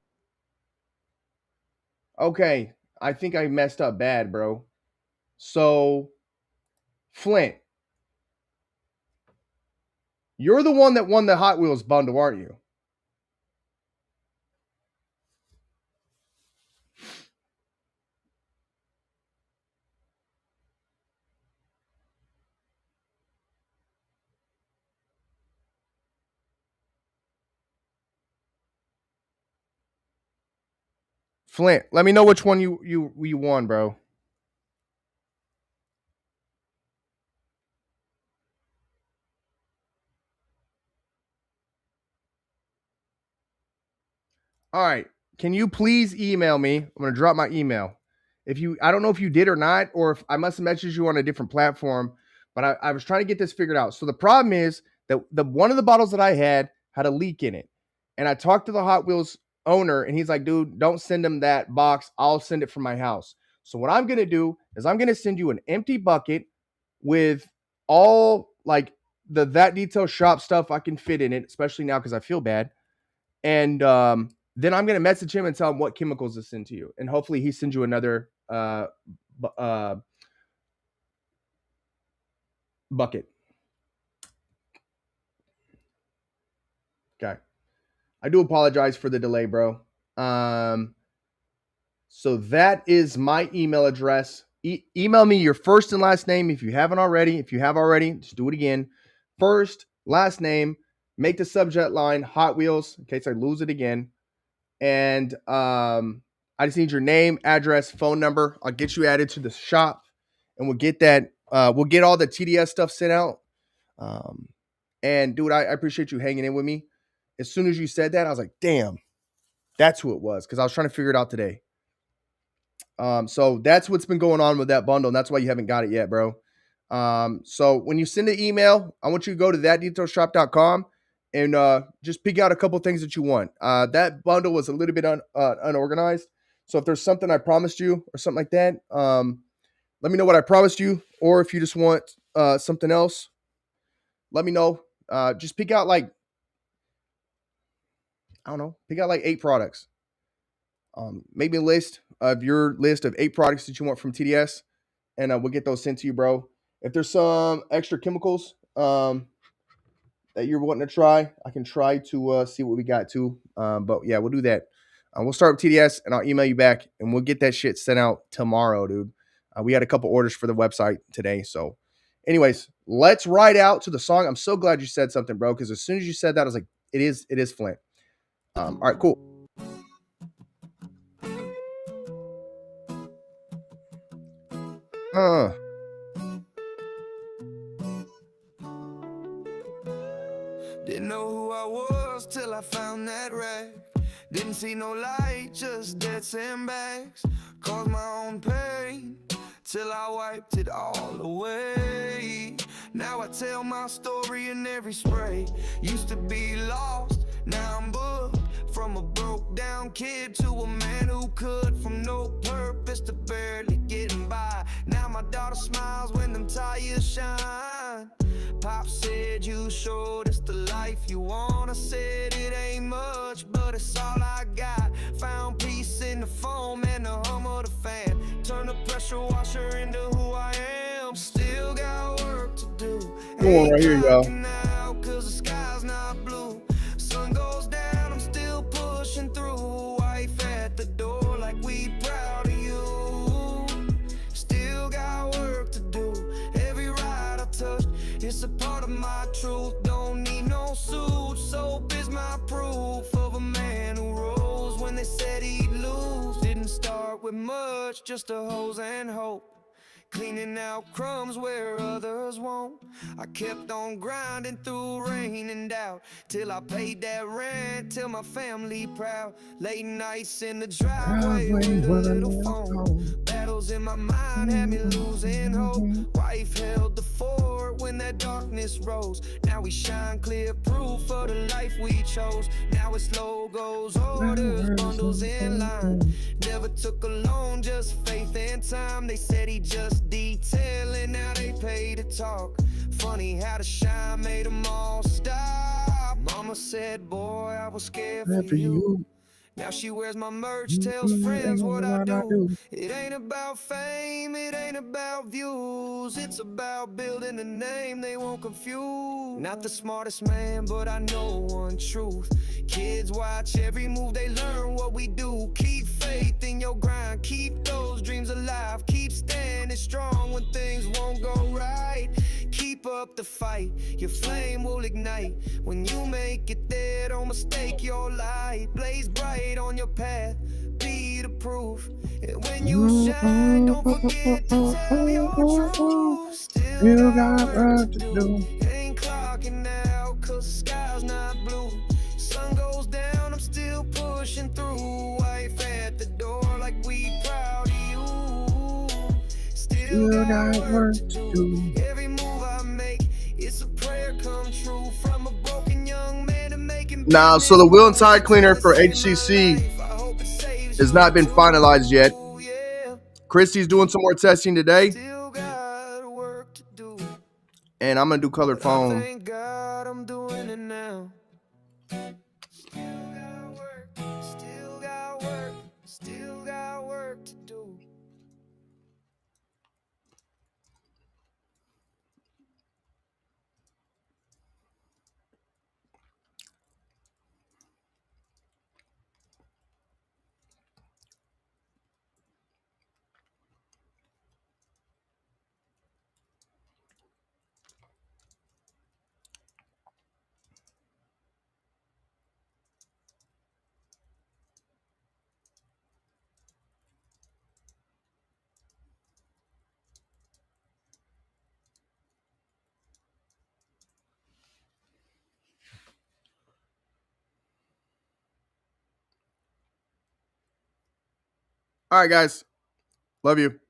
Okay, I think I messed up bad, bro. So, Flint. You're the one that won the Hot Wheels bundle, aren't you? Flint, let me know which one you won, bro. All right. Can you please email me? I'm gonna drop my email. If you, I don't know if you did or not, or if I must have messaged you on a different platform, but I was trying to get this figured out. So the problem is that the one of the bottles that I had a leak in it, and I talked to the Hot Wheels owner, and he's like, "Dude, don't send him that box. I'll send it from my house." So what I'm gonna do is I'm gonna send you an empty bucket with all like the that detail shop stuff I can fit in it, especially now because I feel bad. And then I'm gonna message him and tell him what chemicals to send to you, and hopefully he sends you another bucket. Okay, I do apologize for the delay, bro. So that is my email address. Email me your first and last name if you haven't already. If you have already, just do it again. First, last name. Make the subject line Hot Wheels in case I lose it again. And I just need your name, address, phone number. I'll get you added to the shop, and we'll get that. We'll get all the TDS stuff sent out. And dude, I appreciate you hanging in with me. As soon as you said that, I was like, damn, that's who it was, because I was trying to figure it out today. So that's what's been going on with that bundle, and that's why you haven't got it yet, bro. So when you send an email, I want you to go to thatdetailshop.com and just pick out a couple things that you want. That bundle was a little bit unorganized. So if there's something I promised you or something like that, let me know what I promised you. Or if you just want something else, let me know. Just pick out like, I don't know, pick out like 8 products. Maybe a list of your list of 8 products that you want from TDS, and we'll get those sent to you, bro. If there's some extra chemicals that you're wanting to try, I can try to see what we got too. But yeah, we'll do that. We'll start with TDS, and I'll email you back, and we'll get that shit sent out tomorrow, dude. We had a couple orders for the website today. So, anyways, let's ride out to the song. I'm so glad you said something, bro, because as soon as you said that, I was like, it is Flint. All right, cool. Didn't know who I was till I found that rag. Didn't see no light, just dead sandbags. Caused my own pain till I wiped it all away. Now I tell my story in every spray. Used to be lost, now I'm booked. From a broke down kid to a man who could. From no purpose to barely getting by. Now my daughter smiles when them tires shine. Pop said you showed us the life you want. I said it ain't much, but it's all I got. Found peace in the foam and the hum of the fan. Turn the pressure washer into who I am. Still got work to do. Cool, right here you go. Now, 'cause the sky's not blue. Sun goes down, I'm still pushing through. Wife at the door like we proud of you. Still got work to do. Every ride I touch, it's a part of my truth. Don't need no suit. Soap is my proof of a man who rose when they said he'd lose. Didn't start with much, just a hose and hope. Cleaning out crumbs where others won't. I kept on grinding through rain and doubt till I paid that rent, till my family proud. Late nights in the driveway with a little phone. Battles in my mind had me losing hope. Wife held the fort when that darkness rose. Now we shine clear proof of the life we chose. Now it's logos, orders, bundles in line. Never took a loan, just faith and time. They said he just detailing, now they pay to talk. Funny how the shine made them all stop. Mama said, boy, I was scared for you. Now she wears my merch, tells friends what I do. It ain't about fame, it ain't about views. It's about building a name they won't confuse. Not the smartest man, but I know one truth. Kids watch every move, they learn what we do. Keep faith in your grind, keep those dreams alive. Keep standing strong when things won't go right. Keep up the fight, your flame will ignite. When you make it there, don't mistake your light. Blaze bright on your path, be the proof. And when you shine, don't forget to tell your truth. Still got work to do. Ain't clocking out, cause the sky's not blue. Sun goes down, I'm still pushing through. Wife at the door, like we proud of you. Still got work to do. Every move I make, it's a prayer come true. From a broken young man to making. Now, so the wheel and tire cleaner for HCC has not been finalized yet. Christy's doing some more testing today, and I'm gonna do colored foam. Thank God I'm doing it now. Still got work, still got work, still got work to do. All right, guys. Love you.